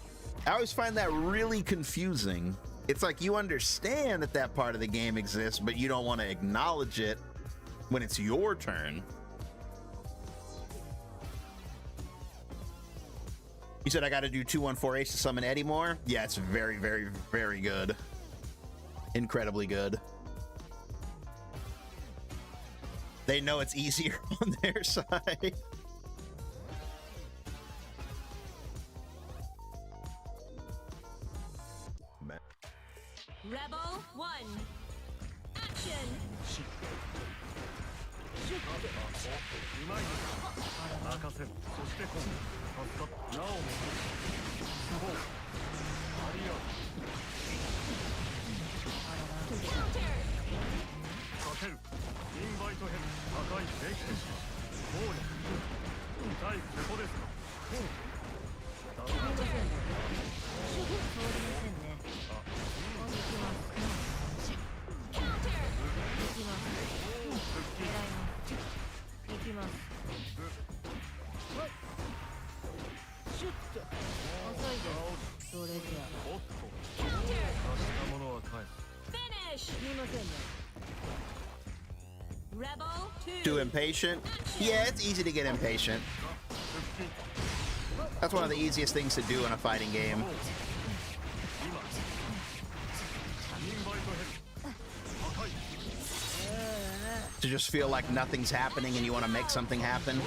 I always find that really confusing. It's like you understand that that part of the game exists, but you don't want to acknowledge it when it's your turn. You said I got to do 214H to summon Eddie more? Yeah, it's very, very, very good. Incredibly good. They know it's easier on their side.
Rebel 1. Action. Finish. Rebel 2.
Too impatient? Yeah, it's easy to get impatient. That's one of the easiest things to do in a fighting game. To just feel like nothing's happening and you want to make something happen.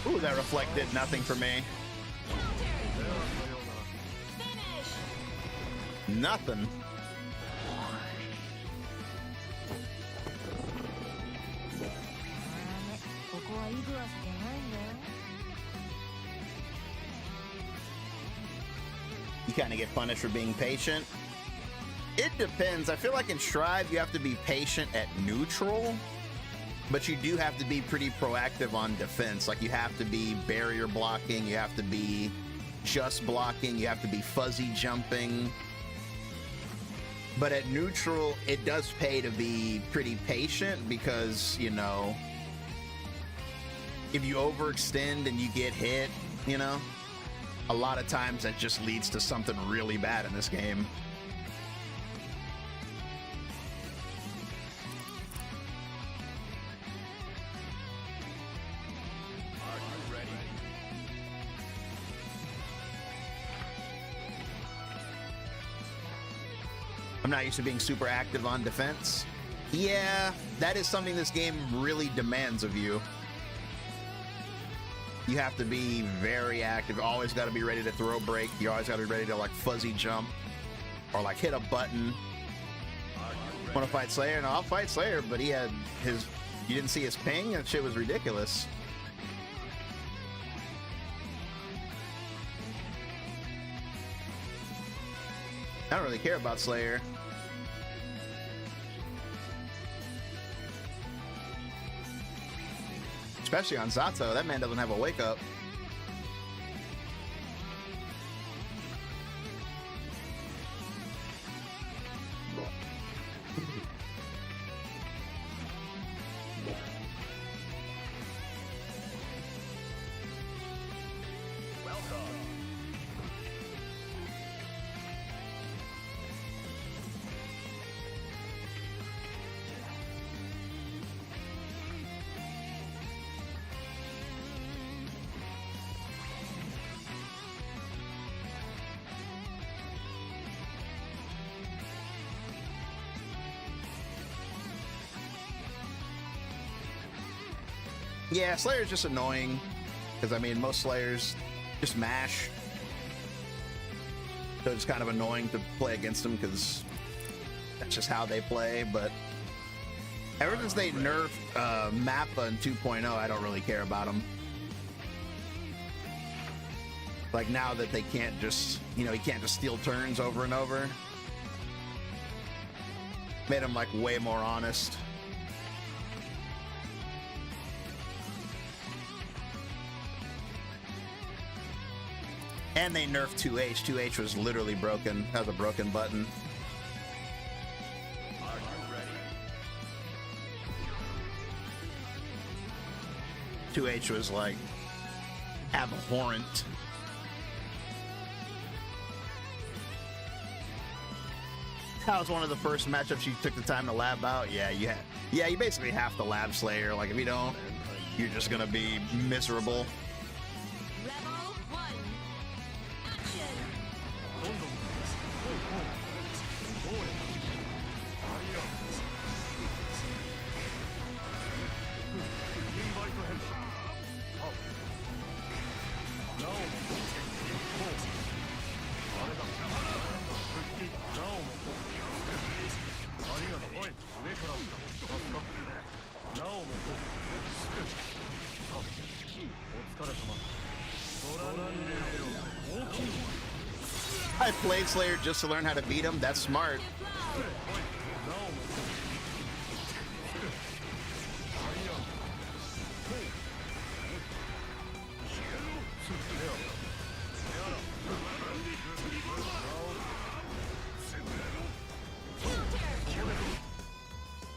Ooh, that reflect did nothing for me. Nothing. You kind of get punished for being patient. It depends. I feel like in Strive, you have to be patient at neutral, but you do have to be pretty proactive on defense. Like, you have to be barrier blocking, you have to be just blocking, you have to be fuzzy jumping. But at neutral, it does pay to be pretty patient because, you know, if you overextend and you get hit, you know, a lot of times that just leads to something really bad in this game. I'm not used to being super active on defense. Yeah, that is something this game really demands of you. You have to be very active. Always got to be ready to throw break. You always got to be ready to like fuzzy jump or like hit a button. Want to fight Slayer? No, I'll fight Slayer, but he had his, you didn't see his ping? That shit was ridiculous. I don't really care about Slayer. Especially on Zato, that man doesn't have a wake up. Yeah, Slayer's just annoying, because I mean, most Slayers just mash. So it's kind of annoying to play against them, because that's just how they play, but ever since they nerfed Mappa in 2.0, I don't really care about them. Like, now that they can't just, you know, he can't just steal turns over and over. Made him, like, way more honest. And they nerfed 2H. 2H was literally broken. That was a broken button.
Are you ready?
2H was like abhorrent. That was one of the first matchups you took the time to lab out. Yeah, you basically have to lab Slayer. Like, if you don't, you're just gonna be miserable.
Rebel 1. Action.
I played Slayer just to learn how to beat him. That's smart.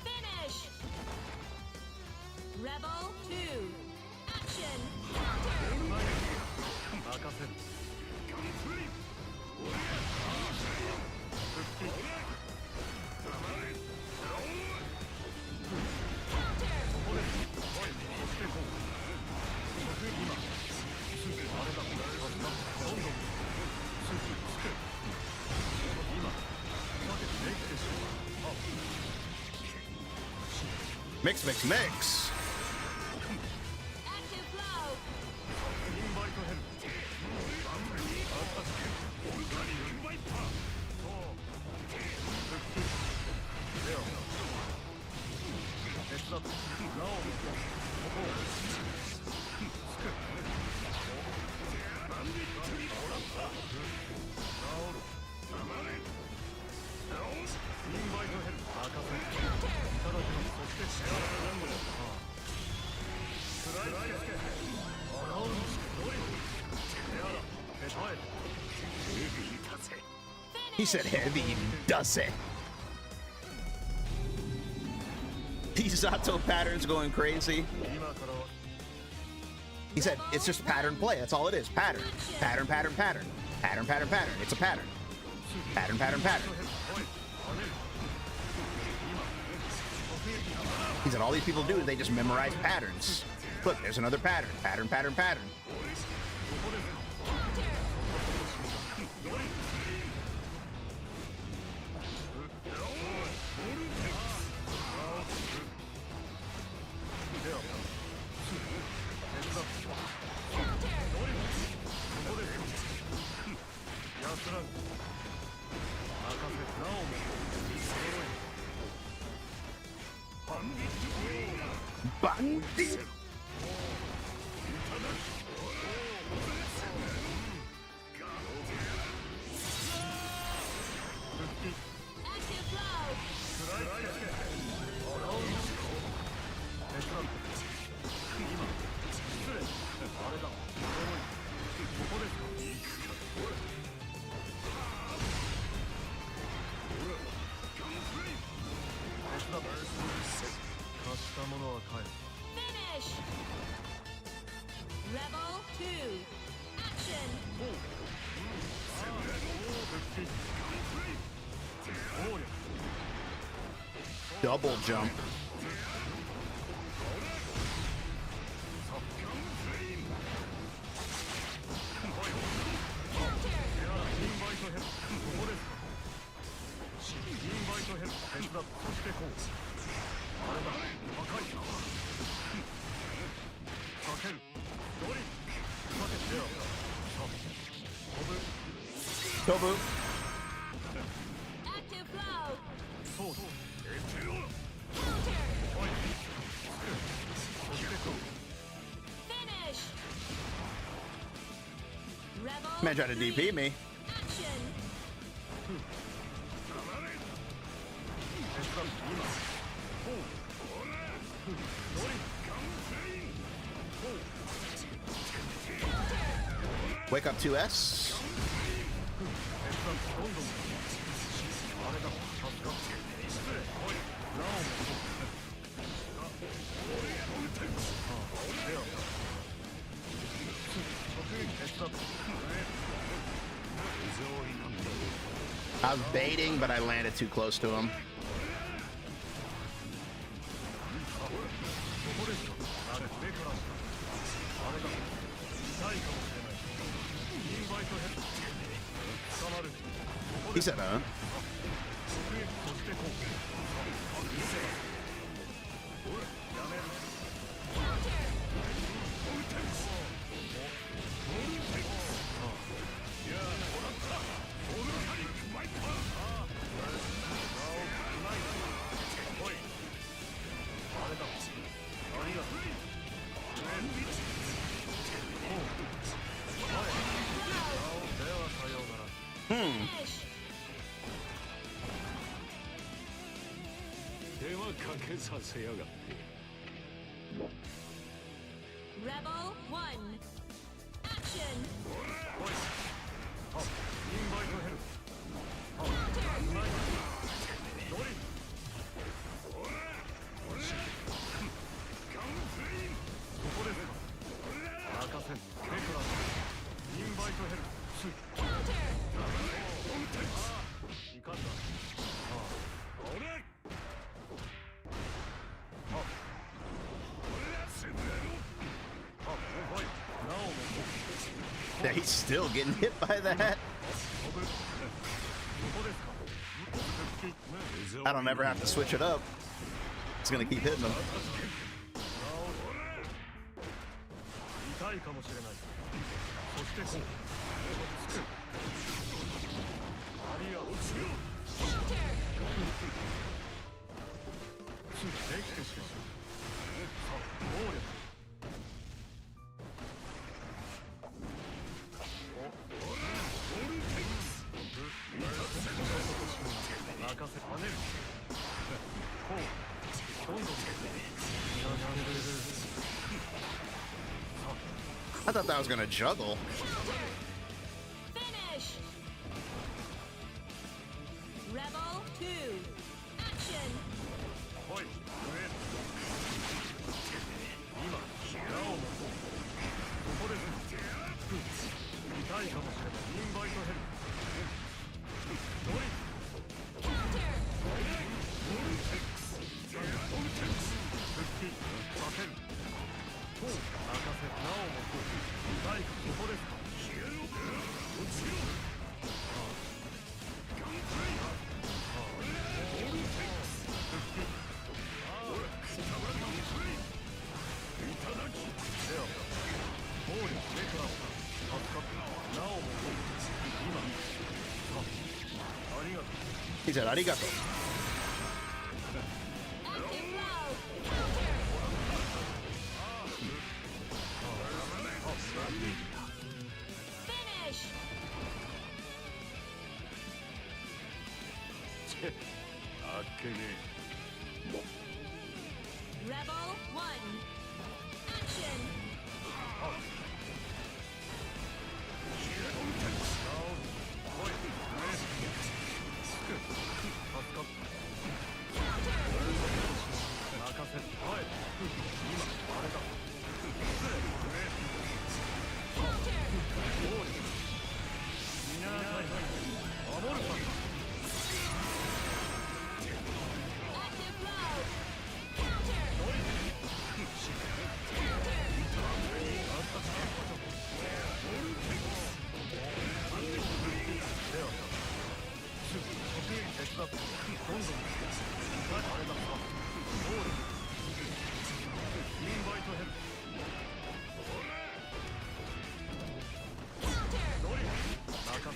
Finish. Rebel 2. Action. Counter.
Mix, mix, mix.
Active flow.
He said heavy, does it? These Zato patterns going crazy. He said it's just pattern play. That's all it is. Pattern. Pattern, pattern, pattern. Pattern, pattern, pattern. It's a pattern. Pattern, pattern, pattern. He said all these people do is they just memorize patterns. Look, there's another pattern. Pattern, pattern, pattern. Bandit.
Active flow. Finish. Rebel 2. Action.
Double jump. Tobu.
Active flow. Finish. Rebel
Man tried to
3.
DP me.
Action.
Wake up 2S. I was baiting, but I landed too close to him. He said,
Finish. Rebel 1. Action.
yeah, he's still getting hit by that. I don't ever have to switch it up. it's gonna keep hitting him.
痛いかもしれない。そしてこう。つく。ありがとう。できてしまう。さあ、暴力。任せ跳ねる。こう。どんどん。
I thought that was gonna juggle.
Finish. Rebel 2. Action.
来い。今、矢を持とう。ここです。痛いかもしれない。インバイトヘル。ドリフ。
Counter.
復帰させる。こう任せなおもこう。痛いかここですか。暴力目から助かったなおもこう。今ありがとう。
He said, "Arigato."
Active flow. Counter. Finish.
あっけね
Rebel 1. Action.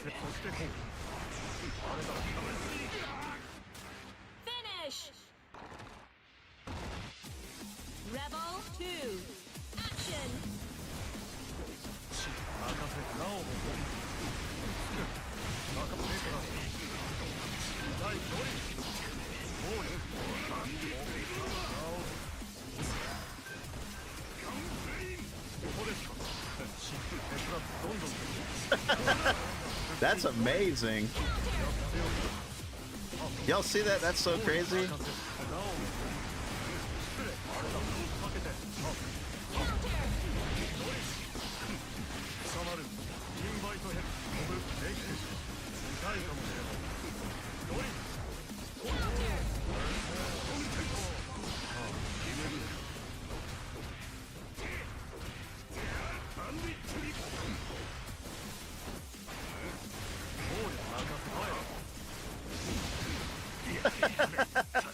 そしてこう。あれだ。Finish. Rebel 2. Action.
任せなおも任せから第5位暴力ここですか。どんどん
That's amazing. Y'all see that? That's so crazy.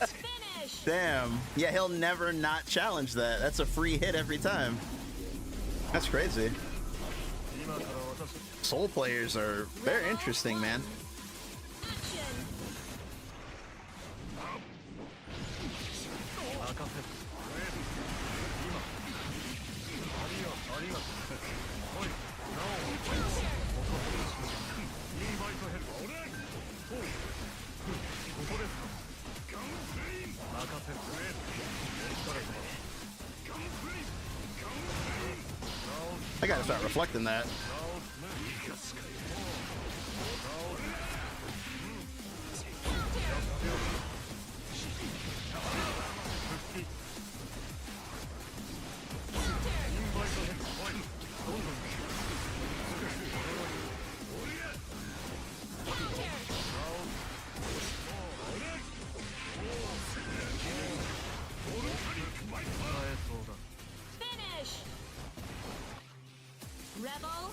Finish.
Damn. Yeah, he'll never not challenge that. That's a free hit every time. That's crazy. Soul players are very interesting, man.
Action.
I gotta start reflecting that.
Finish. Rebel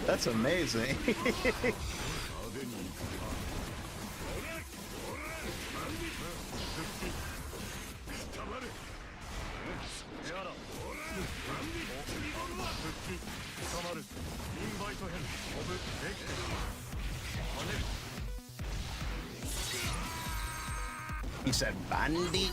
That's amazing. He said bandit.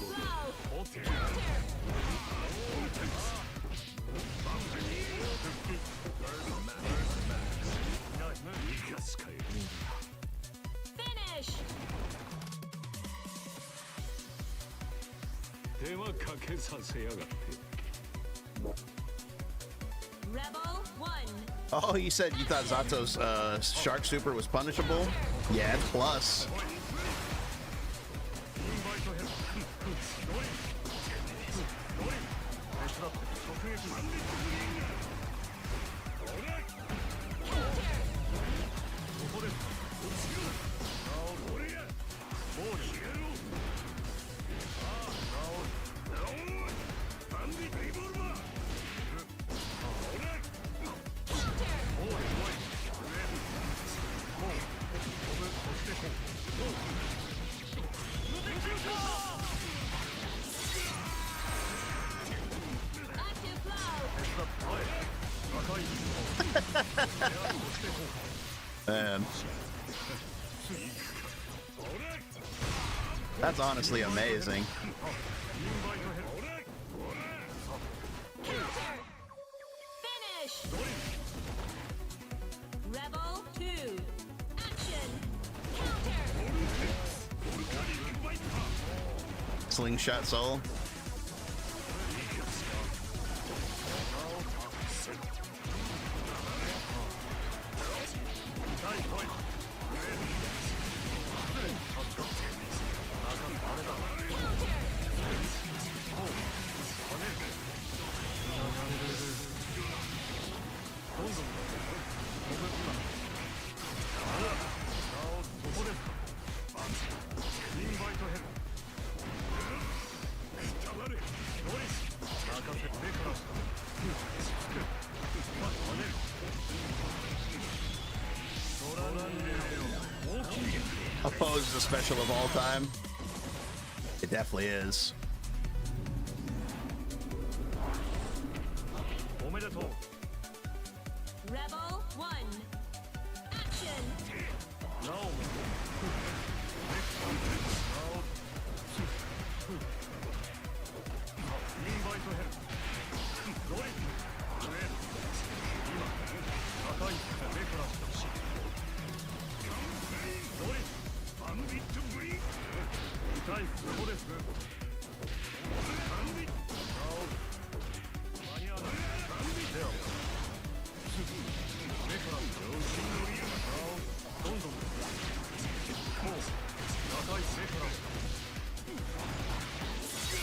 Finish.
手間かけさせやがって
Rebel 1.
Oh, you said you thought Zato's shark super was punishable? Yeah, it's plus.
インバイトヘルドリドリ手伝って直撃ここです俺やもう逃げろバンディリボルバーおいおいもう飛ぶそしてこう
Active flow.
Man. That's honestly amazing.
Finish. Rebel 2. Action. Counter.
Slingshot soul. Opposed the special of all time. It definitely is.
Rebel 1. Action.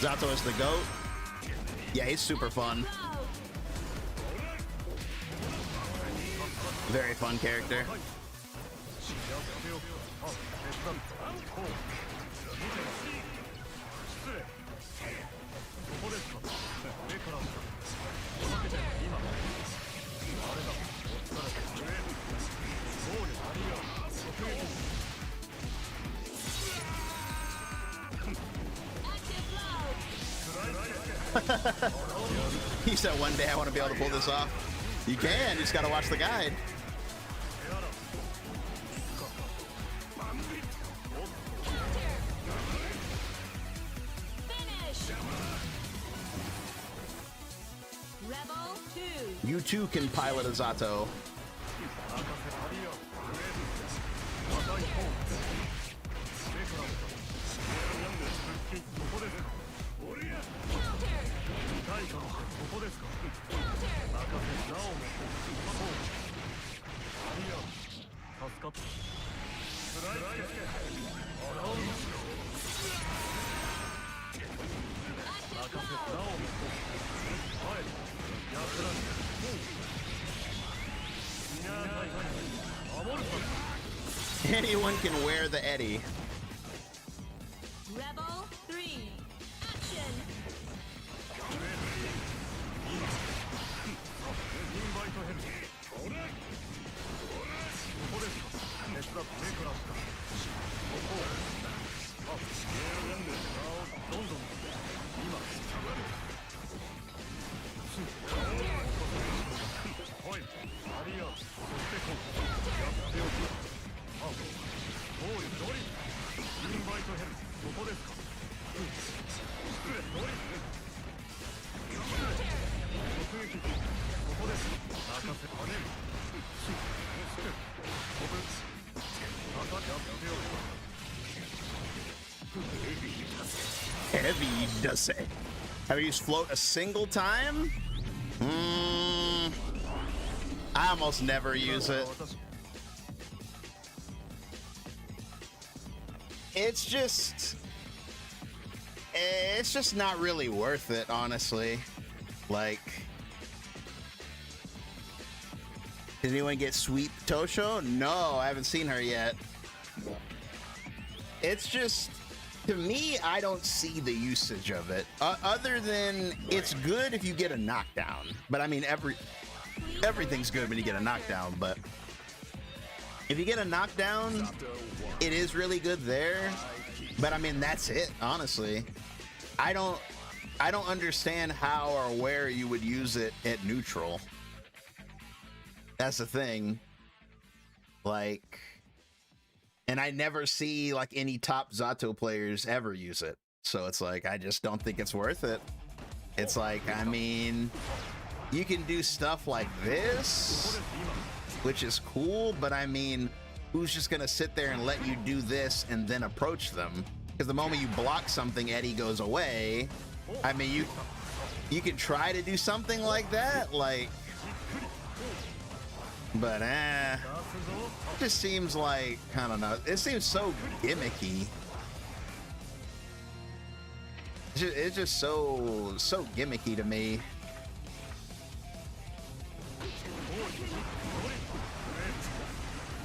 Zato is the GOAT. Yeah, he's super fun.
Flow.
Very fun character.
Active flow.
He said one day I want to be able to pull this off. You can, you just gotta watch the guide.
Finish. Rebel 2.
You too can pilot a Zato. Anyone can wear the Eddie.
Rebel 3. Action.
Heavy does it. Have you used float a single time? I almost never use it. It's just not really worth it, honestly. Like, did anyone get Sweet Tosho? No, I haven't seen her yet. It's just, to me, I don't see the usage of it. Other than it's good if you get a knockdown. But I mean, everything's good when you get a knockdown. But if you get a knockdown, it is really good there. But I mean, that's it, honestly. I don't understand how or where you would use it at neutral. That's the thing. Like, and I never see like any top Zato players ever use it. So it's like, I just don't think it's worth it. It's like, I mean, you can do stuff like this, which is cool, but I mean, who's just gonna sit there and let you do this and then approach them? Because the moment you block something, Eddie goes away. I mean, you can try to do something like that, like, but it just seems like, I don't know, it seems so gimmicky. It's just so gimmicky to me.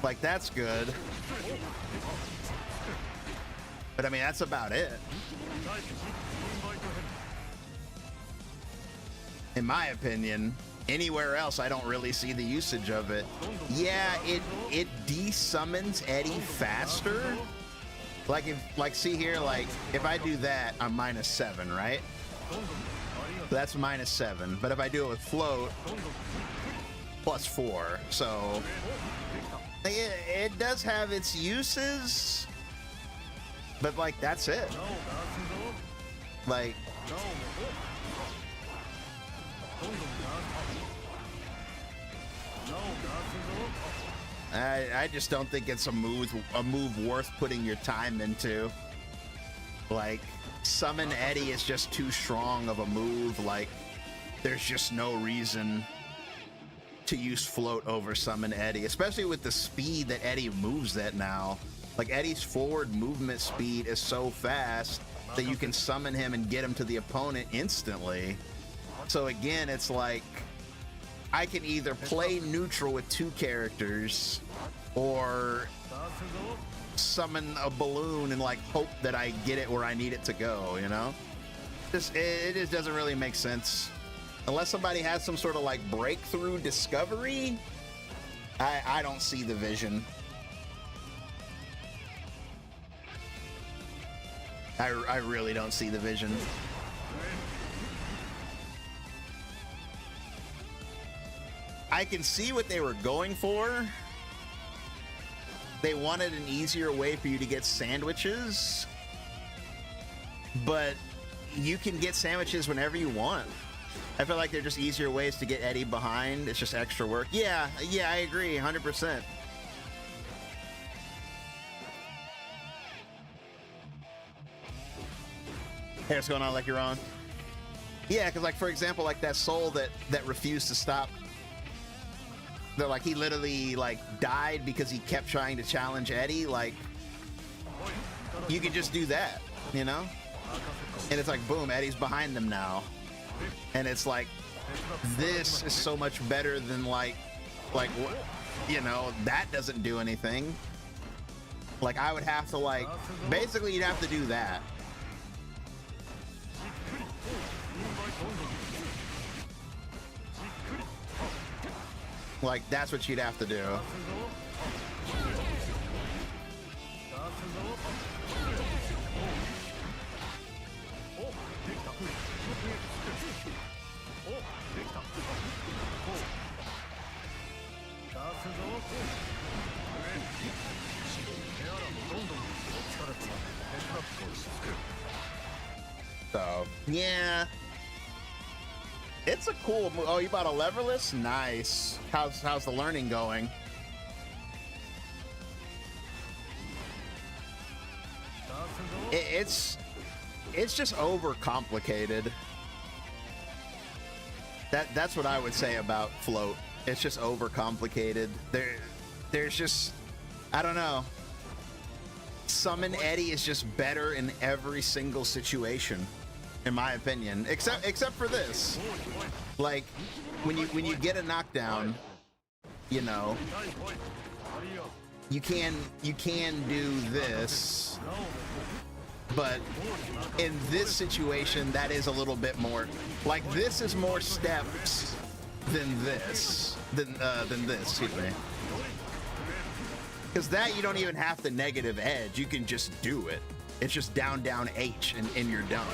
Like, that's good, but I mean, that's about it. In my opinion, anywhere else, I don't really see the usage of it. Yeah, it de-summons Eddie faster. Like, see here, like, if I do that, I'm -7, right? That's -7. But if I do it with float, +4. So it does have its uses, but like, that's it. Like, I just don't think it's a move worth putting your time into. Like, summon Eddie is just too strong of a move. Like, there's just no reason to use float over summon Eddie, especially with the speed that Eddie moves at now. Like, Eddie's forward movement speed is so fast that you can summon him and get him to the opponent instantly. So again, it's like, I can either play neutral with 2 characters or summon a balloon and like hope that I get it where I need it to go, you know? It just doesn't really make sense. Unless somebody has some sort of like breakthrough discovery, I don't see the vision. I really don't see the vision. I can see what they were going for. They wanted an easier way for you to get sandwiches, but you can get sandwiches whenever you want. I feel like they're just easier ways to get Eddie behind. It's just extra work. Yeah, I agree, 100%. Hey, what's going on, like you're on? Yeah, because like, for example, like that soul that refused to stop. They're like, he literally like died because he kept trying to challenge Eddie. Like, you could just do that, you know? And it's like, boom, Eddie's behind them now. And it's like, this is so much better than like, you know, that doesn't do anything. Like, I would have to like, basically you'd have to do that. Like, that's what you'd have to do. So, yeah. It's a cool move. Oh, you bought a leverless? Nice. How's the learning going? It's just overcomplicated. That's what I would say about float. It's just overcomplicated. There's just, I don't know. Summon Eddie is just better in every single situation, in my opinion. Except for this. Like when you get a knockdown, you know, you can do this. But in this situation, that is a little bit more, like this is more steps than this, than this, excuse me. Because that you don't even have the negative edge, you can just do it. It's just down, down, H, and you're done.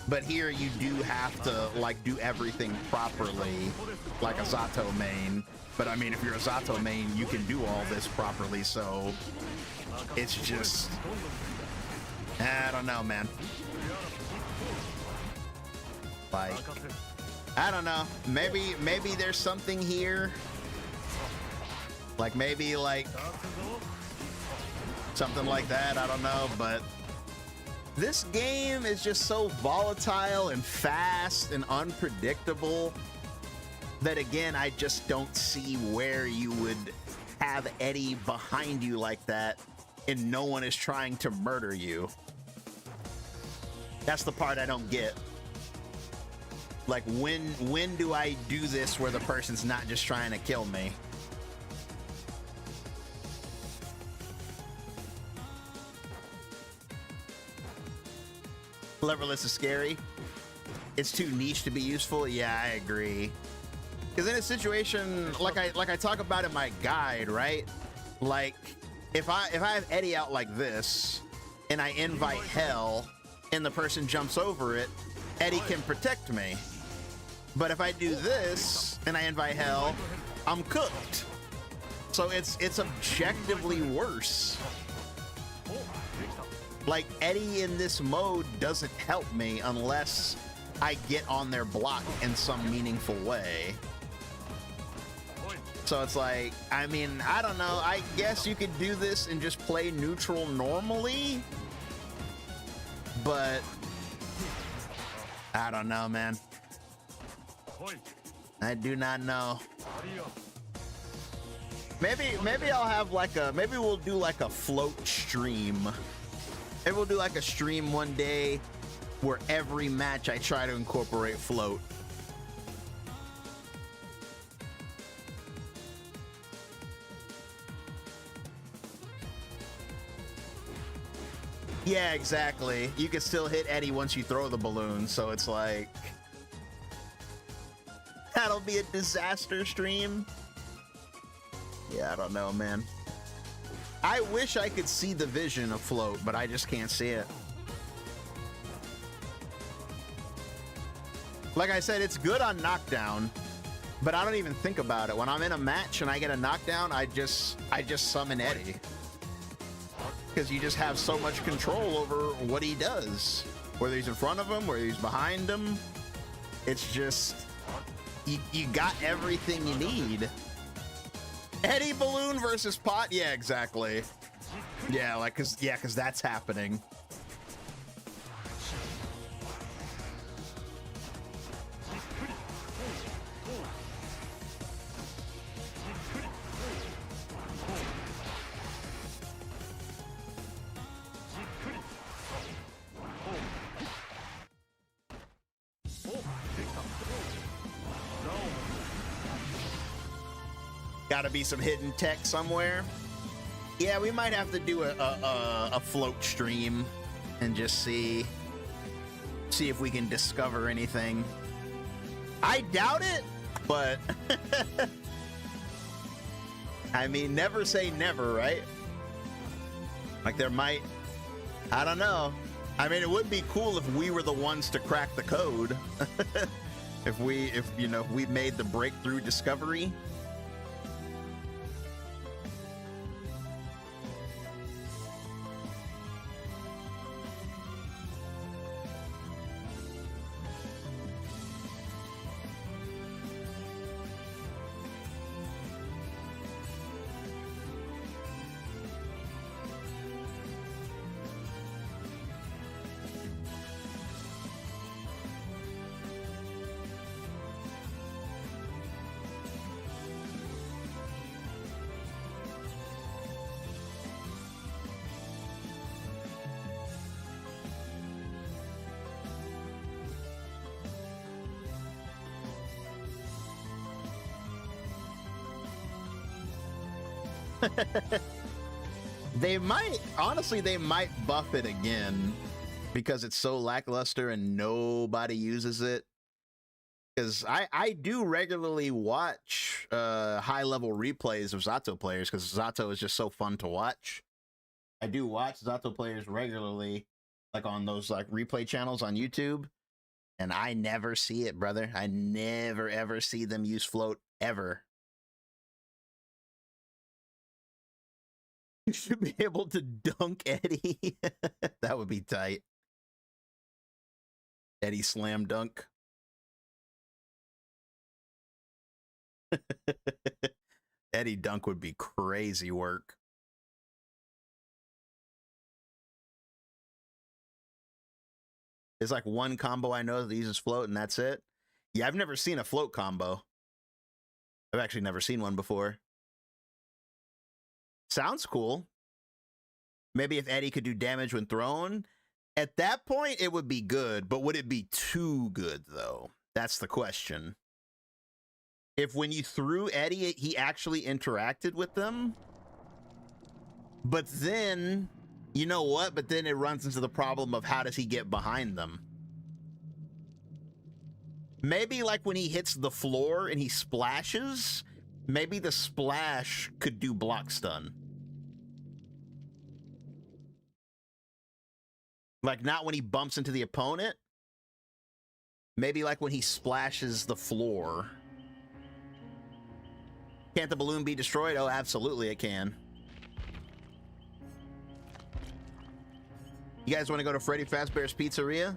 But here you do have to like do everything properly, like a Zato main. But I mean, if you're a Zato main, you can do all this properly, so it's just, I don't know, man. Like, I don't know. Maybe there's something here. Like maybe like something like that. I don't know, but this game is just so volatile and fast and unpredictable that again, I just don't see where you would have Eddie behind you like that and no one is trying to murder you. That's the part I don't get. Like when do I do this where the person's not just trying to kill me? Leverless is scary. It's too niche to be useful. Yeah, I agree. Because in a situation like I talk about in my guide, right? Like if I have Eddie out like this and I invite hell and the person jumps over it, Eddie can protect me. But if I do this and I invite hell, I'm cooked. So it's objectively worse. Like Eddie in this mode doesn't help me unless I get on their block in some meaningful way. So it's like, I mean, I don't know. I guess you could do this and just play neutral normally. But I don't know, man. I do not know. Maybe I'll have like maybe we'll do like a float stream. Maybe we'll do like a stream one day where every match I try to incorporate float. Yeah, exactly. You can still hit Eddie once you throw the balloon, so it's like, that'll be a disaster stream. Yeah, I don't know, man. I wish I could see the vision of float, but I just can't see it. Like I said, it's good on knockdown, but I don't even think about it. When I'm in a match and I get a knockdown, I just summon Eddie. Because you just have so much control over what he does. Whether he's in front of him, whether he's behind him. It's just, you got everything you need. Eddie Balloon versus Pot? Yeah, exactly. Yeah, like, cause that's happening. Gotta be some hidden tech somewhere. Yeah, we might have to do a float stream and just see if we can discover anything. I doubt it, but I mean, never say never, right? Like there might, I don't know. I mean, it would be cool if we were the ones to crack the code. if you know, we made the breakthrough discovery. They might, honestly, they might buff it again because it's so lackluster and nobody uses it. Because I do regularly watch high-level replays of Zato players because Zato is just so fun to watch. I do watch Zato players regularly, like on those like replay channels on YouTube, and I never see it, brother. I never, ever see them use float, ever. You should be able to dunk Eddie. That would be tight. Eddie slam dunk. Eddie dunk would be crazy work. There's like one combo I know that uses float and that's it. Yeah, I've never seen a float combo. I've actually never seen one before. Sounds cool. Maybe if Eddie could do damage when thrown, at that point it would be good, but would it be too good though? That's the question. If when you threw Eddie, he actually interacted with them, but then, you know what? But then it runs into the problem of how does he get behind them? Maybe like when he hits the floor and he splashes, maybe the splash could do block stun. Like not when he bumps into the opponent. Maybe like when he splashes the floor. Can't the balloon be destroyed? Oh, absolutely it can. You guys want to go to Freddy Fazbear's Pizzeria?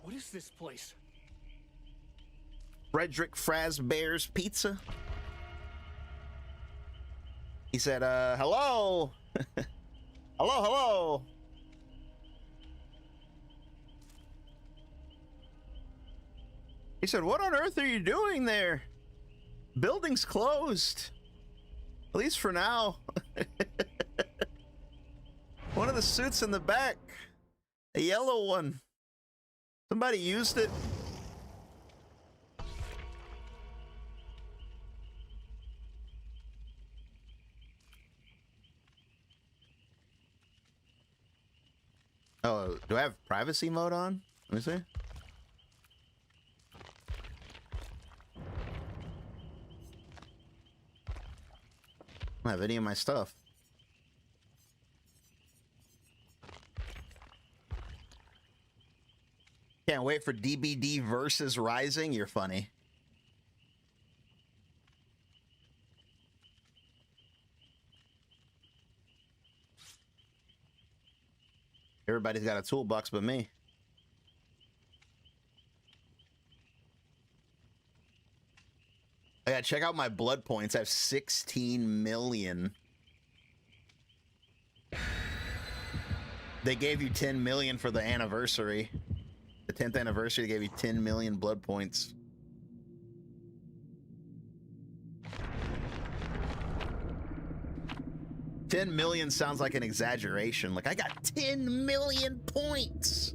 What is this place?
Frederick Fazbear's Pizza. He said, hello. Hello, hello. He said, what on earth are you doing there? Building's closed. At least for now. One of the suits in the back. A yellow one. Somebody used it. Oh, do I have privacy mode on? Let me see. I don't have any of my stuff. Can't wait for DBD versus Rising. You're funny. Everybody's got a toolbox but me. I gotta check out my blood points. I have 16 million. They gave you 10 million for the anniversary. The 10th anniversary, they gave you 10 million blood points. $10 million sounds like an exaggeration. Like, I got 10 million points.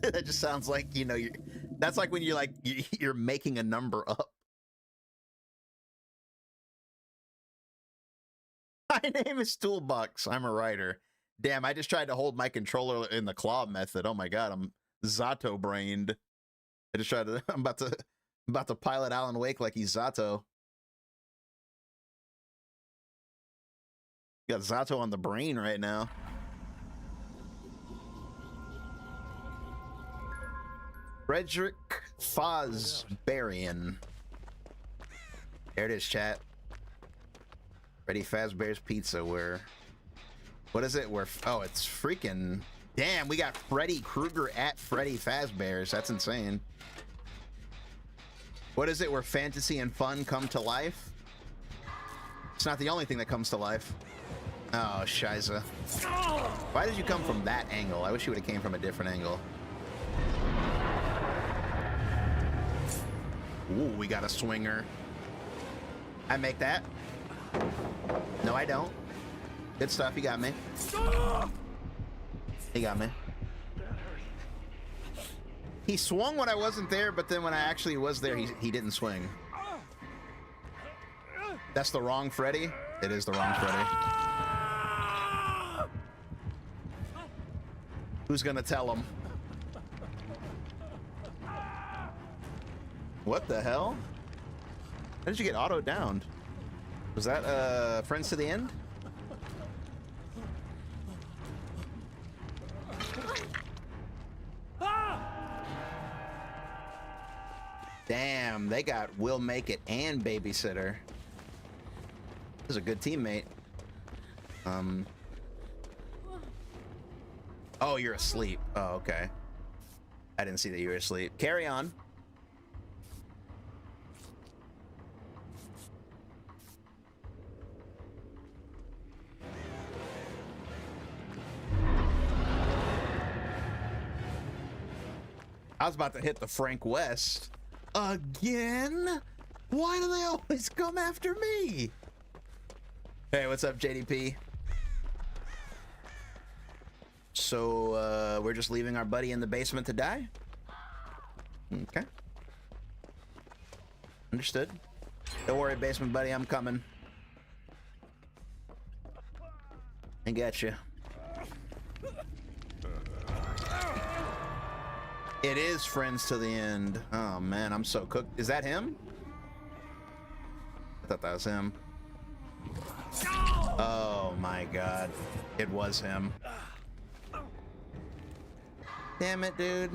That just sounds like, you know, that's like when you're like, you're making a number up. My name is Toolbox. I'm a writer. Damn, I just tried to hold my controller in the claw method. Oh my god, I'm Zato brained. I just tried to. I'm about to pilot Alan Wake like he's Zato. You got Zato on the brain right now. Frederick Fazbearian. There it is, chat. Freddy Fazbear's Pizza. Where? What is it? Where? Oh, it's freaking. Damn, we got Freddy Krueger at Freddy Fazbear's. That's insane. What is it? Where fantasy and fun come to life? It's not the only thing that comes to life. Oh, Shiza. Why did you come from that angle? I wish you would have came from a different angle. Ooh, we got a swinger. I make that. No, I don't. Good stuff. You got me. He got me. He swung when I wasn't there, but then when I actually was there, he didn't swing. That's the wrong Freddy? It is the wrong Freddy. Who's gonna tell him? What the hell? How did you get auto downed? Was that Friends to the End? Damn, they got Will Make It and Babysitter. This is a good teammate. Oh, you're asleep. Oh, okay. I didn't see that you were asleep. Carry on. I was about to hit the Frank West. Again? Why do they always come after me? Hey, what's up, JDP? So, we're just leaving our buddy in the basement to die? Okay. Understood. Don't worry, basement buddy, I'm coming. I got you. It is Friends to the End. Oh man, I'm so cooked. Is that him? I thought that was him. Oh my god. It was him. Damn it, dude.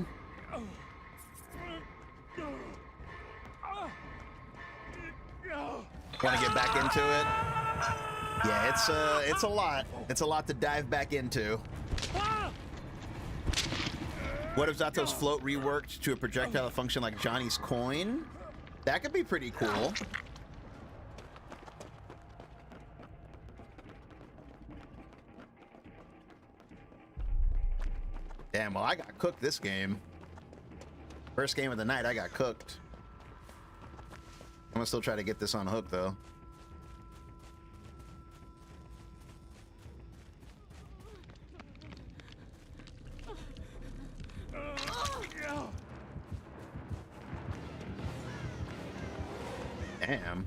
Want to get back into it? Yeah, it's a lot. It's a lot to dive back into. What if Zato's float reworked to a projectile that function like Johnny's coin? That could be pretty cool. Damn, well, I got cooked this game. First game of the night, I got cooked. I'm gonna still try to get this on hook, though. Damn.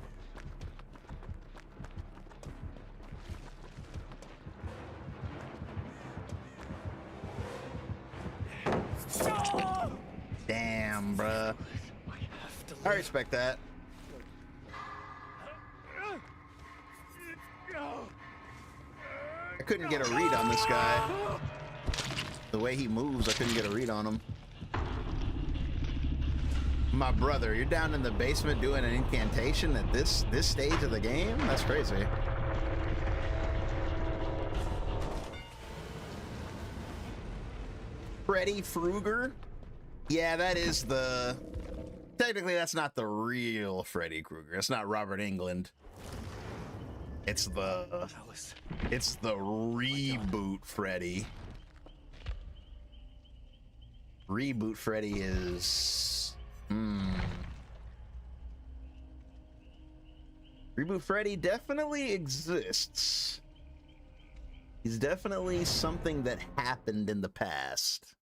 Damn, bruh. I respect that. I couldn't get a read on this guy. The way he moves, I couldn't get a read on him. My brother, you're down in the basement doing an incantation at this stage of the game? That's crazy. Freddy Krueger? Yeah, that is the... Technically, that's not the real Freddy Krueger. It's not Robert Englund. It's the reboot Freddy. Reboot Freddy is... Reboot Freddy definitely exists. He's definitely something that happened in the past.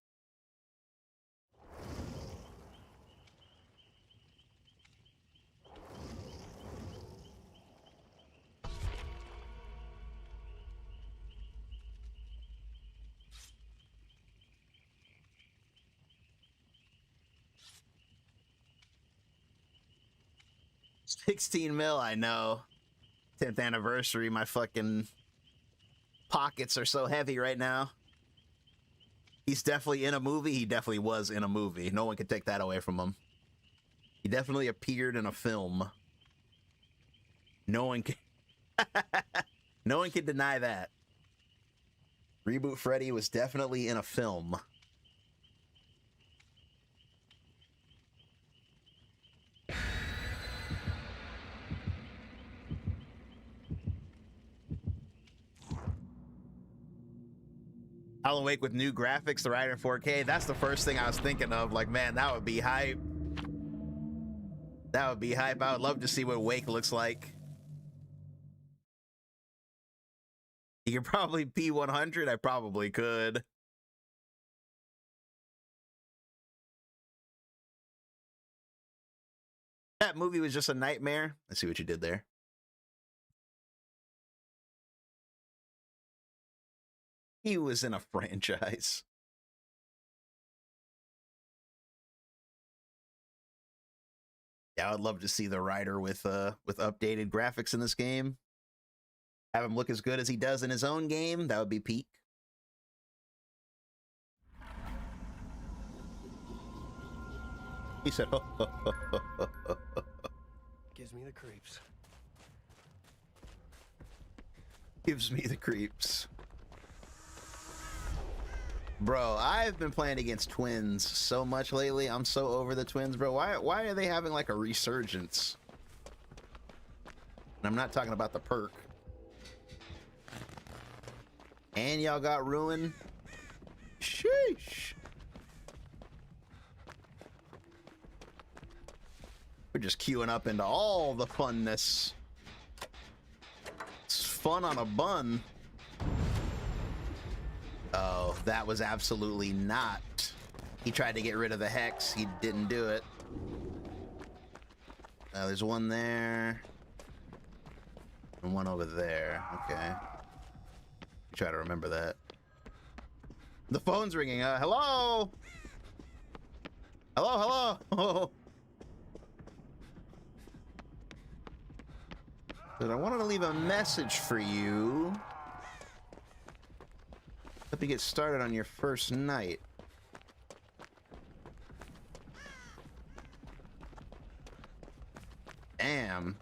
$16 million, I know. 10th anniversary, my fucking pockets are so heavy right now. He's definitely in a movie. He definitely was in a movie. No one can take that away from him. He definitely appeared in a film. No one can... No one can deny that. Reboot Freddy was definitely in a film. Alan Wake with new graphics, the ride in 4K. That's the first thing I was thinking of. Like, man, that would be hype. That would be hype. I would love to see what Wake looks like. You could probably P100. I probably could. That movie was just a nightmare. I see what you did there. He was in a franchise. Yeah, I would love to see the Rider with updated graphics in this game. Have him look as good as he does in his own game. That would be peak. He said,
Gives me the creeps.
gives me the creeps. Bro, I've been playing against twins so much lately. I'm so over the twins, bro. Why are they having like a resurgence? And I'm not talking about the perk. And y'all got ruined. Sheesh. We're just queuing up into all the funness. It's fun on a bun. Oh, that was absolutely not. He tried to get rid of the hex. He didn't do it. There's one there. And one over there. Okay. Try to remember that. The phone's ringing. Hello? Hello, hello? But I wanted to leave a message for you. Hope you get started on your first night. Damn.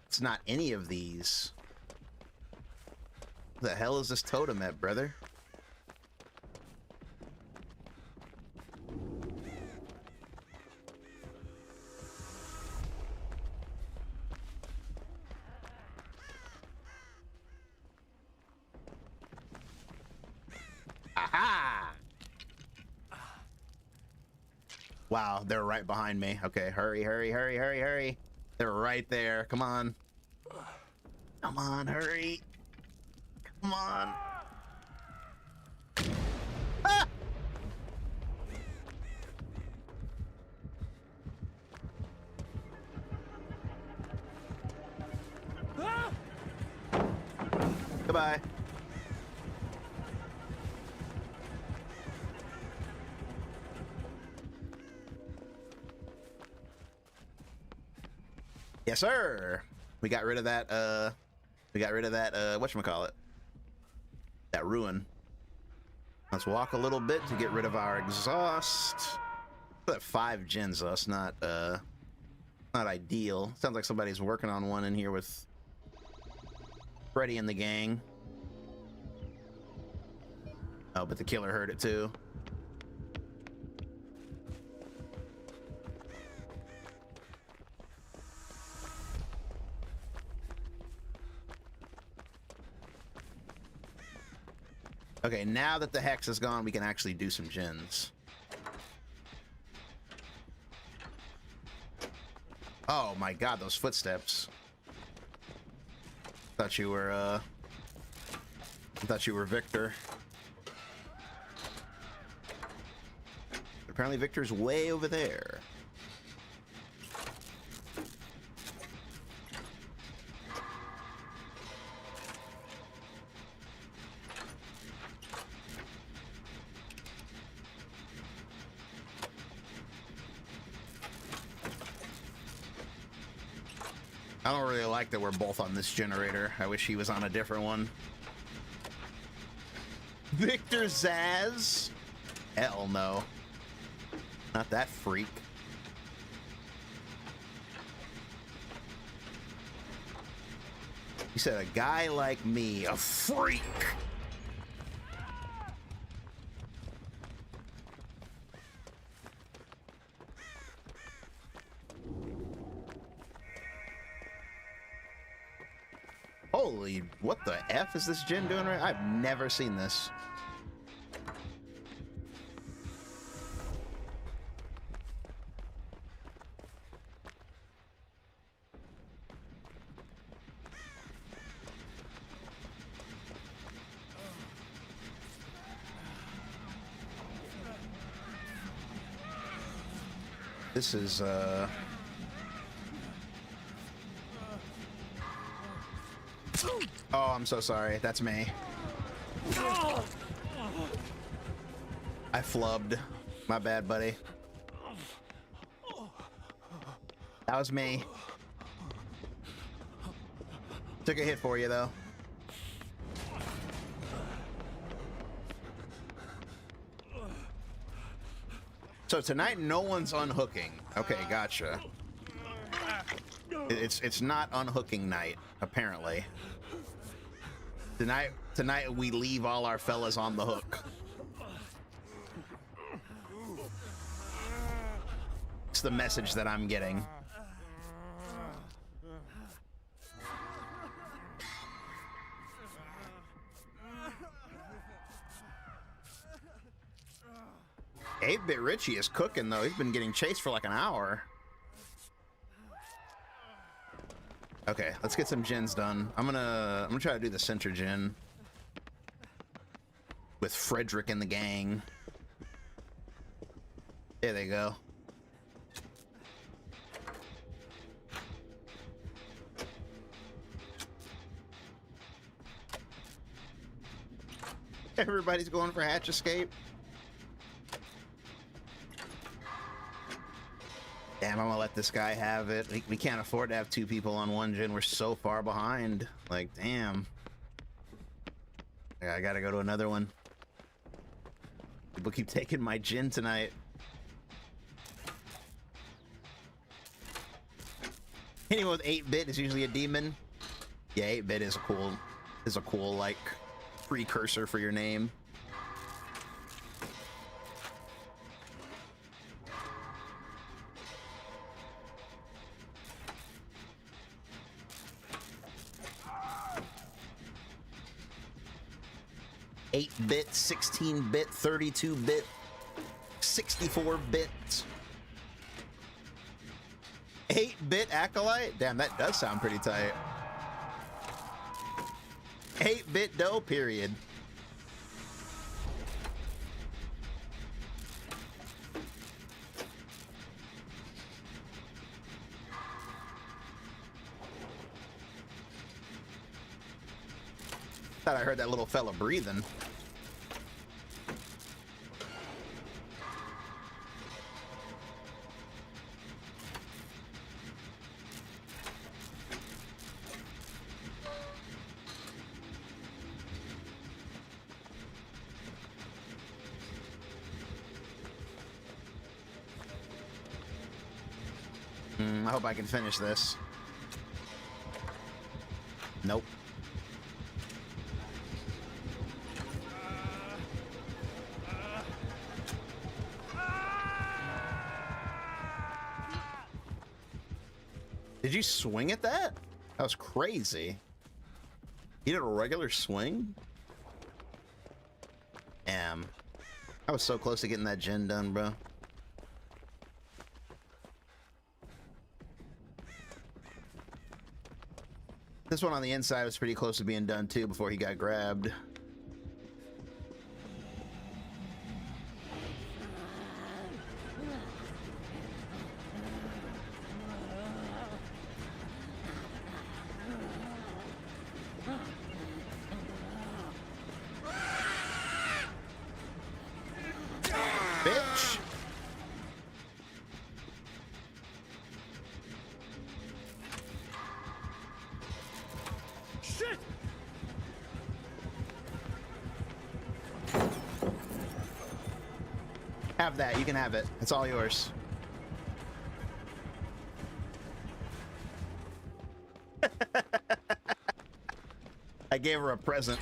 It's not any of these. What the hell is this totem at, brother? Aha! Wow, they're right behind me. Okay, hurry, hurry, hurry, hurry, hurry. They're right there. Come on. Come on, hurry. Come on. Ah! Goodbye. Yes, sir. We got rid of that, whatchamacallit? That ruin. Let's walk a little bit to get rid of our exhaust. That 5 gens, though. That's not ideal. Sounds like somebody's working on one in here with Freddy and the gang. Oh, but the killer heard it too. Okay, now that the hex is gone, we can actually do some gens. Oh my god, those footsteps. Thought you were Victor. Apparently Victor's way over there. I don't really like that we're both on this generator. I wish he was on a different one. Victor Zaz? Hell no. Not that freak. He said a guy like me, a freak. Holy, what the F is this gen doing right? I've never seen this. This is, Oh, I'm so sorry. That's me. I flubbed. My bad, buddy. That was me. Took a hit for you, though. So tonight, no one's unhooking. Okay, gotcha. It's not unhooking night, apparently. Tonight we leave all our fellas on the hook. It's the message that I'm getting. Bit Richie is cooking though. He's been getting chased for like an hour. Okay, let's get some gens done. I'm gonna try to do the center gen with Frederick and the gang. There they go. Everybody's going for hatch escape. Damn, I'm gonna let this guy have it. We can't afford to have two people on one gen. We're so far behind. Like, damn. I gotta go to another one. People keep taking my gen tonight. Anyone with 8-bit is usually a demon. Yeah, 8-bit is a cool like precursor for your name. Bit, 16-bit, 32-bit, 64-bit, 8-bit acolyte. Damn, that does sound pretty tight. 8-bit dough, period. Thought I heard that little fella breathing. I hope I can finish this. Nope. Did you swing at that? That was crazy. You did a regular swing? Damn. I was so close to getting that gen done, bro. This one on the inside was pretty close to being done too before he got grabbed. Bitch!
Shit!
Have that. You can have it. It's all yours. I gave her a present.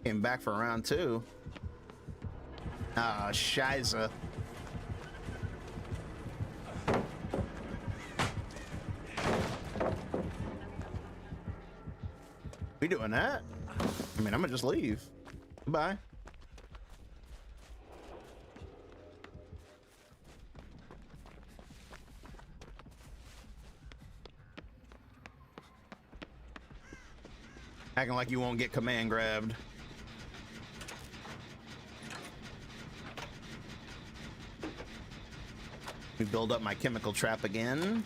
Came back for round 2. Ah, Shiza. We doing that? I mean, I'm gonna just leave. Goodbye. Acting like you won't get command grabbed. We build up my chemical trap again.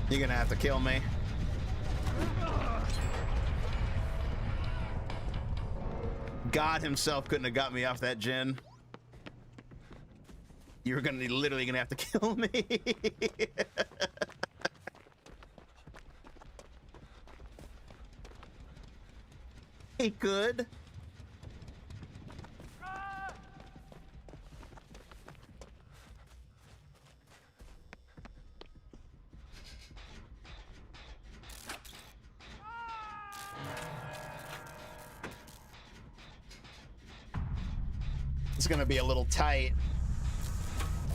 You're gonna have to kill me. God himself couldn't have got me off that gen. You're literally gonna have to kill me. He could. It's gonna be a little tight.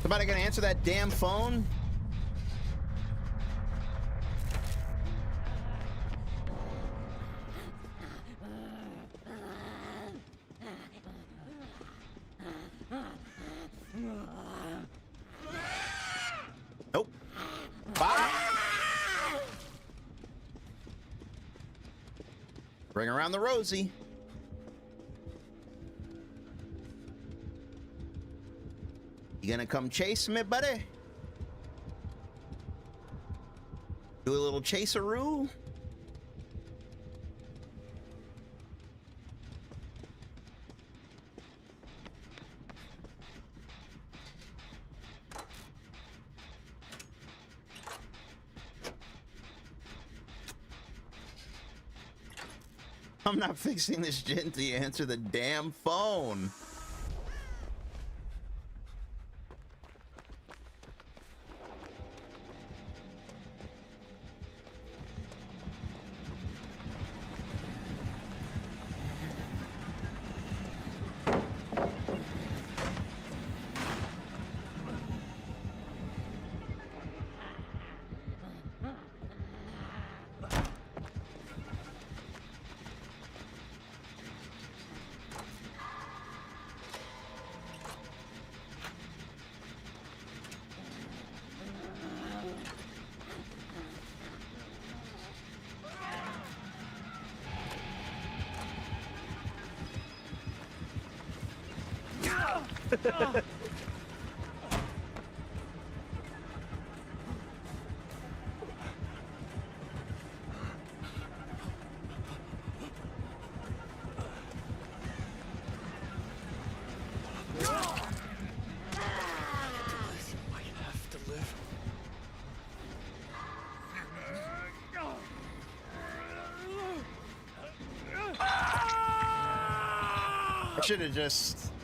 Somebody gonna answer that damn phone? Nope. Ah! Bring around the Rosie. You gonna come chase me, buddy? Do a little chaseroo? I'm not fixing this gen till you answer the damn phone.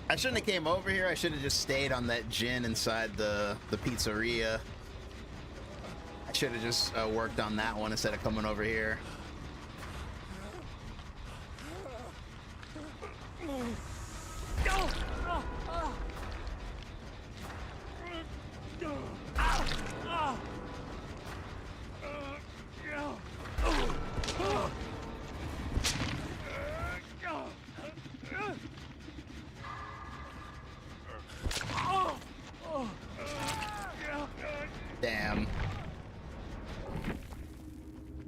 I shouldn't have came over here. I should have just stayed on that gin inside the pizzeria. I should have just worked on that one instead of coming over here.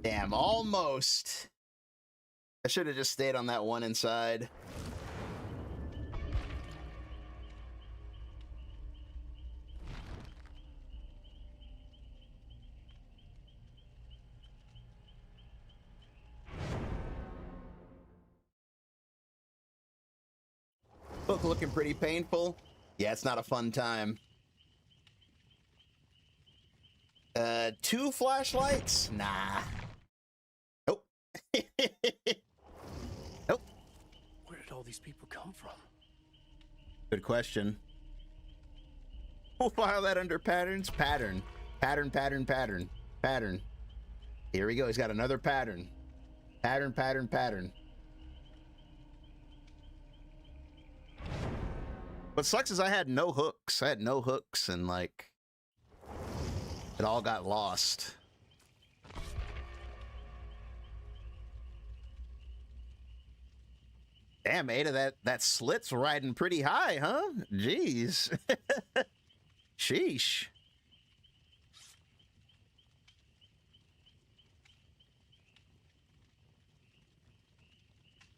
Damn, almost. I should have just stayed on that one inside. Book looking pretty painful. Yeah, it's not a fun time. 2 flashlights? Nah. Nope. Nope.
Where did all these people come from?
Good question. We'll file that under patterns. Pattern. Pattern, pattern, pattern. Pattern. Here we go. He's got another pattern. Pattern, pattern, pattern. What sucks is I had no hooks. I had no hooks and like it all got lost. Damn, Ada, that slit's riding pretty high, huh? Jeez. Sheesh.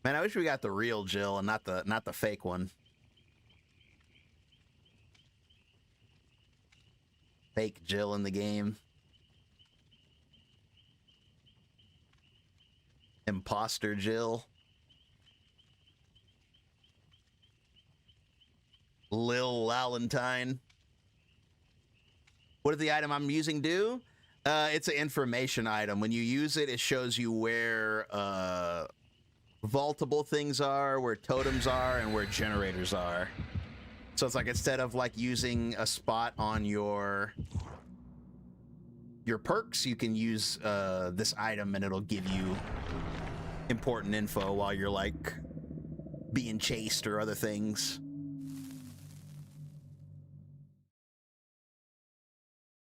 Man, I wish we got the real Jill and not the fake one. Fake Jill in the game. Imposter Jill. Lil Valentine. What did the item I'm using do? It's an information item. When you use it, it shows you where vaultable things are, where totems are, and where generators are. So it's like instead of like using a spot on your perks, you can use this item and it'll give you important info while you're like being chased or other things.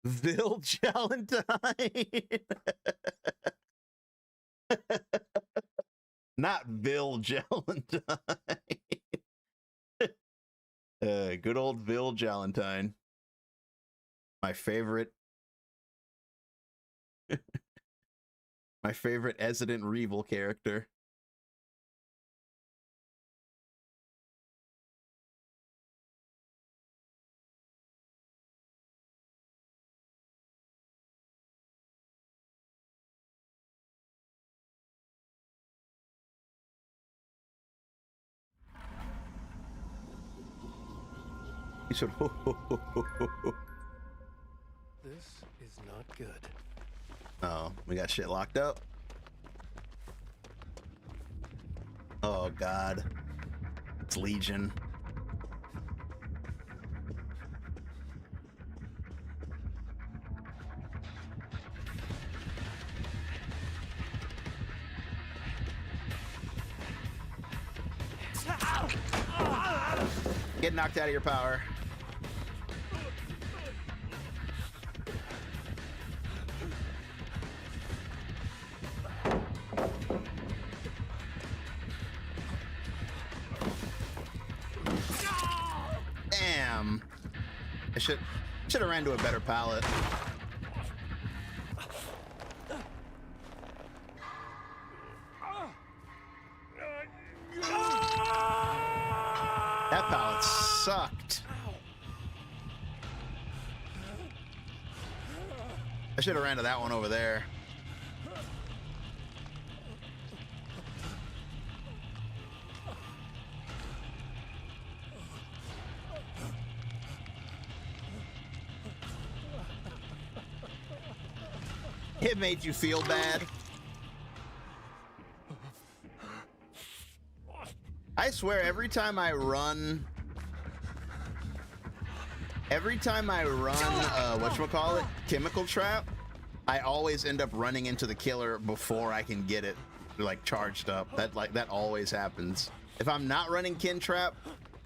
Vil Valentine. Not Vil Valentine. Good old Vil Valentine. My favorite. My favorite Resident Evil character. He said, ho, ho, ho, ho, ho, ho.
This is not good.
Oh, we got shit locked up. Oh, God. It's Legion. Get knocked out of your power. Damn. I should have ran to a better pallet. That pallet sucked. I should have ran to that one over there. It made you feel bad. I swear every time I run whatchamacallit, Chemical Trap, I always end up running into the killer before I can get it like charged up. That always happens. If I'm not running Kin Trap,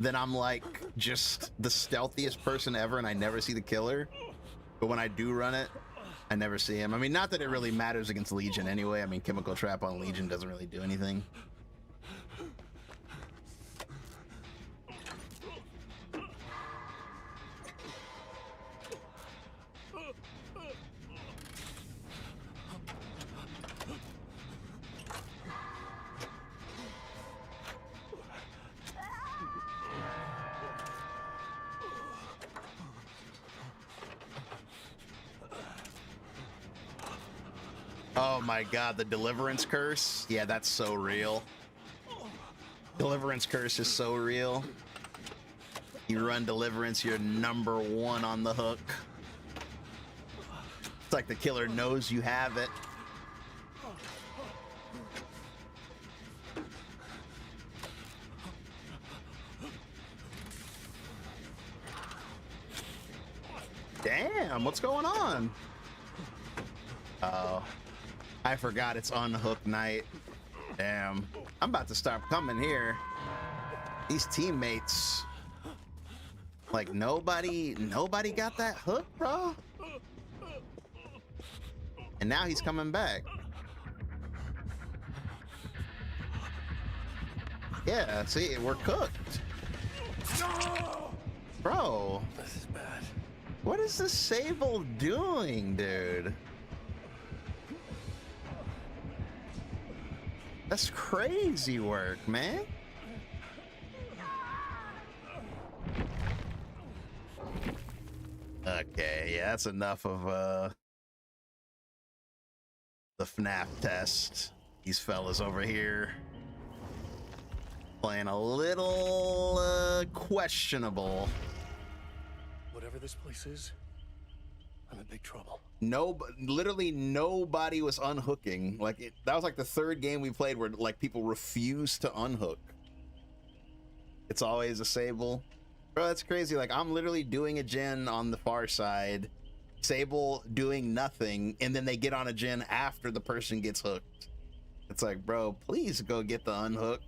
then I'm like just the stealthiest person ever and I never see the killer. But when I do run it, I never see him. I mean, not that it really matters against Legion anyway. I mean, Chemical Trap on Legion doesn't really do anything. Oh my God, the Deliverance Curse. Yeah, that's so real. Deliverance Curse is so real. You run Deliverance, you're #1 on the hook. It's like the killer knows you have it. Damn, what's going on? Oh. I forgot it's unhook night. Damn. I'm about to start coming here. These teammates. Like nobody got that hook, bro. And now he's coming back. Yeah, see, we're cooked. Bro.
This is bad.
What is this Sable doing, dude? That's crazy work, man. Okay, yeah, that's enough of the FNAF test. These fellas over here playing a little questionable.
Whatever this place is, I'm in big trouble.
No, literally nobody was unhooking. Like that was like the third game we played where like people refused to unhook. It's always a Sable. Bro, that's crazy. Like I'm literally doing a gen on the far side, Sable doing nothing, and then they get on a gen after the person gets hooked. It's like, bro, please go get the unhook.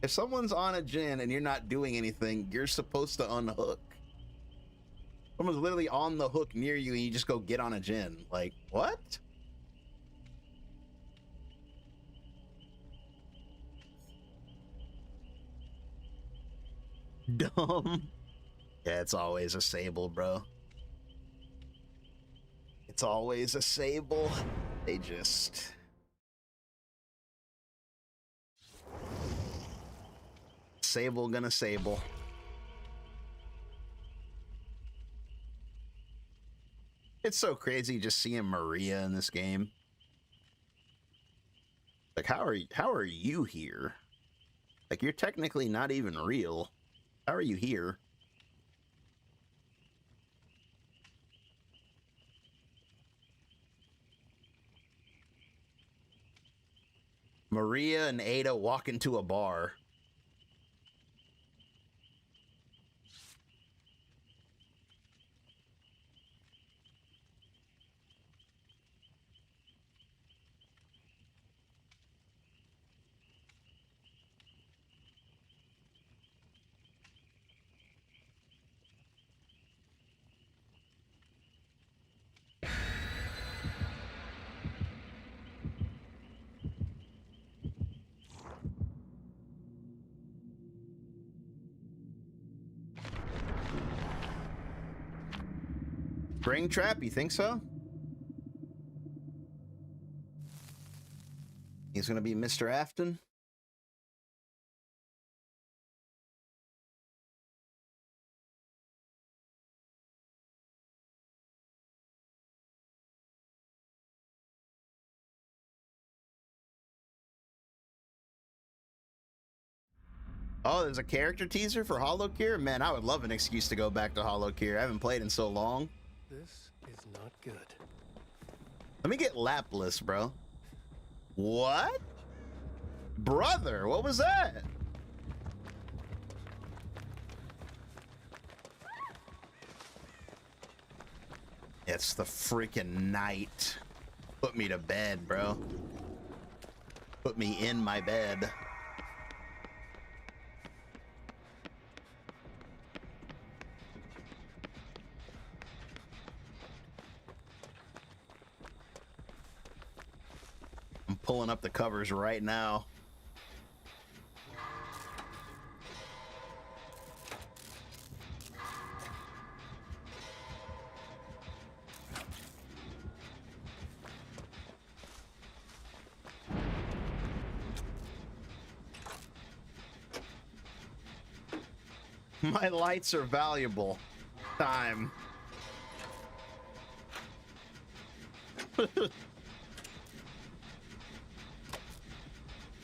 If someone's on a gen and you're not doing anything, you're supposed to unhook. Someone's literally on the hook near you and you just go get on a gen. Like, what? Dumb. Yeah, it's always a Sable, bro. It's always a Sable. They just... Sable gonna Sable. It's so crazy just seeing Maria in this game. Like, how are you here? Like, you're technically not even real. How are you here? Maria and Ada walk into a bar. Spring trap, you think so? He's gonna be Mr. Afton? Oh, there's a character teaser for Hollow Cure? Man, I would love an excuse to go back to Hollow Cure. I haven't played in so long.
This is not good.
Let me get Lapless, bro. What? Brother, what was that? It's the freaking night. Put me to bed, bro. Put me in my bed. I'm pulling up the covers right now. My lights are valuable. Time.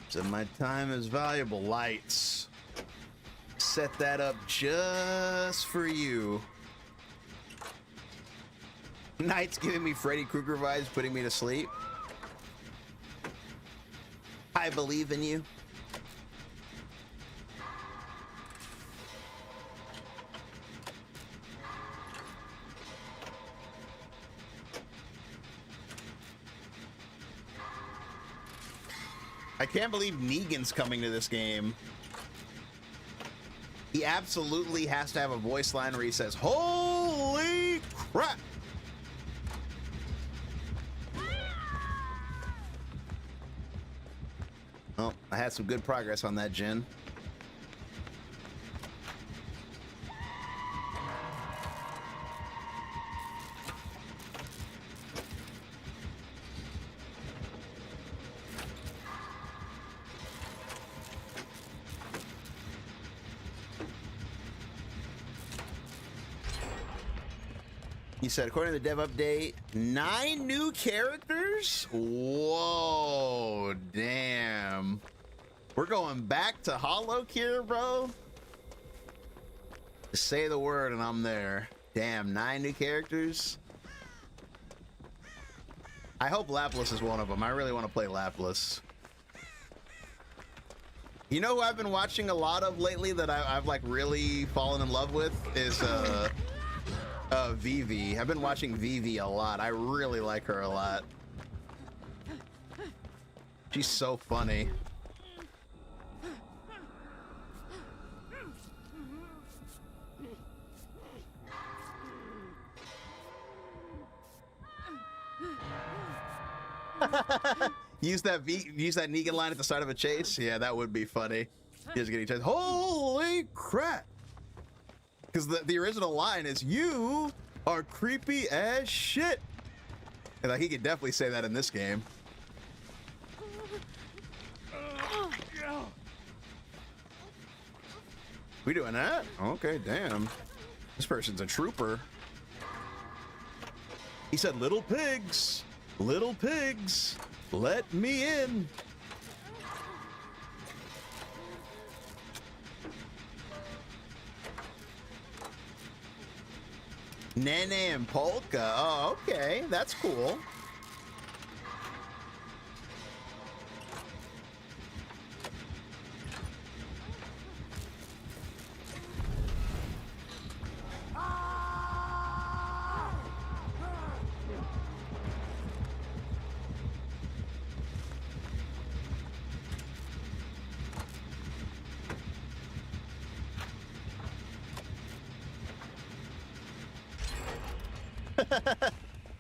So my time is valuable. Lights. Set that up just for you. Night's giving me Freddy Krueger vibes, putting me to sleep. I believe in you. I can't believe Negan's coming to this game. He absolutely has to have a voice line where he says, "Holy crap!" Oh, I had some good progress on that, Jen. He said, according to the dev update, 9 new characters? Whoa, damn. We're going back to Hollow here, bro? Just say the word and I'm there. Damn, 9 new characters? I hope Lapras is one of them. I really want to play Lapras. You know who I've been watching a lot of lately that I've like really fallen in love with is Vivi. I've been watching Vivi a lot. I really like her a lot. She's so funny. Use that Negan line at the start of a chase. Yeah, that would be funny. Just getting chased. Holy crap! Because the original line is, "You are creepy as shit." And like, he could definitely say that in this game. We doing that? Okay, damn. This person's a trooper. He said, "Little pigs, little pigs, let me in." Nene and Polka. Oh, okay. That's cool.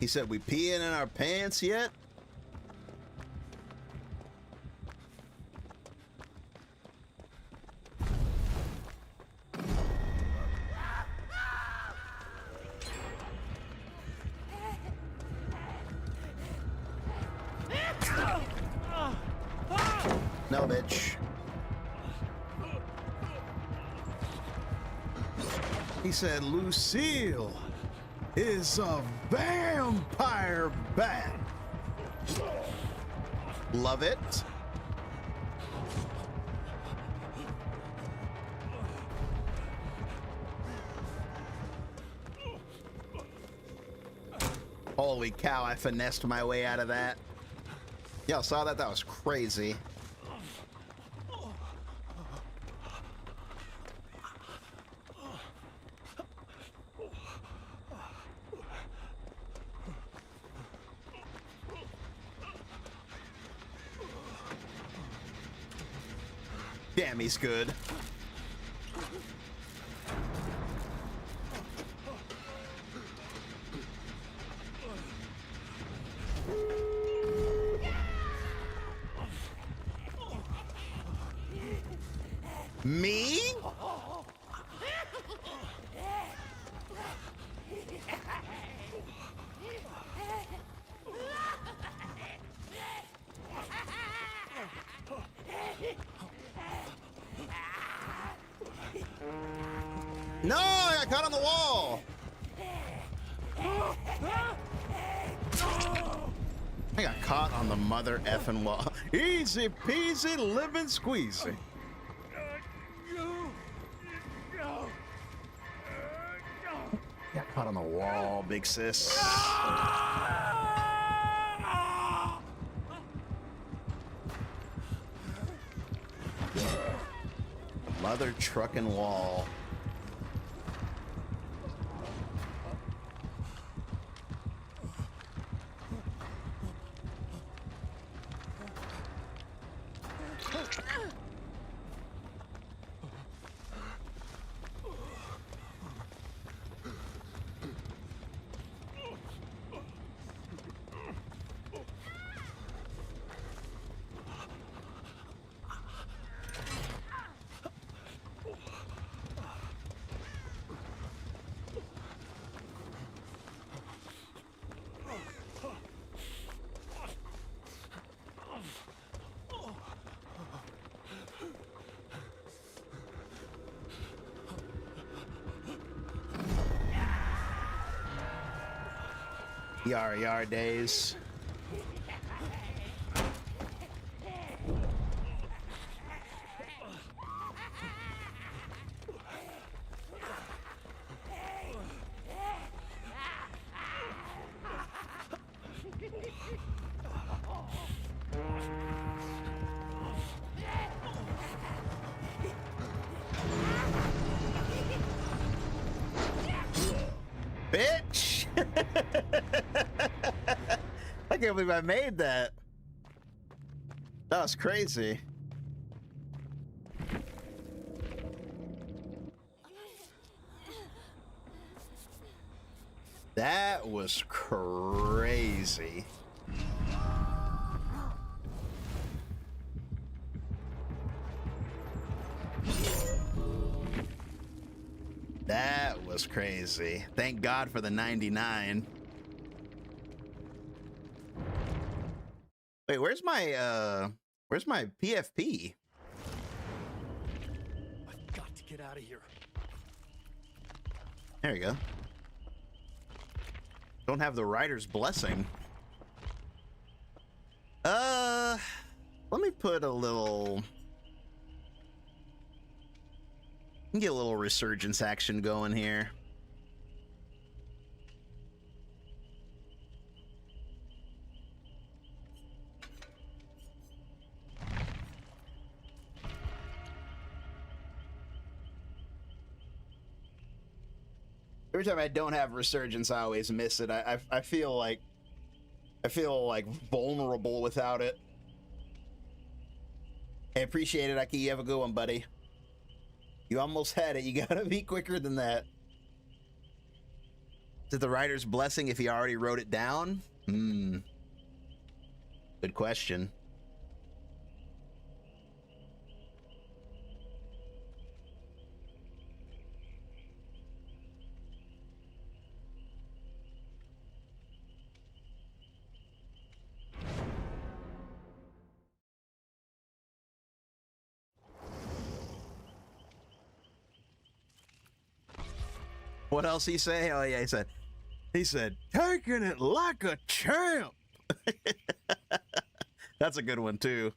He said, "We peeing in our pants yet?" No, bitch. He said, "Lucille is a vampire bat." Love it. Holy cow, I finessed my way out of that. Y'all saw that? That was crazy. Damn, he's good. Me? No, I got caught on the wall. I got caught on the mother effing wall. Easy peasy, living squeezy. Got caught on the wall, big sis. Mother trucking wall. Yar yar days. Bitch! I can't believe I made that. That was crazy. That was crazy. That was crazy. Thank God for the 99. Wait, where's my PFP?
I've got to get out of here.
There we go. Don't have the writer's blessing. Let me put a little... Get a little resurgence action going here. Every time I don't have resurgence, I always miss it. I feel like vulnerable without it. I appreciate it, Aki. You have a good one, buddy. You almost had it. You gotta be quicker than that. Is it the writer's blessing if he already wrote it down? Good question. What else he say? Oh yeah, he said, taking it like a champ. That's a good one too.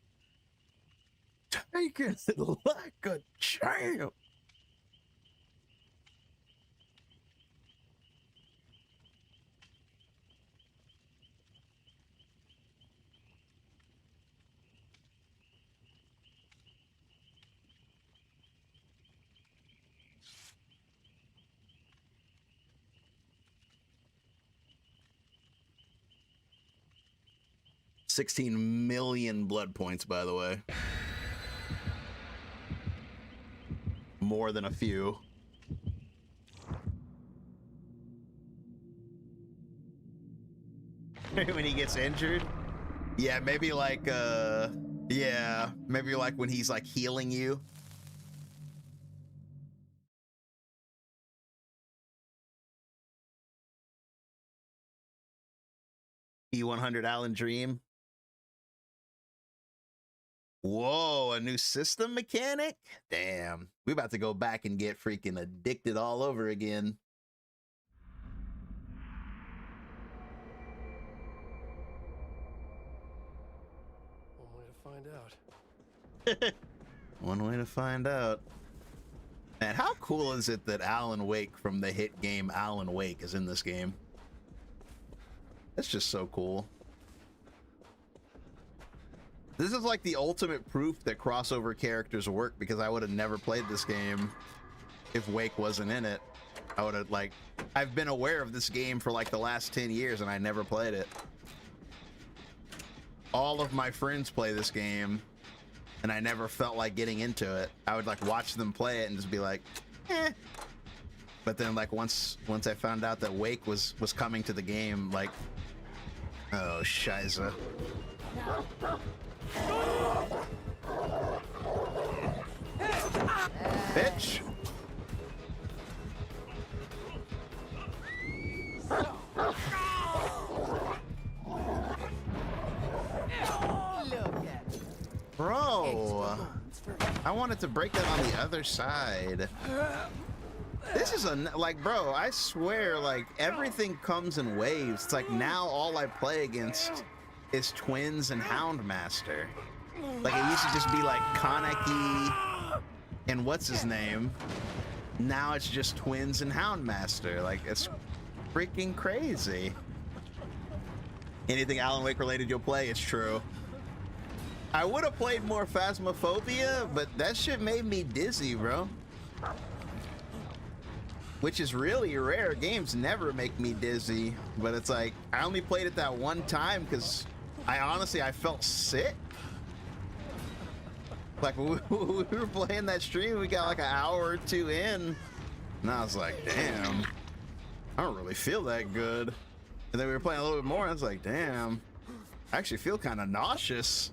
Taking it like a champ. $16 million blood points, by the way. More than a few. When he gets injured? Yeah, maybe like, yeah, maybe like when he's like healing you. E100 Allen Dream. Whoa, a new system mechanic? Damn, we about to go back and get freaking addicted all over again.
One way to find out.
One way to find out. Man, how cool is it that Alan Wake from the hit game Alan Wake is in this game? That's just so cool. This is like the ultimate proof that crossover characters work, because I would have never played this game if Wake wasn't in it. I would have, like, I've been aware of this game for like the last 10 years and I never played it. All of my friends play this game and I never felt like getting into it. I would like watch them play it and just be like, eh. But then like once I found out that Wake was coming to the game, like, oh, shiza. Bitch. Bro, I wanted to break that on the other side. This is like, bro, I swear, like, everything comes in waves. It's like now all I play against is Twins and Houndmaster. Like, it used to just be like Kaneki and what's his name. Now it's just Twins and Houndmaster. Like, it's freaking crazy. Anything Alan Wake related you'll play, it's true. I would have played more Phasmophobia, but that shit made me dizzy, bro. Which is really rare. Games never make me dizzy, but it's like, I only played it that one time because I felt sick. Like, we were playing that stream, we got like an hour or two in, and I was like, damn, I don't really feel that good. And then we were playing a little bit more, and I was like, damn, I actually feel kind of nauseous.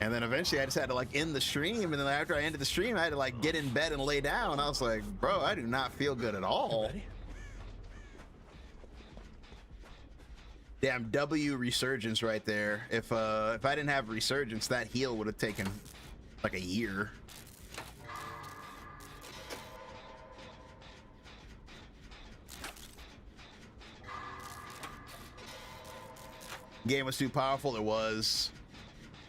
And then eventually I just had to like end the stream, and then after I ended the stream, I had to like get in bed and lay down. I was like, bro, I do not feel good at all. Damn, W Resurgence right there. If I didn't have Resurgence, that heal would have taken like a year. Game was too powerful. It was.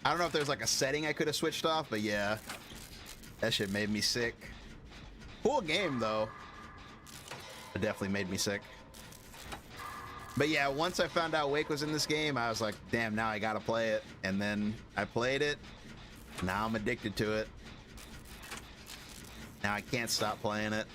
I don't know if there's like a setting I could have switched off, but yeah, that shit made me sick. Cool game though. It definitely made me sick. But yeah, once I found out Wake was in this game, I was like, damn, now I gotta play it. And then I played it. Now I'm addicted to it. Now I can't stop playing it.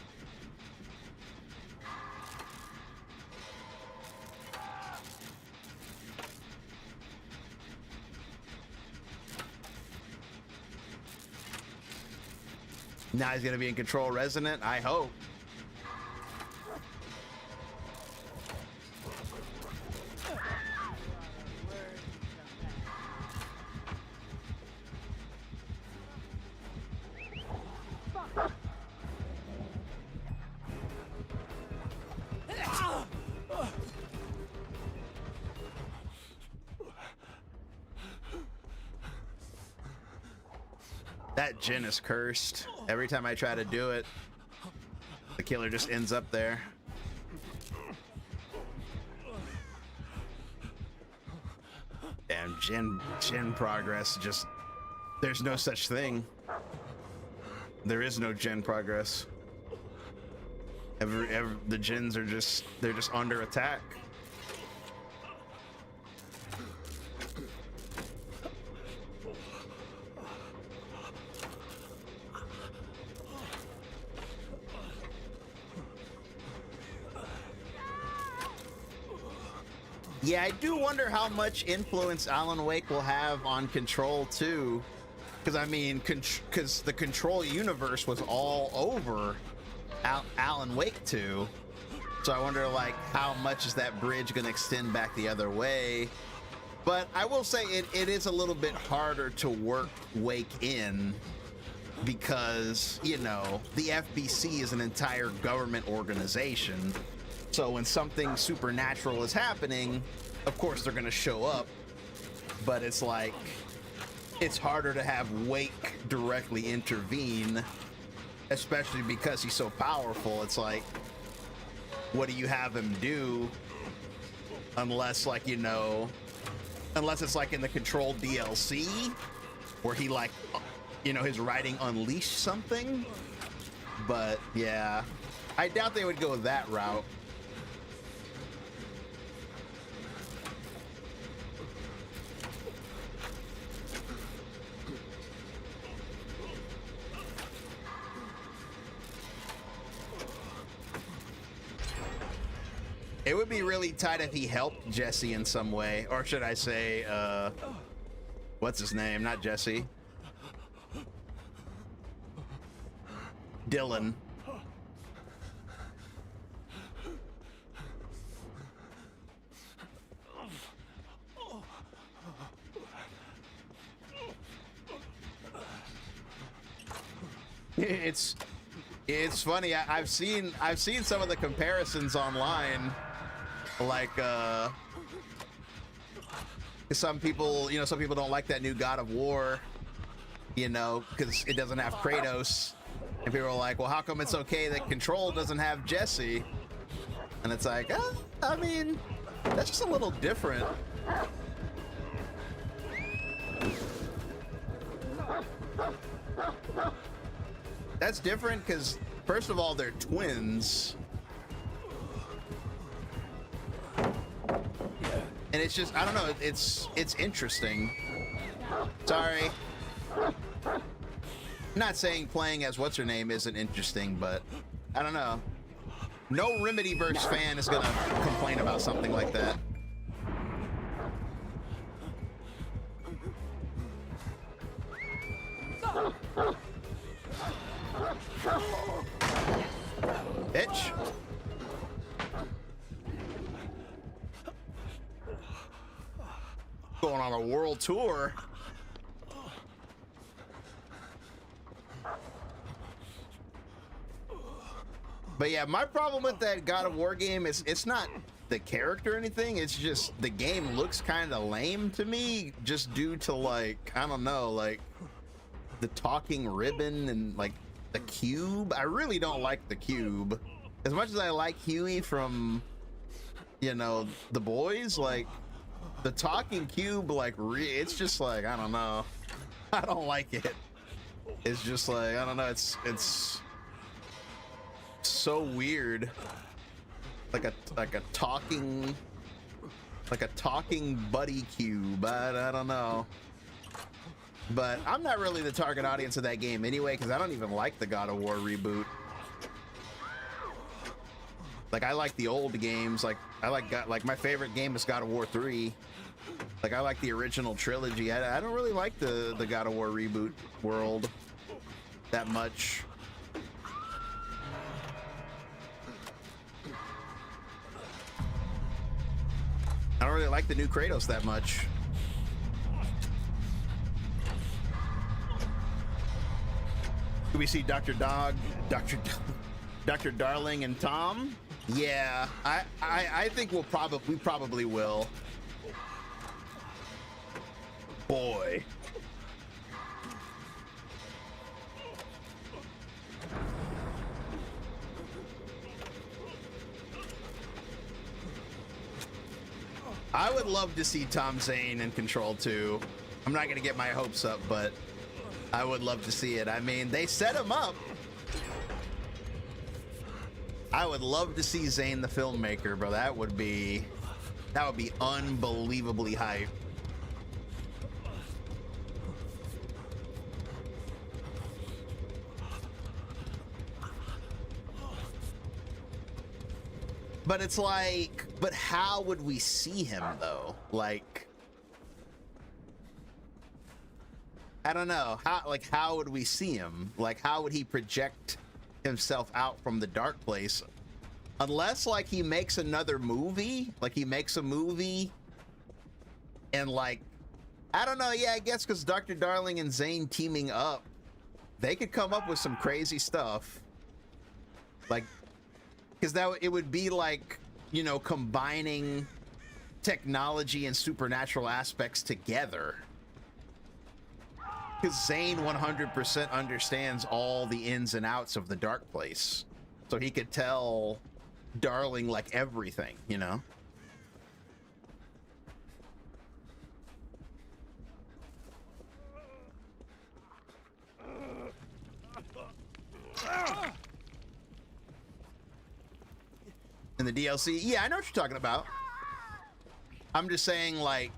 Now he's gonna be in Control Resonant, I hope. That Jin is cursed. Every time I try to do it, the killer just ends up there. Damn, Jin progress, just, there's no such thing. There is no Jin progress. The Jins are just, they're just under attack. Yeah, I do wonder how much influence Alan Wake will have on Control 2. Because, I mean, because the Control universe was all over Alan Wake 2. So I wonder, like, how much is that bridge going to extend back the other way? But I will say it is a little bit harder to work Wake in because, you know, the FBC is an entire government organization. So when something supernatural is happening, of course they're gonna show up, but it's like, it's harder to have Wake directly intervene, especially because he's so powerful. It's like, what do you have him do? Unless, like, you know, unless it's like in the Control DLC, where he, like, you know, his writing unleashed something. But yeah, I doubt they would go that route. It would be really tight if he helped Jesse in some way, or should I say, what's his name? Not Jesse. Dylan. It's funny. I've seen some of the comparisons online. Like, some people, you know, some people don't like that new God of War, you know, because it doesn't have Kratos. And people are like, well, how come it's okay that Control doesn't have Jesse? And it's like, I mean, that's just a little different. That's different because, first of all, they're twins. And it's just, I don't know, it's interesting. Sorry. I'm not saying playing as what's-her-name isn't interesting, but I don't know. No Remedyverse fan is gonna complain about something like that. Bitch. Going on a world tour. But yeah, my problem with that God of War game is it's not the character or anything. It's just the game looks kind of lame to me, just due to, like, I don't know, like the talking ribbon and like the cube. I really don't like the cube. As much as I like Huey from, you know, The Boys, like the talking cube, like it's just like, I don't know. I don't like it. It's just like, I don't know, it's so weird. Like a talking buddy cube. I don't know. But I'm not really the target audience of that game anyway, because I don't even like the God of War reboot. Like, I like the old games. Like, like my favorite game is God of War 3. Like, I like the original trilogy. I don't really like the God of War reboot world that much. I don't really like the new Kratos that much. Do we see Dr. Darling and Tom? Yeah, I think we probably will. Boy. I would love to see Tom Zane in Control 2. I'm not gonna get my hopes up, but I would love to see it. I mean, they set him up. I would love to see Zane the filmmaker, bro. That would be unbelievably hype. But it's like, but how would we see him though? Like, I don't know. How would we see him? Like, how would he project himself out from the dark place? Unless, like, he makes another movie. Like, he makes a movie and, like, I don't know. Yeah, I guess because Dr. Darling and Zane teaming up, they could come up with some crazy stuff. Like, because it would be like, you know, combining technology and supernatural aspects together. Because Zane 100% understands all the ins and outs of the dark place. So he could tell Darling, like, everything, you know? In the DLC? Yeah, I know what you're talking about. I'm just saying, like,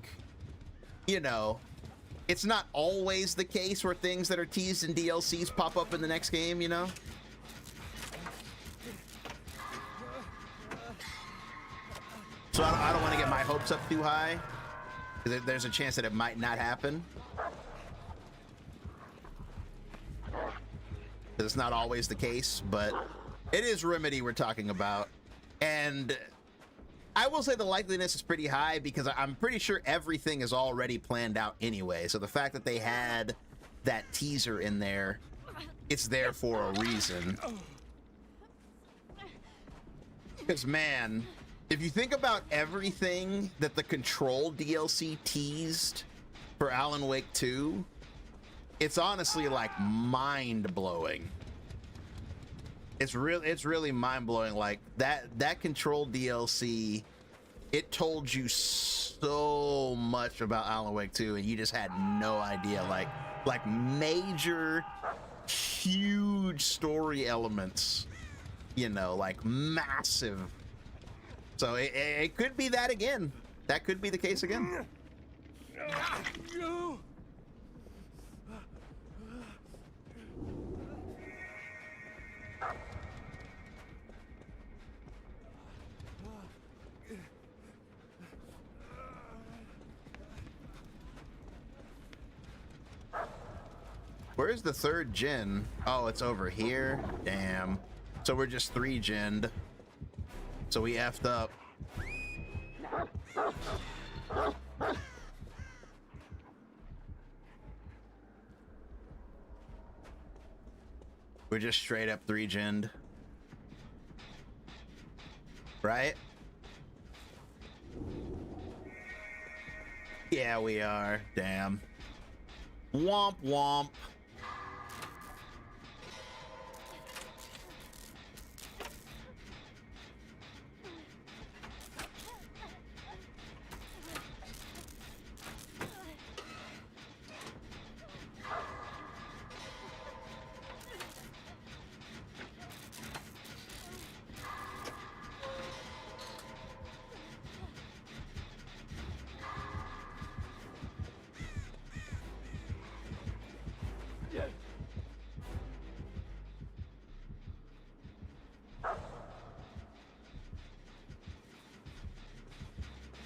you know, it's not always the case where things that are teased in DLCs pop up in the next game, you know? So I don't want to get my hopes up too high. There's a chance that it might not happen. It's not always the case, but it is Remedy we're talking about. And I will say the likeliness is pretty high because I'm pretty sure everything is already planned out anyway. So the fact that they had that teaser in there, it's there for a reason. Because, man, if you think about everything that the Control DLC teased for Alan Wake 2, it's honestly, like, mind-blowing. It's really mind-blowing. Like that Control DLC, it told you so much about Alan Wake 2, and you just had no idea. Like major, huge story elements, you know, like massive. So it could be that again. That could be the case again. Where's the third gen? Oh, it's over here. Damn. So we're just 3 gen'd. So we effed up. We're just straight up 3 gen'd. Right? Yeah, we are. Damn. Womp womp.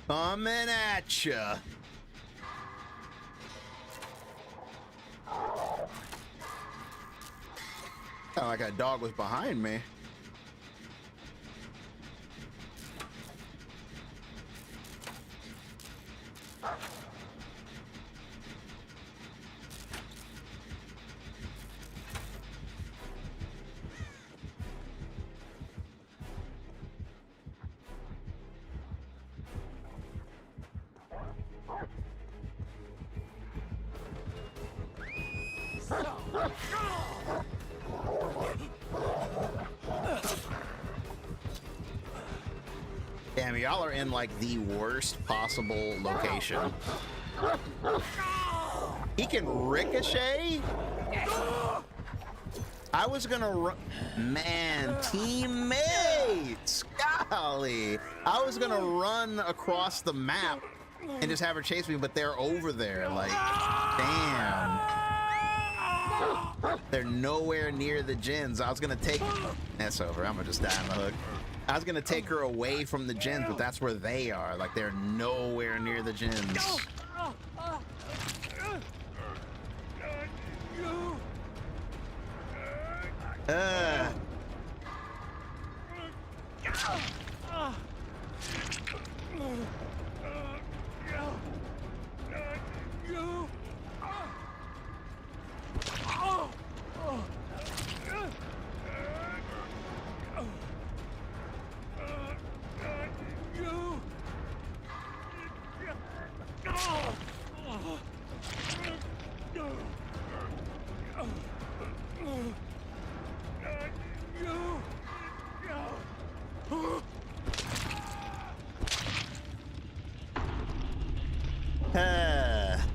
Coming at ya. Sound like a dog was behind me. Damn, y'all are in like the worst possible location. He can ricochet? I was gonna run. Man, teammates! Golly! I was gonna run across the map and just have her chase me, but they're over there. Like, damn. They're nowhere near the gens. I was gonna take. That's over. I'm gonna just die on the hook. I was gonna take her away from the gens, but that's where they are. Like, they're nowhere near the gens.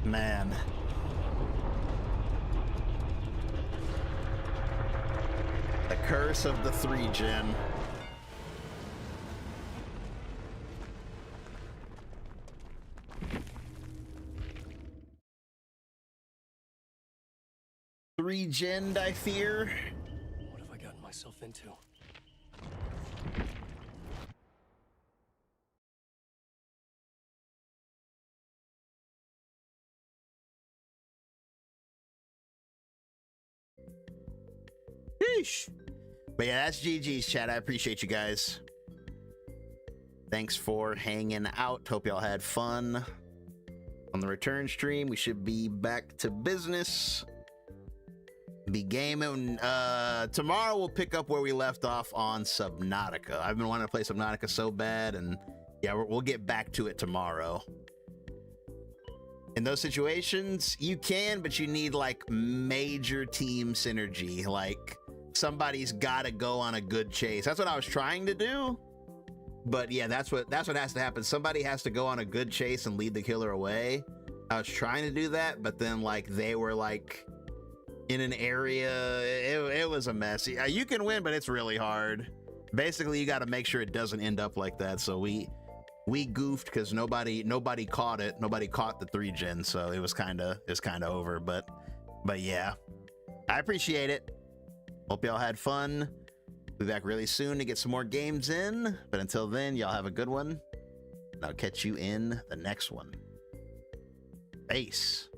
Man. The curse of the 3 gen. Gen, I fear.
What have I gotten myself into?
Sheesh. But yeah, that's GG's, chat. I appreciate you guys. Thanks for hanging out. Hope y'all had fun on the return stream. We should be back to business. Be gaming. Tomorrow we'll pick up where we left off on Subnautica. I've been wanting to play Subnautica so bad, and yeah, we'll get back to it tomorrow. In those situations, you can, but you need like major team synergy. Like somebody's got to go on a good chase. That's what I was trying to do. But yeah, that's what has to happen. Somebody has to go on a good chase and lead the killer away. I was trying to do that, but then like they were like in an area. It was a mess. You can win, but it's really hard. Basically, you got to make sure it doesn't end up like that. So we goofed because nobody caught it. Nobody caught the 3-gen, so it was kind of over. But yeah, I appreciate it. Hope y'all had fun. Be back really soon to get some more games in. But until then, y'all have a good one. And I'll catch you in the next one. Peace.